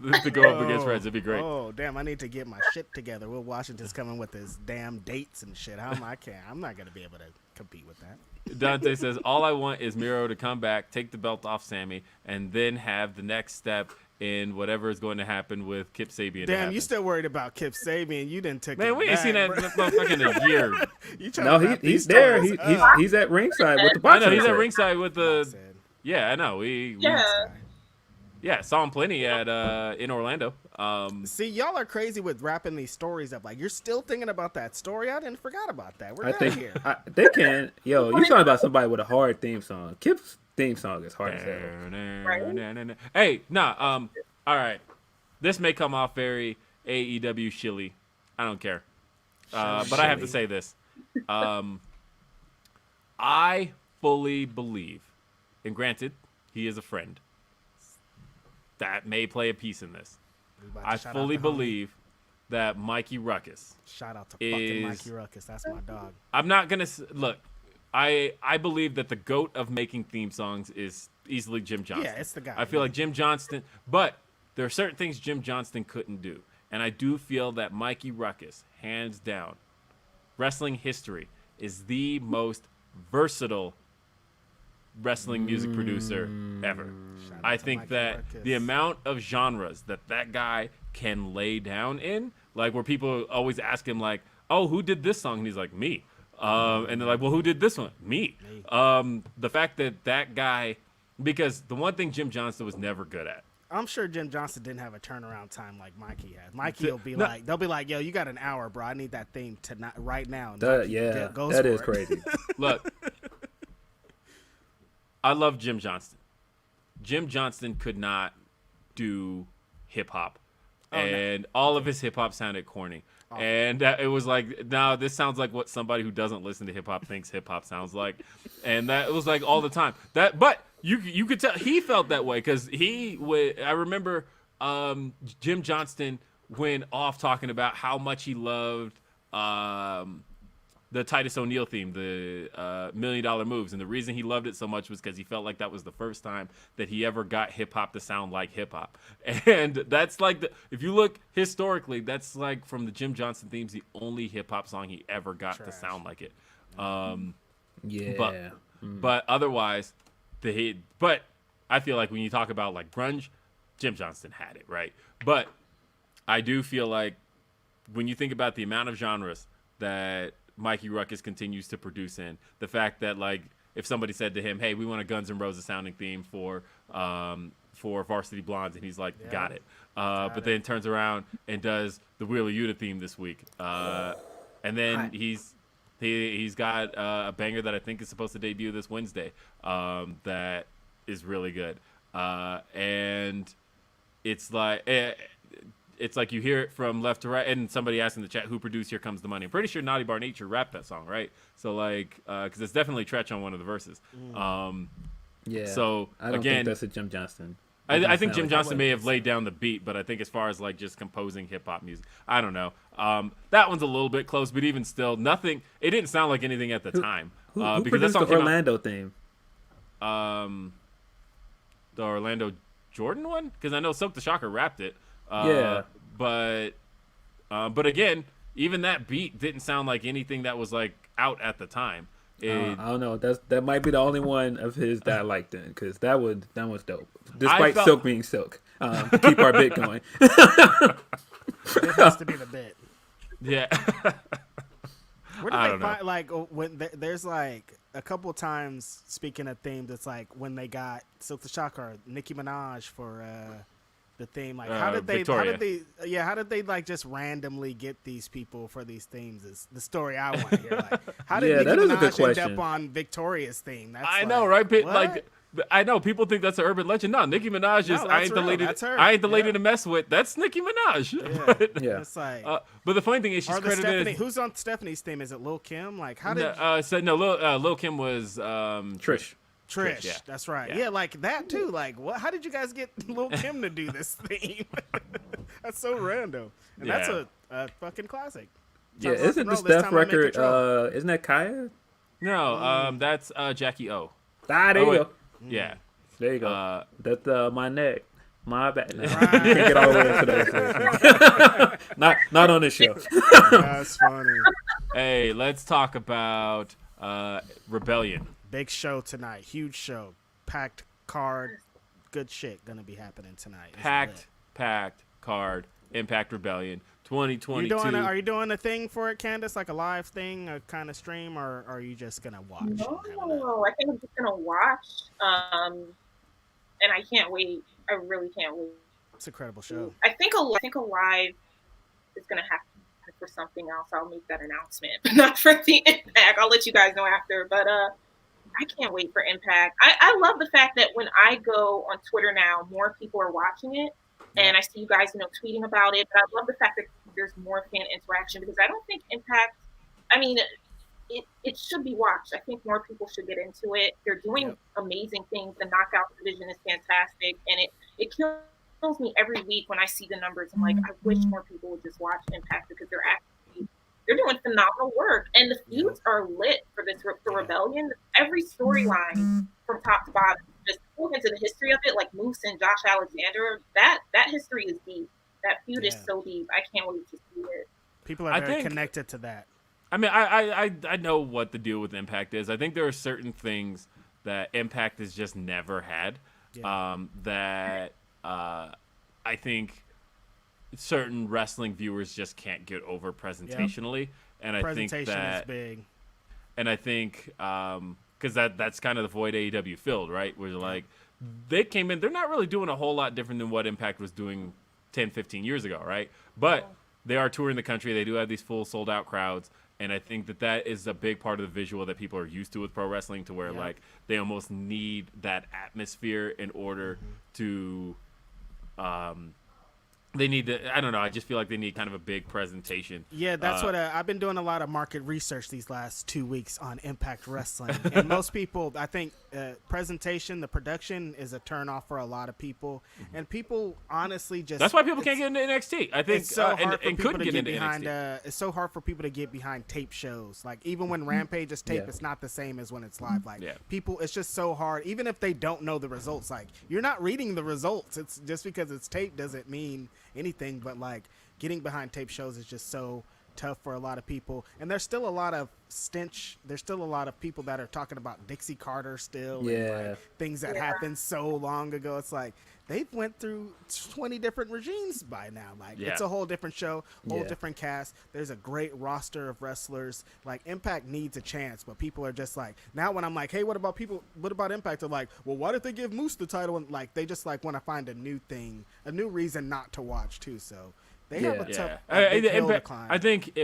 up against Reds. It'd be great. Oh, damn! I need to get my shit together. Will Washington's coming with his damn dates and shit. I'm not gonna be able to compete with that. Dante says, all I want is Miro to come back, take the belt off Sammy, and then have the next step in whatever is going to happen with Kip Sabian. Damn, you still worried about Kip Sabian? You didn't take Man, we ain't seen that motherfucker in a year. He's there. He's at ringside with the boxer. I know, he's at ringside with the... Yeah, I know. Yeah, saw him plenty at in Orlando. See, y'all are crazy with wrapping these stories up. Like, you're still thinking about that story. I didn't forgot about that. We're done here. They can. Yo, you talking about somebody with a hard theme song. Kip's theme song is hard as hell. Hey, all right. This may come off very AEW shilly. I don't care. But I have to say this. I fully believe, and granted, he is a friend, that may play a piece in this. I fully believe that Mikey Ruckus. Shout out to fucking Mikey Ruckus. That's my dog. I'm not going to... Look, I believe that the GOAT of making theme songs is easily Jim Johnston. Yeah, it's the guy. I feel like Jim Johnston... But there are certain things Jim Johnston couldn't do. And I do feel that Mikey Ruckus, hands down, wrestling history, is the most versatile wrestling music producer ever. I think that Ruckus. The the amount of genres that guy can lay down in, like where people always ask him like, oh, who did this song? And he's like, me. And they're like, well, who did this one? Me. The fact that guy, because the one thing Jim Johnston was never good at I'm sure Jim Johnston didn't have a turnaround time like Mikey had. Mikey will be like, they'll be like, yo, you got an hour, bro. I need that theme tonight, right now. And that is crazy. Look, I love Jim Johnston. Jim Johnston could not do hip hop, all of his hip hop sounded corny. Oh. And it was like, now this sounds like what somebody who doesn't listen to hip hop thinks hip hop sounds like, and that was like all the time. But you could tell he felt that way because I remember Jim Johnston went off talking about how much he loved the Titus O'Neil theme, the $1 Million Moves, and the reason he loved it so much was because he felt like that was the first time that he ever got hip hop to sound like hip hop. And that's like if you look historically, that's like from the Jim Johnston themes, the only hip hop song he ever got to sound like it. But otherwise, but I feel like when you talk about like grunge, Jim Johnston had it, right? But I do feel like when you think about the amount of genres that Mikey Ruckus continues to produce in, the fact that like if somebody said to him, hey, we want a Guns N' Roses sounding theme for Varsity Blondes, and he's like, got it. But then turns around and does the Wheeler Yuta theme this week. And then he's got a banger that I think is supposed to debut this Wednesday that is really good. And it's like you hear it from left to right, and somebody asked in the chat who produced Here Comes the Money. I'm pretty sure Naughty Bar Nature rapped that song, right? So like, because it's definitely Tretch on one of the verses. So I don't think that's a Jim Johnston. I think Jim Johnston may have laid down the beat, but I think as far as like just composing hip hop music, I don't know. That one's a little bit close, but even still, nothing. It didn't sound like anything at the time. Who because produced the Orlando theme? The Orlando Jordan one, because I know Silk the Shocker rapped it. But again, even that beat didn't sound like anything that was like out at the time. I don't know. That might be the only one of his that I liked then, because that was dope. Despite Silk being Silk, to keep our bit going. It has to be the bit. Yeah. Where did they find like when there's like a couple times, speaking of themes, it's like when they got Silk the Shocker or Nicki Minaj for the theme, like how did they like just randomly get these people for these themes is the story I want to hear. Like how did Nicki Minaj end up on Victoria's theme? I know, right? Like I know people think that's an urban legend. No, Nicki Minaj is I ain't the lady to mess with. That's Nicki Minaj. Yeah. It's like, but the funny thing is she's credited. Who's on Stephanie's theme? Is it Lil Kim? Like how did? Lil Kim was Trish. Yeah. That's right. Yeah, like that too. Like, what? How did you guys get Lil Kim to do this theme? That's so random, and that's a fucking classic. Yeah, isn't the Steph record? Isn't that Kaya? No, that's Jackie O. There you go. Yeah, there you go. That's my neck. My bad. Right. Can't get all the way into that. Not on this show. That's funny. Hey, let's talk about Rebellion. Big show tonight. Huge show. Packed card. Good shit gonna be happening tonight. Packed card. Impact Rebellion 2022. Are you doing a thing for it, Candace? Like a live thing, a kind of stream, or are you just gonna watch? No, I think I'm just gonna watch. And I can't wait. I really can't wait. It's an incredible show. I think a live is gonna have to for something else. I'll make that announcement, but not for the Impact. I'll let you guys know after. But I can't wait for Impact. I love the fact that when I go on Twitter now, more people are watching it. And I see you guys, tweeting about it. But I love the fact that there's more fan interaction because I don't think Impact, it should be watched. I think more people should get into it. They're doing amazing things. The knockout division is fantastic. And it kills me every week when I see the numbers. I'm like, I wish more people would just watch Impact because they're doing phenomenal work. And the feuds are lit for the Rebellion. Every storyline from top to bottom. Just look into the history of it, like Moose and Josh Alexander. That history is deep. That feud is so deep. I can't wait to see it. People are very connected to that. I mean, I know what the deal with Impact is. I think there are certain things that Impact has just never had. That I think certain wrestling viewers just can't get over presentationally, and I think that is big. And I think because that's kind of the void AEW filled, right? Where like they came in. They're not really doing a whole lot different than what Impact was doing 10, 15 years ago, right? But they are touring the country. They do have these full sold-out crowds. And I think that is a big part of the visual that people are used to with pro wrestling, to where like they almost need that atmosphere in order to they need to, I don't know, I just feel like they need kind of a big presentation. Yeah, that's what I've been doing a lot of market research these last 2 weeks on Impact Wrestling. And most people, I think presentation, the production is a turnoff for a lot of people. And people honestly just... That's why people can't get into NXT. I think it's so hard for people to get get into behind, NXT. it's so hard for people to get behind tape shows. Like, even when Rampage is tape, it's not the same as when it's live. Like, people, it's just so hard. Even if they don't know the results, like, you're not reading the results. It's just because it's tape doesn't mean anything, but like getting behind tape shows is just so tough for a lot of people. And there's still a lot of stench. There's still a lot of people that are talking about Dixie Carter still, and like things that happened so long ago. It's like they've went through 20 different regimes by now. Like it's a whole different show, whole different cast. There's a great roster of wrestlers. Like Impact needs a chance, but people are just like, now when I'm like, hey, what about people? What about Impact? They're like, well, why did they give Moose the title? And like they just like want to find a new thing, a new reason not to watch too. So they have a tough hill to climb. I think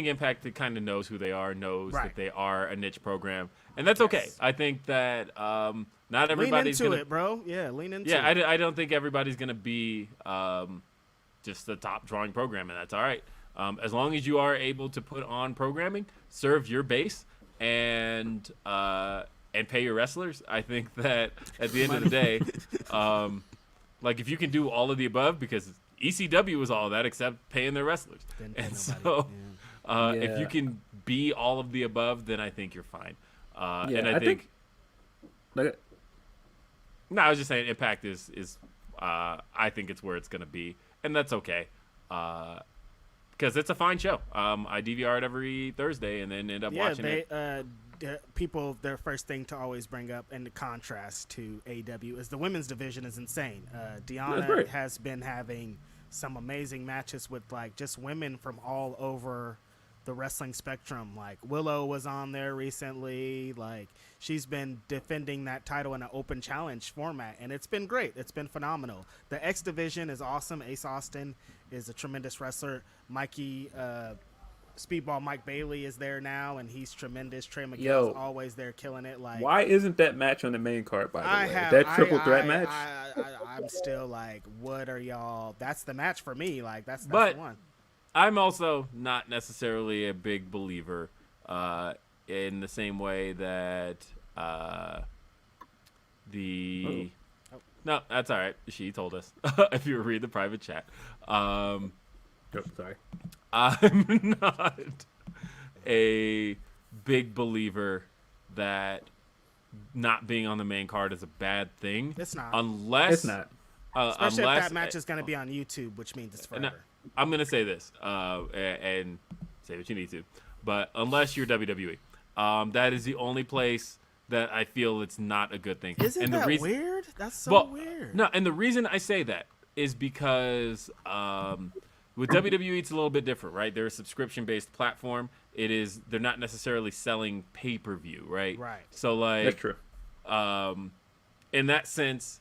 Impact kind of knows who they are, knows that they are a niche program, and that's okay. I think that not everybody's lean into it, bro. Yeah, lean into it. I don't think everybody's gonna be just the top drawing program, and that's all right. As long as you are able to put on programming, serve your base, and pay your wrestlers, I think that at the end of the day, like if you can do all of the above, because ECW was all of that except paying their wrestlers. And so if you can be all of the above, then I think you're fine. And I think no, I was just saying Impact is I think it's where it's going to be, and that's okay. Because it's a fine show. I DVR it every Thursday and then end up watching it. People, their first thing to always bring up in the contrast to AEW is the women's division is insane. Deanna has been having some amazing matches with like just women from all over the wrestling spectrum. Like Willow was on there recently. Like she's been defending that title in an open challenge format, and it's been great. It's been phenomenal. The X division is awesome. Ace Austin is a tremendous wrestler. Speedball Mike Bailey is there now, and he's tremendous. Trey Miguel's always there killing it. Like, why isn't that match on the main card, by the way? That triple threat match? I'm still like, what are y'all? That's the match for me. Like, that's the one. I'm also not necessarily a big believer in the same way that No, that's all right. She told us. If you read the private chat. Sorry. I'm not a big believer that not being on the main card is a bad thing. It's not. Especially if that match is going to be on YouTube, which means it's forever. I'm going to say this, and say what you need to, but unless you're WWE, that is the only place that I feel it's not a good thing. Isn't that weird? That's so weird. No, and the reason I say that is because with WWE, it's a little bit different, right? They're a subscription-based platform. They're not necessarily selling pay-per-view, right? Right. So, like, that's true. In that sense,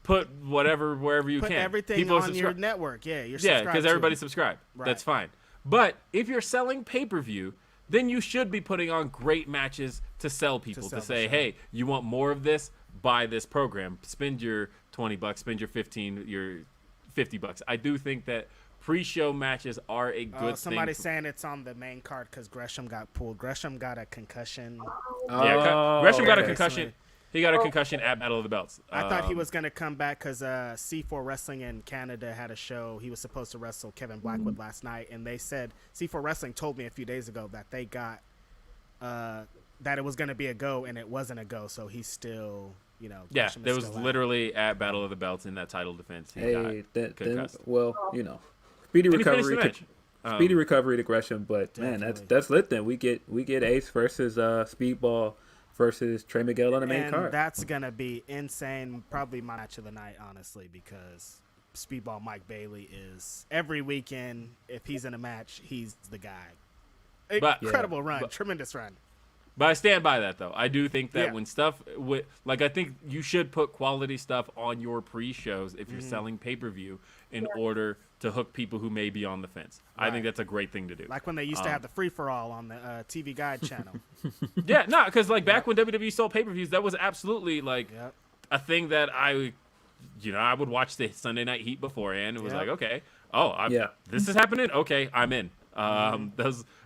put whatever wherever you can. Put everything on your network. Yeah, you're subscribed. Yeah, because everybody's subscribed. Right. That's fine. But if you're selling pay-per-view, then you should be putting on great matches to sell people, to say, hey, you want more of this? Buy this program. Spend your $20, spend your $15, your $50. I do think that pre-show matches are a good thing. Somebody's saying it's on the main card because Gresham got pulled. Gresham got a concussion. Gresham got a concussion. He got a concussion at Battle of the Belts. I thought he was going to come back because C4 Wrestling in Canada had a show. He was supposed to wrestle Kevin Blackwood last night, and they said C4 Wrestling told me a few days ago that they got that it was going to be a go, and it wasn't a go, so he's still... there was literally at Battle of the Belts in that title defense. Speedy recovery to Gresham, but definitely. Man, that's lit. Then we get Ace versus Speedball versus Trey Miguel on the main card. That's gonna be insane. Probably my match of the night, honestly, because Speedball Mike Bailey is every weekend. If he's in a match, he's the guy. Incredible run, tremendous run. But I stand by that, though. I do think that when stuff like, I think you should put quality stuff on your pre-shows if you're selling pay-per-view in order to hook people who may be on the fence. Right. I think that's a great thing to do. Like when they used to have the free-for-all on the TV Guide channel. Because like back when WWE sold pay-per-views, that was absolutely like a thing that I would watch the Sunday Night Heat beforehand. It was like, okay, this is happening. Okay, I'm in.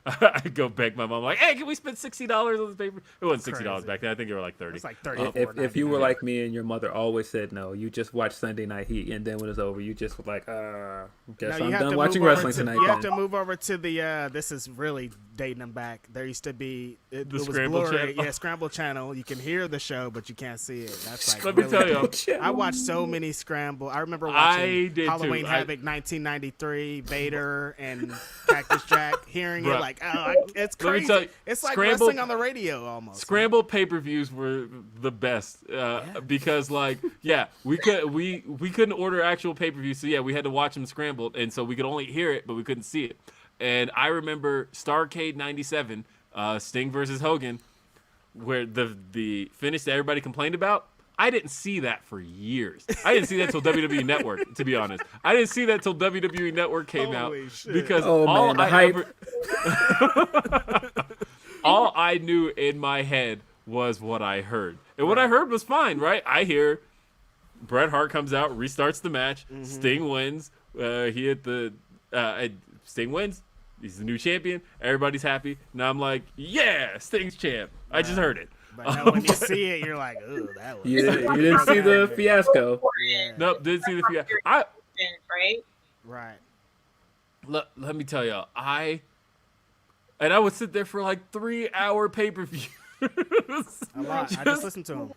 I go beg my mom like, hey, can we spend $60 on this paper? It wasn't $60 back then. I think it were like $30. It's like $30. If you were like me and your mother always said no, you just watch Sunday Night Heat, and then when it's over, you just were like, guess I'm done watching wrestling tonight. You have to move over to the. This is really dating them back. There used to be it was Scramble blurry. Channel. Yeah, Scramble Channel. You can hear the show, but you can't see it. That's like. Let me tell you, I watched so many Scramble. I remember watching Halloween too. Havoc 1993, Vader and Cactus Jack. Hearing it like, it's crazy. It's like wrestling on the radio almost. Scramble pay-per-views were the best because we couldn't order actual pay-per-views, so we had to watch them scrambled, and so we could only hear it, but we couldn't see it. And I remember Starrcade '97, Sting versus Hogan, where the finish that everybody complained about. I didn't see that for years. I didn't see that till WWE Network, to be honest. I didn't see that till WWE Network came out because all I knew in my head was what I heard. And what I heard was fine, right? I hear Bret Hart comes out, restarts the match, Sting wins. Sting wins. He's the new champion. Everybody's happy. Now I'm like, yeah, Sting's champ. I just heard it. But now when you see it, you're like, ooh, that was... You didn't see the fiasco. Yeah. Nope, didn't see the fiasco. Right. Let me tell y'all, I would sit there for like 3-hour pay-per-views. A lot. I just listened to him.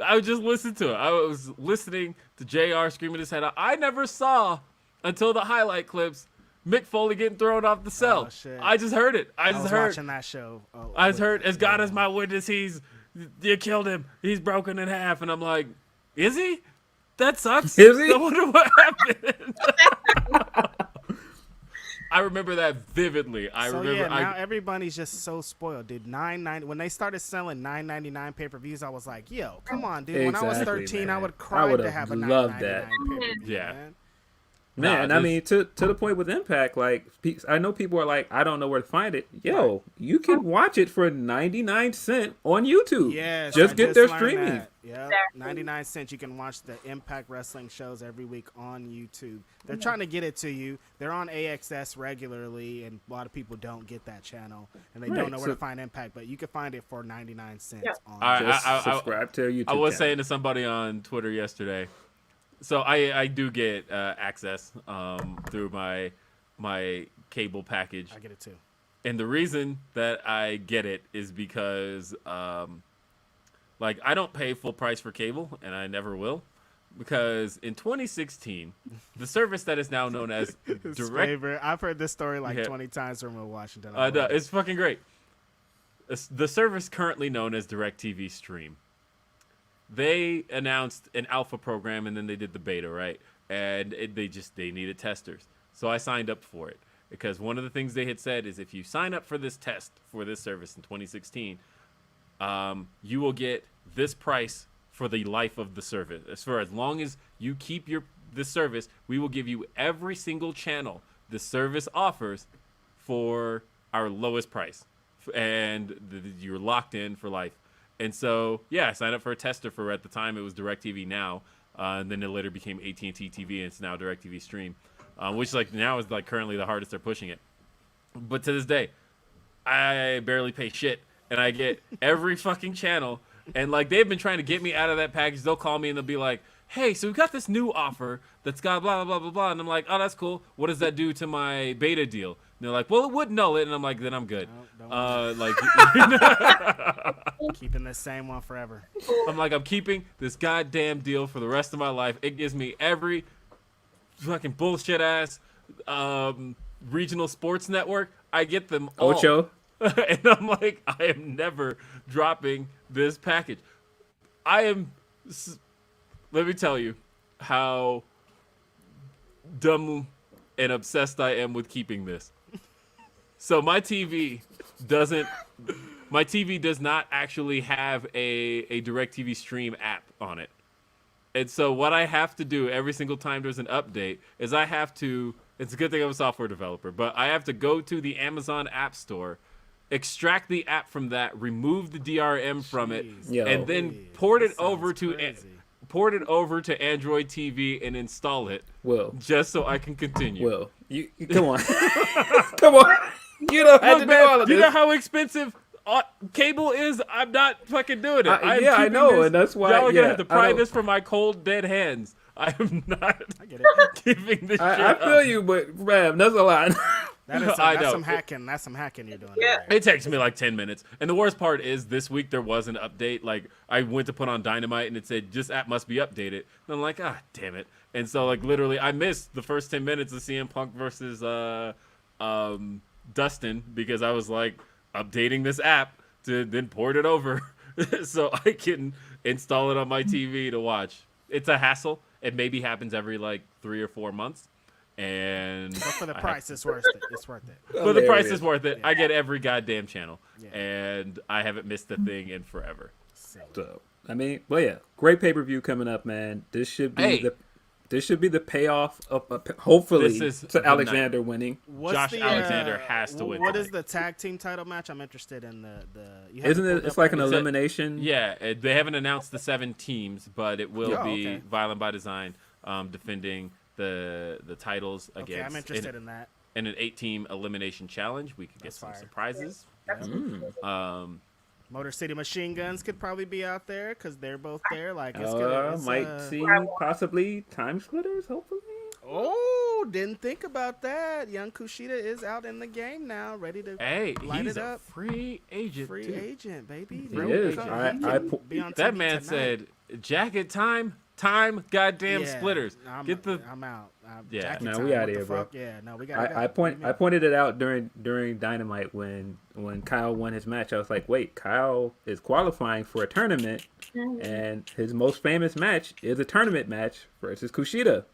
I would just listen to it. I was listening to JR screaming his head out. I never saw, until the highlight clips, Mick Foley getting thrown off the cell. Oh, shit. I just heard it. I was watching that show. I just heard, as God is my witness, you killed him. He's broken in half. And I'm like, is he? That sucks. Is he? I wonder what happened. I remember that vividly. Now everybody's just so spoiled, dude. $9.90 when they started selling $9.99 pay-per-views, I was like, "Yo, come on, dude." When I was 13, man. I would cry to have a $9.99 pay-per-view. Yeah. Man, I mean, to the point with Impact, like, I know people are like, I don't know where to find it. Yo, you can watch it for 99 cents on YouTube. Yes, just get their streaming. Yeah, 99 cents. You can watch the Impact Wrestling shows every week on YouTube. They're trying to get it to you. They're on AXS regularly, and a lot of people don't get that channel, and they don't know where to find Impact, but you can find it for 99 cents. On subscribe to YouTube. I was saying to somebody on Twitter yesterday, so I do get access through my cable package. I get it too. And the reason that I get it is because I don't pay full price for cable, and I never will, because in 2016, the service that is now known as Direct... I've heard this story 20 times from Washington. It's fucking great. The service currently known as DirecTV Stream. They announced an alpha program, and then they did the beta, right? And they needed testers. So I signed up for it, because one of the things they had said is if you sign up for this test for this service in 2016, you will get this price for the life of the service. For as long as you keep this service, we will give you every single channel the service offers for our lowest price, and you're locked in for life. And so, I signed up for a tester for, at the time, it was DirecTV Now, and then it later became AT&T TV, and it's now DirecTV Stream, which now is currently the hardest they're pushing it. But to this day, I barely pay shit, and I get every fucking channel. And they've been trying to get me out of that package. They'll call me and they'll be like, "Hey, so we got this new offer that's got blah blah blah blah blah." And I'm like, "Oh, that's cool. What does that do to my beta deal?" And they're like, "Well, it would null it." And I'm like, "Then I'm good." Keeping the same one forever. I'm like, I'm keeping this goddamn deal for the rest of my life. It gives me every fucking bullshit ass regional sports network. I get them all. Ocho. And I'm like, I am never dropping this package. Let me tell you how dumb and obsessed I am with keeping this. So my TV doesn't my TV does not actually have a DirecTV Stream app on it. And so what I have to do every single time there's an update is I have to, it's a good thing I'm a software developer, but I have to go to the Amazon App Store, extract the app from that, remove the DRM from it, and then port it over to Android TV and install it. Just so I can continue. You come on. Come on. You don't have to do all of this. You know how expensive cable is? I'm not fucking doing it. I know, and that's why y'all are gonna have to pry this from my cold, dead hands. I am not giving this shit I feel you, but man, that's a lot. That's some hacking. That's some hacking you're doing. Yeah. It takes me like 10 minutes. And the worst part is this week there was an update. Like I went to put on Dynamite and it said this app must be updated. And I'm like, damn it. And so like literally I missed the first 10 minutes of CM Punk versus Dustin because I was like updating this app to then port it over so I can install it on my TV to watch. It's a hassle. It maybe happens every like 3 or 4 months. And but for the price, it's worth it. It's worth it. For the price is worth it. Yeah. I get every goddamn channel, and I haven't missed a thing in forever. So I mean, well, yeah, great pay-per-view coming up, man. This should be the payoff of hopefully to Alexander winning. Josh Alexander has to win. What is the tag team title match? I'm interested in the. Isn't it? It's like an elimination. They haven't announced the 7 teams, but it will be Violent by Design defending the titles against. Okay, I'm interested in that. In an 8-team elimination challenge, we could get some surprises. Motor City Machine Guns could probably be out there because they're both there. Like, might see possibly Time Splitters, hopefully. Oh, didn't think about that. Young Kushida is out in the game now, ready to light it up. Free agent. Free agent, baby. He is. That man said, "Jacket time, goddamn splitters." I'm out. We out of here, bro. Yeah, no, we got. I pointed it out during Dynamite when Kyle won his match. I was like, wait, Kyle is qualifying for a tournament, and his most famous match is a tournament match versus Kushida.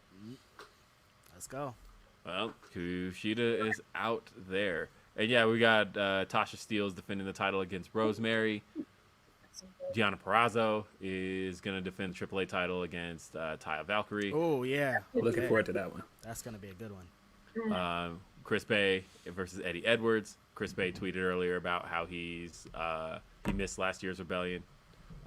Let's go. Well, Kushida is out there, and we got Tasha Steelz defending the title against Rosemary. Deonna Purrazzo is going to defend the AAA title against Taya Valkyrie. Oh, yeah. Looking forward to that one. That's going to be a good one. Chris Bay versus Eddie Edwards. Chris Bay tweeted earlier about how he missed last year's Rebellion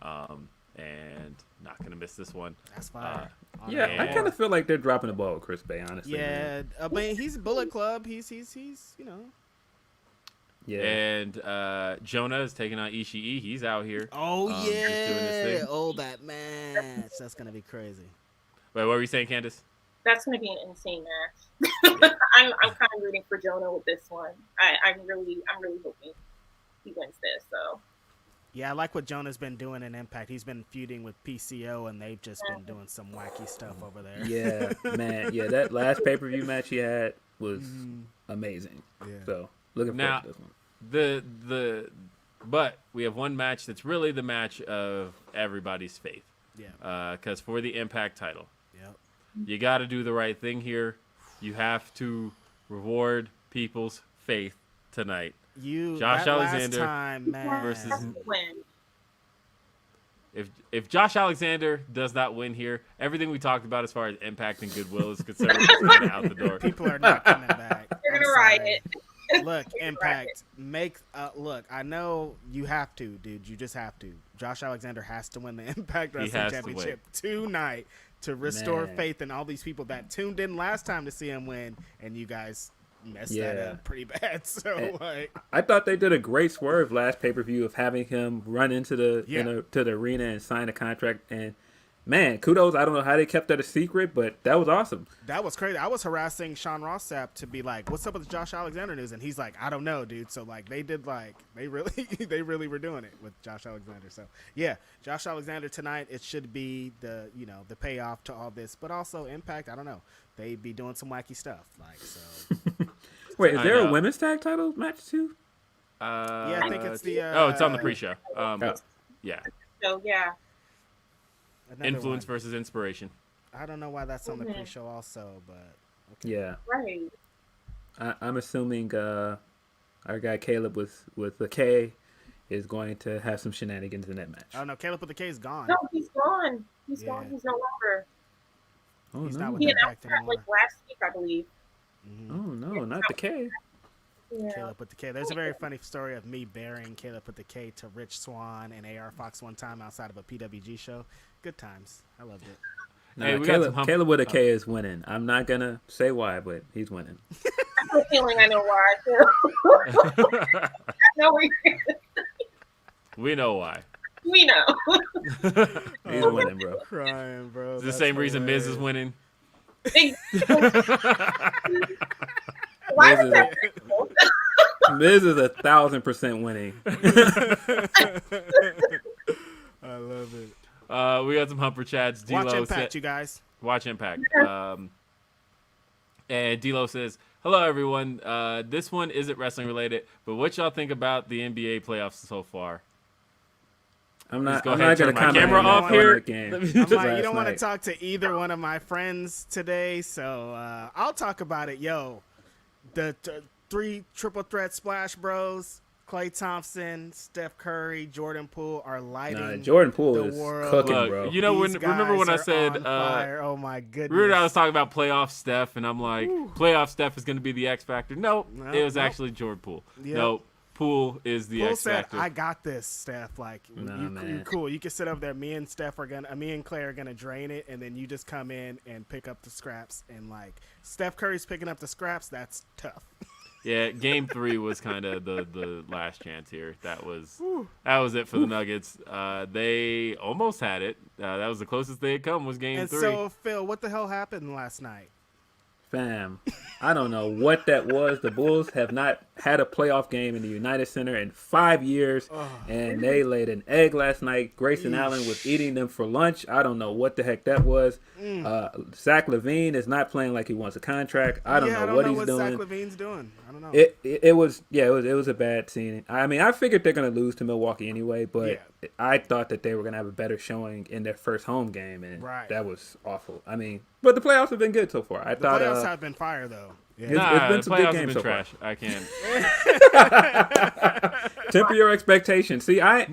and not going to miss this one. That's fire. I kind of feel like they're dropping the ball with Chris Bay, honestly. Yeah, I mean, he's Bullet Club. He's you know. Yeah. And Jonah is taking on Ishii. He's out here. Oh, doing his thing. Oh, that match. That's going to be crazy. Wait, what were you saying, Candace? That's going to be an insane match. I'm kind of rooting for Jonah with this one. I'm really hoping he wins this. So. Yeah, I like what Jonah's been doing in Impact. He's been feuding with PCO, and they've just been doing some wacky stuff over there. Yeah, man. Yeah, that last pay-per-view match he had was amazing. Yeah. So, looking forward to this one. But we have one match that's really the match of everybody's faith. Yeah. Because for the Impact title, you got to do the right thing here. You have to reward people's faith tonight. Josh Alexander versus. If Josh Alexander does not win here, everything we talked about as far as Impact and Goodwill is concerned is out the door. People are not coming back. They're gonna ride it. Look, Impact, look, I know you have to, dude. You just have to. Josh Alexander has to win the Impact Wrestling Championship tonight to restore faith in all these people that tuned in last time to see him win, and you guys messed that up pretty bad. So, I thought they did a great swerve last pay-per-view of having him run into the to the arena and sign a contract. And man, kudos. I don't know how they kept that a secret, but that was awesome. That was crazy. I was harassing Sean Rossap to be like, "What's up with the Josh Alexander news?" And he's like, "I don't know, dude." So they really were doing it with Josh Alexander. So yeah, Josh Alexander tonight. It should be the payoff to all this, but also Impact. I don't know. They be doing some wacky stuff so. Wait, is there a women's tag title match too? Yeah, I think it's the. It's on the pre-show. Yeah. So yeah. Influence versus inspiration. I don't know why that's on the pre-show also, but okay. Yeah. Right. I'm assuming our guy Caleb with the K is going to have some shenanigans in that match. Oh no, Caleb with the K is gone. No, he's gone. He's gone. He's no longer. Oh, he's no. not with He Impact announced that anymore. like last week, I believe. Oh no, not the K. Yeah. Caleb with the K. There's a very funny story of me bearing Caleb with the K to Rich Swann and AR Fox one time outside of a PWG show. Good times. I loved it. Hey, Nah, Caleb with a K is winning. I'm not gonna say why, but he's winning. I have a feeling I know why. I know where you're We know why. We know. He's winning, bro. Crying, bro. It's the same reason Miz is winning. Why is that? Miz is 1,000% winning. I love it. We got some humper chats. Watch D-Lo Impact, you guys. Watch Impact. And D-Lo says, hello, everyone. This one isn't wrestling related, but what y'all think about the NBA playoffs so far? I'm not going going to to my camera off here. I'm like, you don't want to talk to either one of my friends today, so I'll talk about it. Yo, the three triple threat Splash Bros, Klay Thompson, Steph Curry, Jordan Poole are lighting Jordan Poole the is world. cooking, Look, bro. you know, remember when I said, oh my goodness. remember I was talking about playoff Steph, and I'm like, playoff Steph is going to be the X factor. Nope, it was actually Jordan Poole. Yep. Nope. Poole is the Poole X said, factor. I got this, Steph. Like, you cool. You can sit up there. Me and Clay are gonna drain it, and then you just come in and pick up the scraps. And like, Steph Curry's picking up the scraps. That's tough. Yeah, Game 3 was kind of the last chance here. That was it for the Nuggets. They almost had it. That was the closest they had come. Was Game 3. So Phil, what the hell happened last night? Fam, I don't know what that was. The Bulls have not had a playoff game in the United Center in 5 years, and they laid an egg last night. Grayson Allen was eating them for lunch. I don't know what the heck that was. Zach LaVine is not playing like he wants a contract. I don't know what he's doing. Zach LaVine's doing. I don't know. It was a bad scene. I mean, I figured they're gonna lose to Milwaukee anyway, but I thought that they were gonna have a better showing in their first home game, and that was awful. I mean, but the playoffs have been good so far. The playoffs have been fire though. Yeah. It's been some good games so trash. far. I can't. Temper your expectations. See, I'm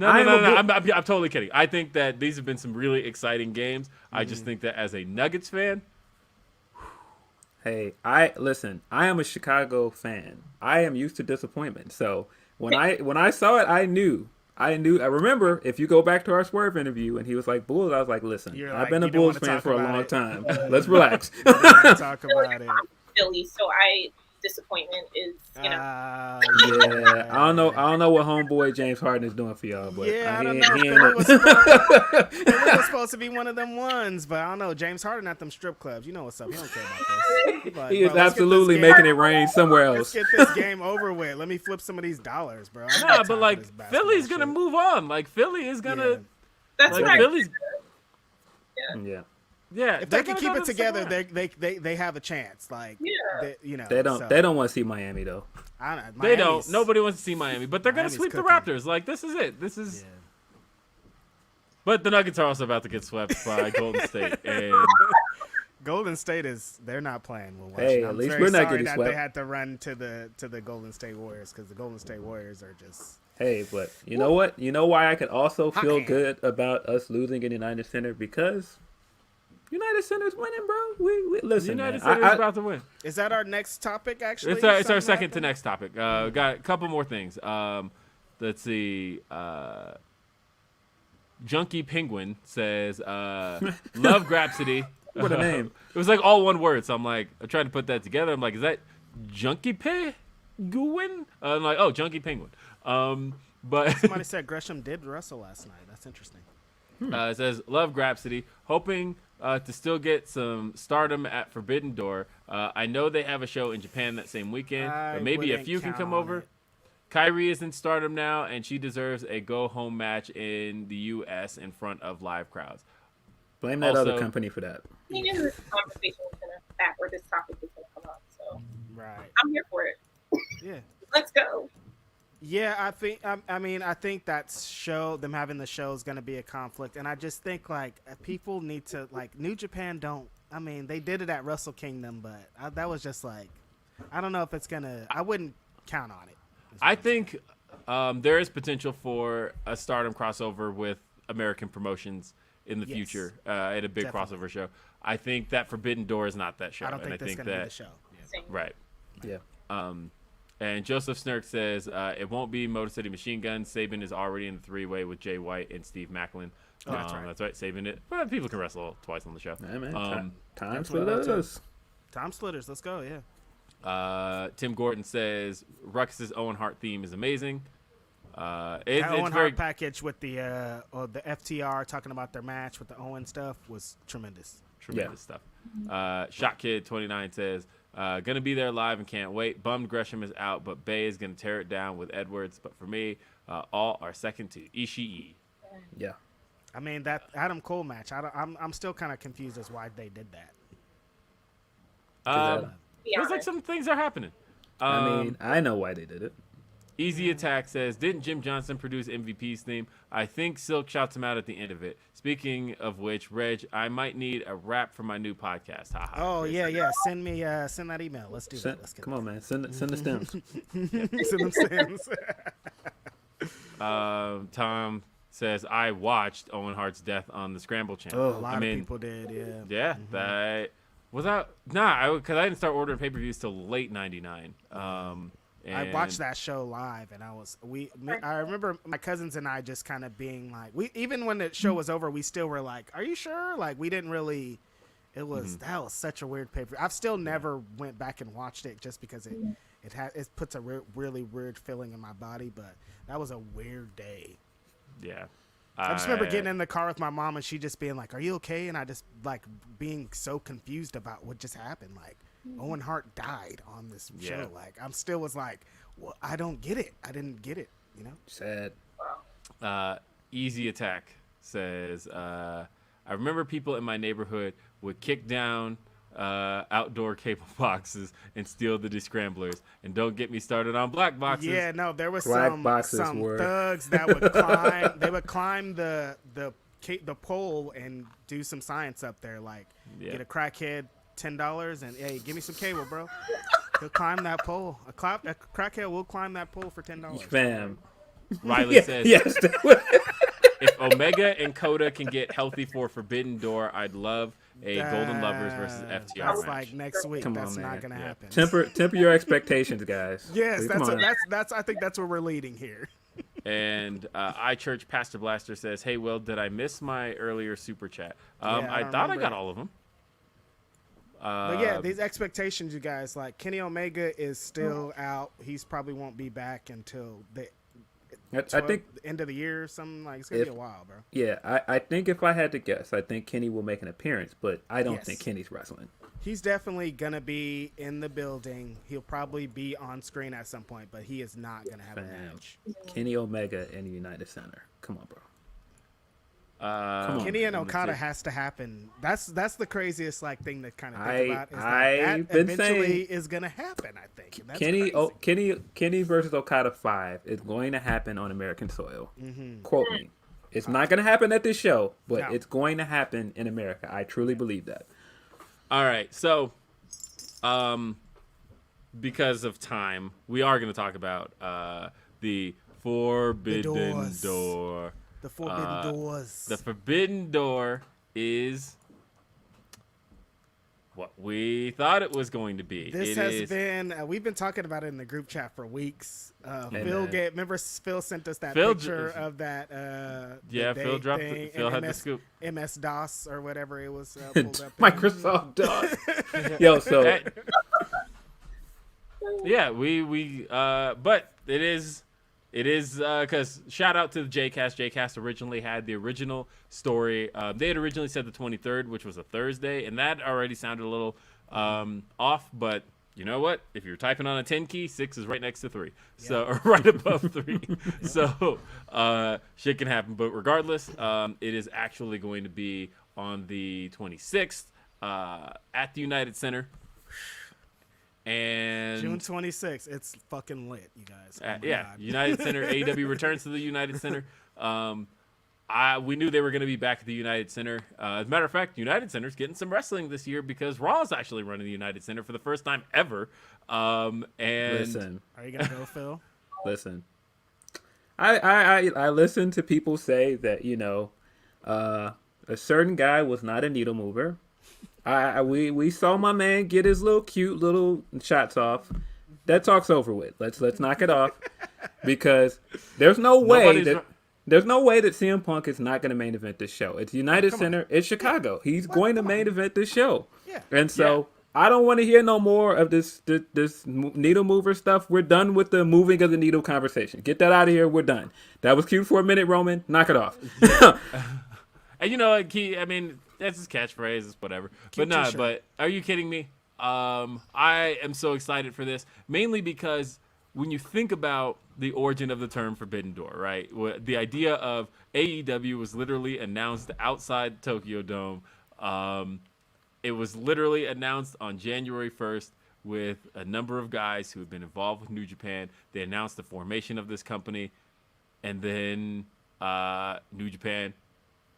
totally kidding. I think that these have been some really exciting games. I just think that as a Nuggets fan, hey, I am a Chicago fan. I am used to disappointment. So when I saw it, I knew. I remember, if you go back to our Swerve interview and he was like, Bulls, I was like, listen, I've been a Bulls fan for a long time. Let's relax. Talk about it. Philly, so disappointment is, you know. Yeah, I don't know what homeboy James Harden is doing for y'all, but I don't know. Philly was supposed to be one of them ones, but I don't know. James Harden at them strip clubs. You know what's up. He don't care about this. Like, he is absolutely making it rain somewhere else. Let's get this game over with. Let me flip some of these dollars, bro. Nah, but like Philly's gonna move on. Like Philly is gonna. That's like, right. Philly's. Yeah. If they can keep it together, they have a chance. Like, they don't want to see Miami though. They don't. Nobody wants to see Miami, but they're gonna sweep the Raptors. Like, this is it. This is. Yeah. But the Nuggets are also about to get swept by Golden State, and Golden State they're not playing. At least we're not getting swept. They had to run to the Golden State Warriors because the Golden State Warriors are just. Hey, but you know what? You know why I could also feel good about us losing in United Center? Because United Center's winning, bro. We listen. United Center's about to win. Is that our next topic? Actually, it's our second to next topic. Got a couple more things. Let's see. Junkie Penguin says, "Love Grapsody." What a name! It was like all one word. So I'm like, I tried to put that together. I'm like, is that Junkie Penguin? I'm like, oh, Junkie Penguin. But somebody said Gresham did wrestle last night. That's interesting. It says, love Grapsody, hoping to still get some stardom at Forbidden Door. I know they have a show in Japan that same weekend, but maybe a few can come over. Kyrie is in stardom now, and she deserves a go-home match in the U.S. in front of live crowds. Blame that other company for that. He knew this conversation was going to happen, or this topic was going to come up, so I'm here for it. Yeah. Let's go. Yeah, I think that them having the show is going to be a conflict, and I just think like people need to like New Japan don't. I mean, they did it at Wrestle Kingdom, but that was just like I don't know if it's gonna. I wouldn't count on it. I think there is potential for a Stardom crossover with American promotions in the future at a big crossover show. I think that Forbidden Door is not that show. I don't think that's going to be the show. Yeah. Right. Yeah. And Joseph Snurk says it won't be Motor City Machine Guns. Sabin is already in the three-way with Jay White and Steve Macklin. Oh, that's right. That's right. Sabin it. But people can wrestle twice on the show. Yeah, man. Time splitters. Time splitters. Let's go. Yeah. Tim Gordon says Ruckus's Owen Hart theme is amazing. That It's Owen very Hart package with the FTR talking about their match with the Owen stuff was tremendous. tremendous stuff. Shot Kid 29 says gonna be there live and can't wait. Bummed Gresham is out, but Bay is gonna tear it down with Edwards. But for me, all are second to Ishii. Yeah. I mean, that Adam Cole match, I'm still kind of confused as why they did that. Feels like some things are happening. I mean, I know why they did it. Easy Attack says, didn't Jim Johnson produce MVP's theme? I think Silk shouts him out at the end of it. Speaking of which, Reg, I might need a rap for my new podcast. Ha ha. Oh, yeah. Send that email. Let's do that. Let's get Come on, man. Send the stems. Send them stems. Tom says, I watched Owen Hart's death on the Scramble channel. Oh, a lot of people did, yeah. Yeah, that was out. Because I didn't start ordering pay-per-views till late '99. I watched that show live, and I remember my cousins and I just kind of being like, even when the show was over, we still were like, "Are you sure?" Like we didn't really. That was such a weird paper. I've still never went back and watched it just because it puts a really weird feeling in my body. But that was a weird day. Yeah. I just remember getting in the car with my mom and she just being like, "Are you okay?" And I just like being so confused about what just happened. Like Owen Hart died on this show. Like I'm still was like, well, I don't get it. I didn't get it. You know. Sad. Easy Attack says, I remember people in my neighborhood would kick down outdoor cable boxes and steal the descramblers. And don't get me started on black boxes. Yeah, no, there was Black some were... thugs that would climb. They would climb the pole and do some science up there. Like get a crackhead $10 and hey, give me some cable, bro. He'll climb that pole. A crackhead will climb that pole for $10. Fam. Riley says, yes. if Omega and Coda can get healthy for Forbidden Door, I'd love a Golden Lovers versus FTR that's match. Like next week. That's not gonna happen. Temper your expectations, guys. Yes, that's. I think that's where we're leading here. And iChurch Pastor Blaster says, "Hey, Will, did I miss my earlier super chat? I thought I got all of them." But yeah, these expectations, you guys. Like Kenny Omega is still out. He's probably won't be back until I think the end of the year or something. Like it's gonna be a while, bro. Yeah, I think if I had to guess, I think Kenny will make an appearance, but I don't think Kenny's wrestling. He's definitely gonna be in the building. He'll probably be on screen at some point, but he is not gonna have a match. Kenny Omega in the United Center. Come on, bro. Kenny and Okada has to happen. That's the craziest thing to kind of think about. Is I've that been eventually saying is gonna happen. I think that's Kenny versus Okada 5 is going to happen on American soil. Mm-hmm. Quote me. It's not going to happen at this show, but it's going to happen in America. I truly believe that. All right, so because of time, we are going to talk about the Forbidden Door. The Forbidden Doors. The Forbidden Door is what we thought it was going to be. This has been, we've been talking about it in the group chat for weeks. Remember Phil sent us that picture of that. Phil dropped it. Phil had the scoop. MS-DOS or whatever it was pulled up. Microsoft DOS. Yo, so. Yeah, but it is because shout out to the JCast. JCast originally had the original story. They had originally said the 23rd, which was a Thursday, and that already sounded a little off. But you know what? If you're typing on a 10 key, 6 is right next to 3, or right above 3. So shit can happen. But regardless, it is actually going to be on the 26th at the United Center. And June 26th, it's fucking lit, you guys. God. United Center. AEW returns to the United Center. We knew they were going to be back at the United Center. As a matter of fact, United Center's getting some wrestling this year because Raw is actually running the United Center for the first time ever. And listen, are you gonna go, Phil? Listen, I listen to people say that a certain guy was not a needle mover. We saw my man get his little cute little shots off. That talk's over with. Let's knock it off, because there's no way that CM Punk is not going to main event this show. It's United Center. It's Chicago. He's going to main event this show. Yeah. And so I don't want to hear no more of this needle mover stuff. We're done with the moving of the needle conversation. Get that out of here. We're done. That was cute for a minute, Roman. Knock it off. And that's his catchphrase. It's whatever. But are you kidding me? I am so excited for this, mainly because when you think about the origin of the term Forbidden Door, right? The idea of AEW was literally announced outside Tokyo Dome. It was literally announced on January 1st with a number of guys who had been involved with New Japan. They announced the formation of this company, and then New Japan,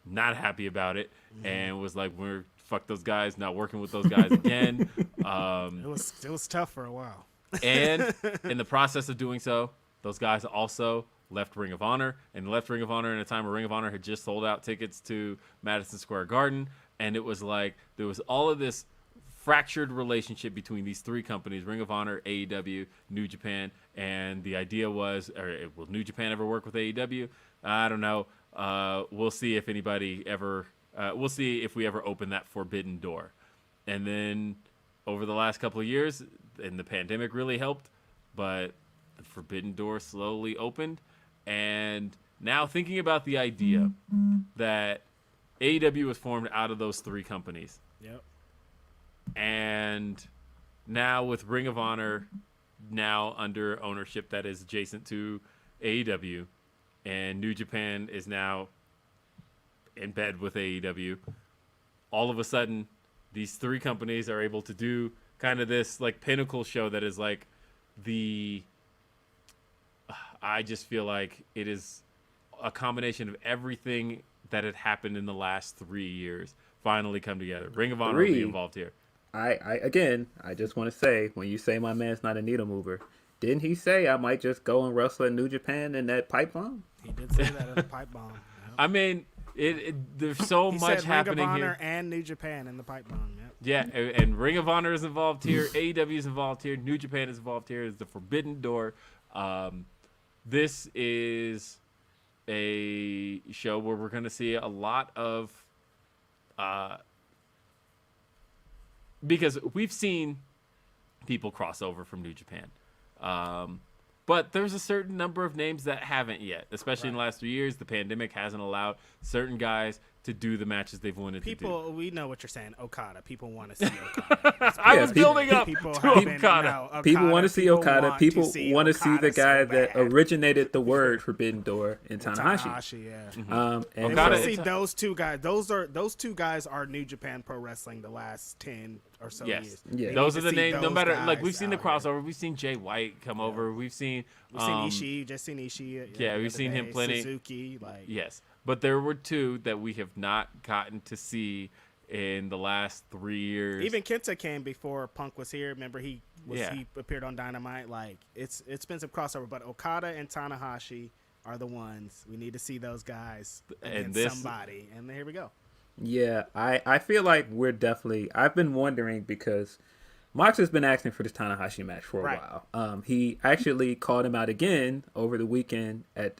not happy about it, and was like, we're fuck those guys, not working with those guys again. It was tough for a while. And in the process of doing so, those guys also left Ring of Honor, and left Ring of Honor in a time where Ring of Honor had just sold out tickets to Madison Square Garden. And it was like there was all of this fractured relationship between these three companies, Ring of Honor, AEW, New Japan. And the idea was, will New Japan ever work with AEW? I don't know. We'll see if anybody ever... we'll see if we ever open that forbidden door. And then over the last couple of years, and the pandemic really helped, but the forbidden door slowly opened. And now thinking about the idea that AEW was formed out of those three companies. Yep. And now with Ring of Honor now under ownership that is adjacent to AEW, and New Japan is now in bed with AEW, all of a sudden these three companies are able to do kind of this like pinnacle show that is like I just feel like it is a combination of everything that had happened in the last 3 years finally come together. Ring of Honor will be involved here. I just want to say, when you say my man's not a needle mover, didn't he say I might just go and wrestle in New Japan in that pipe bomb? He did say that in the pipe bomb. Yep. I mean, there's so much happening Ring of Honor here. And New Japan in the pipe bomb. Yep. Yeah, and Ring of Honor is involved here. AEW is involved here. New Japan is involved here. It's the Forbidden Door. This is a show where we're going to see a lot of because we've seen people cross over from New Japan, but there's a certain number of names that haven't yet, especially in the last 3 years. The pandemic hasn't allowed certain guys to do the matches they've wanted to do. We know what you're saying. Okada. People want to see Okada. I was building up to Okada. People want to see Okada. People want to see the guy that originated the word Forbidden Door in Tanahashi. Yeah. And Okada, see those two guys. Those two guys are New Japan Pro Wrestling the last 10 or so years. Yeah. Those are the names. No matter, like, we've seen the crossover. We've seen Jay White come over. We've seen Ishii. Just seen Ishii. We've seen him plenty. Suzuki. Yes. But there were two that we have not gotten to see in the last 3 years. Even Kenta came before Punk was here. Remember, he appeared on Dynamite. Like, it's been some crossover, but Okada and Tanahashi are the ones. We need to see those guys against somebody. And here we go. Yeah, I feel like we're definitely... I've been wondering because Mox has been asking for this Tanahashi match for a while. He actually called him out again over the weekend at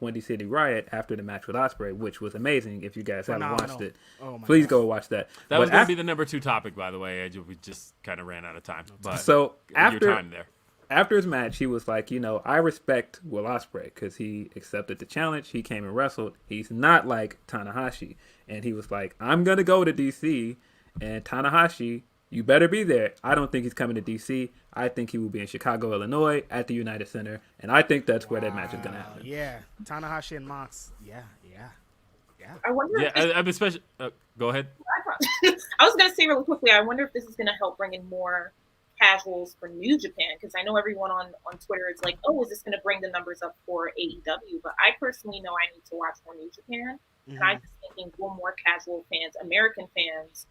Windy City Riot after the match with Ospreay, which was amazing. If you guys haven't watched it, please go watch that. That was going to be the number 2 topic, by the way. We just kind of ran out of time. But so your time there. After his match, he was like, I respect Will Ospreay because he accepted the challenge. He came and wrestled. He's not like Tanahashi. And he was like, I'm going to go to DC, and Tanahashi, you better be there. I don't think he's coming to DC. I think he will be in Chicago, Illinois at the United Center. And I think that's where that match is going to happen. Yeah. Tanahashi and Mox. Yeah. I wonder I'm especially... go ahead. I was going to say really quickly, I wonder if this is going to help bring in more casuals for New Japan, because I know everyone on Twitter is like, is this going to bring the numbers up for AEW? But I personally know I need to watch more New Japan. And I'm just thinking, will more casual fans, American fans,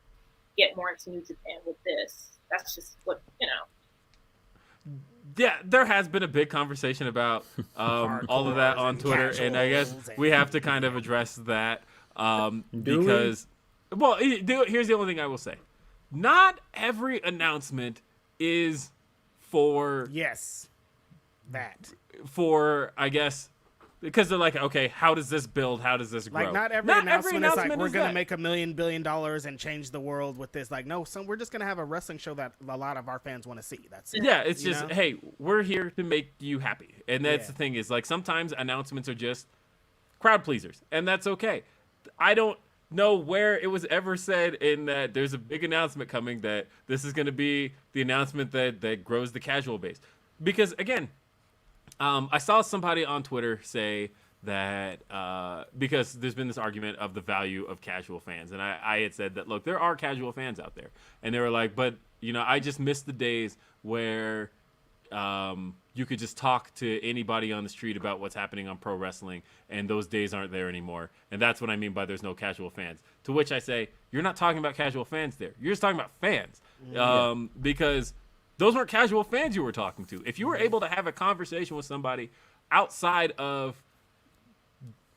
get more into New Japan with this? That's just what, Yeah, there has been a big conversation about all of that on Twitter, and I guess we have to kind of address that because, well, here's the only thing I will say. Not every announcement is for... Yes, that. For, I guess... Because they're like, okay, how does this build? How does this grow? Like, not every announcement is like, we're going to make $1 billion and change the world with this. Like, no, we're just going to have a wrestling show that a lot of our fans want to see. That's it. Yeah, it's just, hey, we're here to make you happy. And that's the thing is, like, sometimes announcements are just crowd pleasers. And that's okay. I don't know where it was ever said in that there's a big announcement coming that this is going to be the announcement that grows the casual base. Because, again... I saw somebody on Twitter say that because there's been this argument of the value of casual fans. And I had said that, look, there are casual fans out there. And they were like, but, I just miss the days where you could just talk to anybody on the street about what's happening on pro wrestling. And those days aren't there anymore. And that's what I mean by there's no casual fans. To which I say, you're not talking about casual fans there. You're just talking about fans. Because... those weren't casual fans you were talking to. If you were able to have a conversation with somebody outside of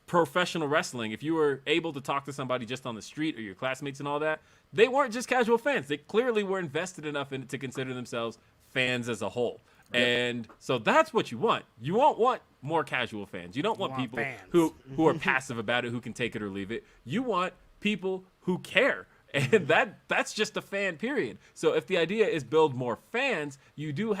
professional wrestling, if you were able to talk to somebody just on the street or your classmates and all that, they weren't just casual fans. They clearly were invested enough in it to consider themselves fans as a whole. Yep. And so that's what you want. You won't want more casual fans. You don't want people who are passive about it, who can take it or leave it. You want people who care. And that's just a fan, period. So if the idea is build more fans, you don't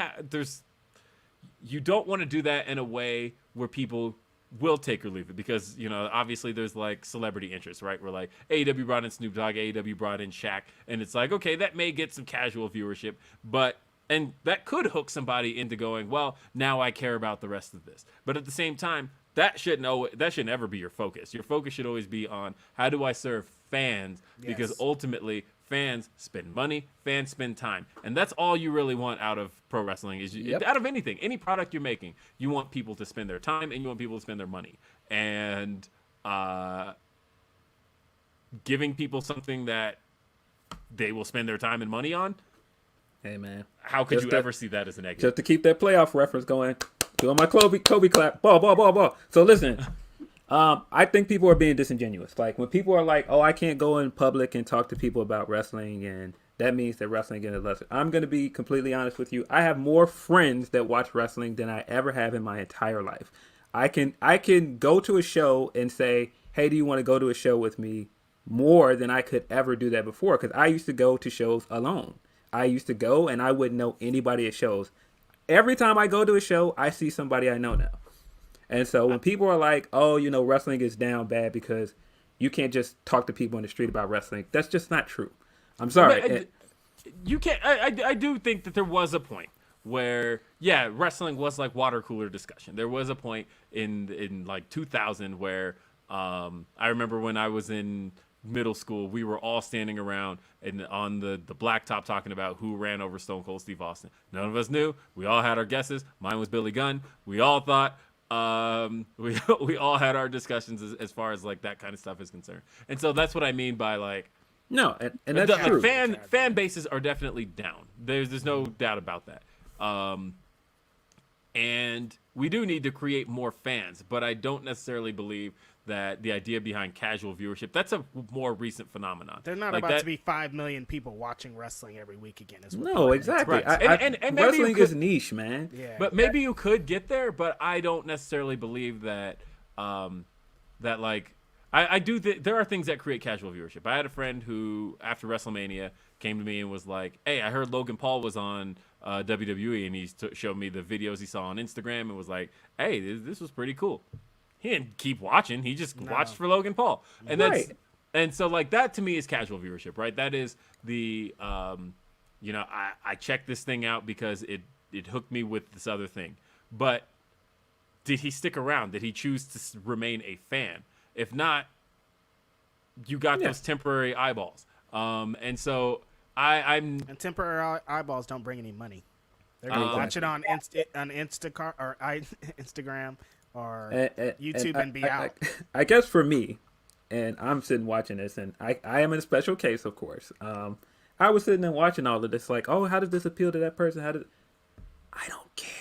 want to do that in a way where people will take or leave it, because obviously there's like celebrity interest, right? We're like AEW brought in Snoop Dogg, AEW brought in Shaq, and it's like, okay, that may get some casual viewership, and that could hook somebody into going, well, now I care about the rest of this. But at the same time, that should never be your focus. Your focus should always be on how do I serve fans, because ultimately fans spend money, fans spend time, and that's all you really want out of pro wrestling. Out of anything, any product you're making, you want people to spend their time and you want people to spend their money, and giving people something that they will spend their time and money on. Hey man, how could you ever see that as a negative? Just to keep that playoff reference going, doing my Kobe clap, ball. So listen. I think people are being disingenuous. Like when people are like, "Oh, I can't go in public and talk to people about wrestling, and that means that wrestling is lesser." I'm going to be completely honest with you. I have more friends that watch wrestling than I ever have in my entire life. I can go to a show and say, "Hey, do you want to go to a show with me?" more than I could ever do that before, because I used to go to shows alone. I used to go and I wouldn't know anybody at shows. Every time I go to a show, I see somebody I know now. And so when people are like, oh, wrestling is down bad because you can't just talk to people in the street about wrestling, that's just not true. I'm sorry. You can't. I do think that there was a point where, wrestling was like water cooler discussion. There was a point in like 2000 where I remember when I was in middle school, we were all standing around and on the blacktop talking about who ran over Stone Cold Steve Austin. None of us knew. We all had our guesses. Mine was Billy Gunn. We all thought. We all had our discussions as far as like that kind of stuff is concerned, and so that's what I mean by like and that's true. Fan bases are definitely down. There's no doubt about that. And we do need to create more fans, but I don't necessarily believe that the idea behind casual viewership, that's a more recent phenomenon. They're not about to be 5 million people watching wrestling every week again. No, exactly. Right. And wrestling is niche, man. Yeah. But maybe you could get there, but I don't necessarily believe that that like I do there are things that create casual viewership. I had a friend who after WrestleMania came to me and was like, "Hey, I heard Logan Paul was on WWE," and he showed me the videos he saw on Instagram and was like, "Hey, this was pretty cool." He didn't keep watching. He just watched for Logan Paul. And and so like that to me is casual viewership, right? That is the I checked this thing out because it hooked me with this other thing. But did he stick around? Did he choose to remain a fan? If not, you got those temporary eyeballs. And so I'm temporary eyeballs don't bring any money. They're gonna watch it on Instacart or Instagram or YouTube and be out. I guess for me, and I'm sitting watching this, and I am in a special case, of course. I was sitting and watching all of this, like, oh, how does this appeal to that person? I don't care.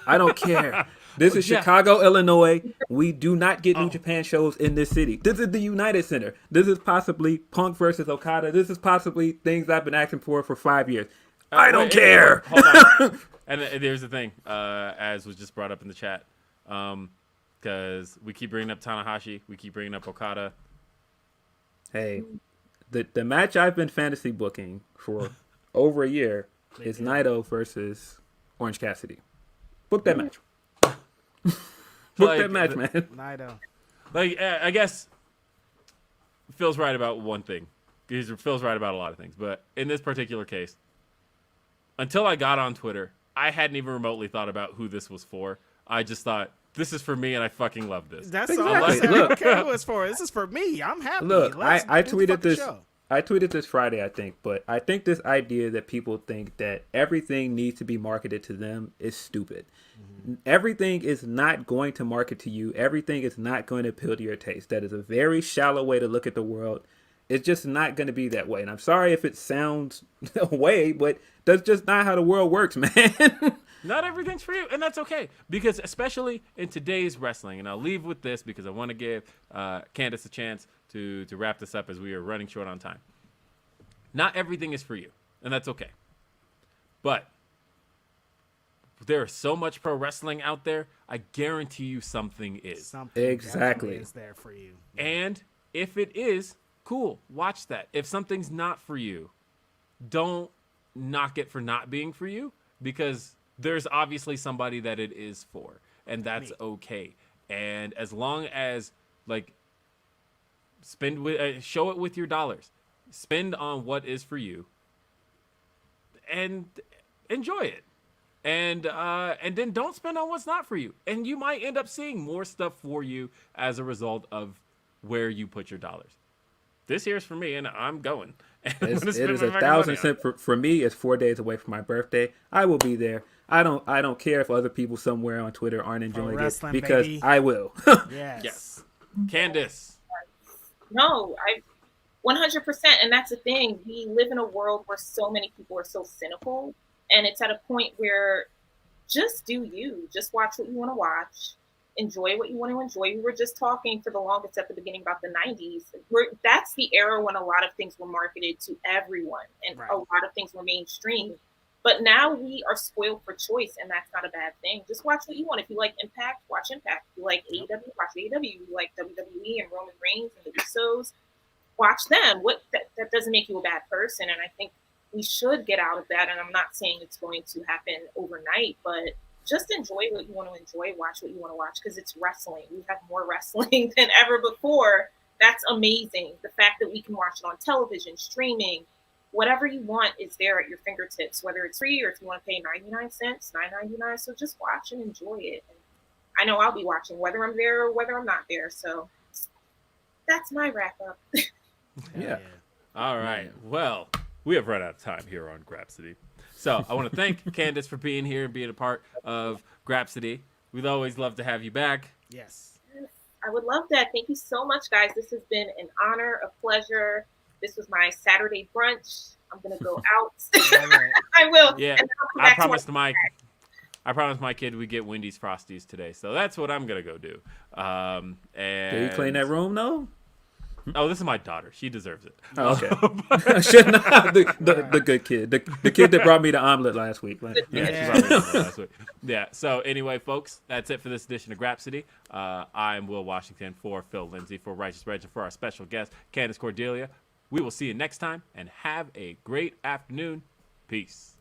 I don't care. This is Chicago, Illinois. We do not get New Japan shows in this city. This is the United Center. This is possibly Punk versus Okada. This is possibly things I've been asking for 5 years. I don't care. Hold on. And there's the thing, as was just brought up in the chat, because we keep bringing up Tanahashi, we keep bringing up Okada. Hey, the match I've been fantasy booking for over a year is Naito versus Orange Cassidy. Book that match. Book that match, man. Naito. I guess Phil's right about one thing. Phil's right about a lot of things, but in this particular case, until I got on Twitter, I hadn't even remotely thought about who this was for. I just thought, this is for me, and I fucking love this. That's Exactly. all I said. Look. Okay, who it's for? This is for me. I'm happy. Look, I tweeted this. Show. I tweeted this Friday, I think, but I think this idea that people think that everything needs to be marketed to them is stupid. Mm-hmm. Everything is not going to market to you. Everything is not going to appeal to your taste. That is a very shallow way to look at the world. It's just not going to be that way. And I'm sorry if it sounds a way, but that's just not how the world works, man. Not everything's for you, and that's okay. Because especially in today's wrestling, and I'll leave with this because I want to give Candace a chance to wrap this up as we are running short on time. Not everything is for you, and that's okay. But there is so much pro wrestling out there, I guarantee you something is. Something Exactly. is there for you. And if it is, cool, watch that. If something's not for you, don't knock it for not being for you, because there's obviously somebody that it is for, and that's okay. And as long as, like, show it with your dollars. Spend on what is for you, and enjoy it. And then don't spend on what's not for you. And you might end up seeing more stuff for you as a result of where you put your dollars. This here's for me, and I'm going. And It is 1,000% for me. It's 4 days away from my birthday. I will be there. I don't care if other people somewhere on Twitter aren't enjoying it, because baby. I will. Yes. Candace. No, 100%. And that's the thing. We live in a world where so many people are so cynical. And it's at a point where just do you. Just watch what you want to watch. Enjoy what you want to enjoy. We were just talking for the longest at the beginning about the 90s. That's the era when a lot of things were marketed to everyone. And a lot of things were mainstream. But now we are spoiled for choice, and that's not a bad thing. Just watch what you want. If you like Impact, watch Impact. If you like AEW, watch AEW. If you like WWE and Roman Reigns and the Usos, watch them. That doesn't make you a bad person, and I think we should get out of that. And I'm not saying it's going to happen overnight, but just enjoy what you want to enjoy. Watch what you want to watch, because it's wrestling. We have more wrestling than ever before. That's amazing. The fact that we can watch it on television, streaming, whatever you want is there at your fingertips, whether it's free or if you want to pay 99 cents, $9.99. So just watch and enjoy it. And I know I'll be watching whether I'm there or whether I'm not there. So that's my wrap up. Yeah. All right. Well, we have run out of time here on Grapsody. So I want to thank Candace for being here and being a part of Grapsody. We'd always love to have you back. Yes. I would love that. Thank you so much, guys. This has been an honor, a pleasure. This was my Saturday brunch. I'm going to go out. I will. Yeah. I promised my kid we get Wendy's Frosties today. So that's what I'm going to go do. And Can you clean that room, though? Oh, this is my daughter. She deserves it. Oh, okay. Should not. The good kid. The kid that brought me the omelet last week. Yeah. So anyway, folks, that's it for this edition of Grapsody. I'm Will Washington for Phil Lindsey, for Righteous Reg, and for our special guest, Candace Cordelia. We will see you next time, and have a great afternoon. Peace.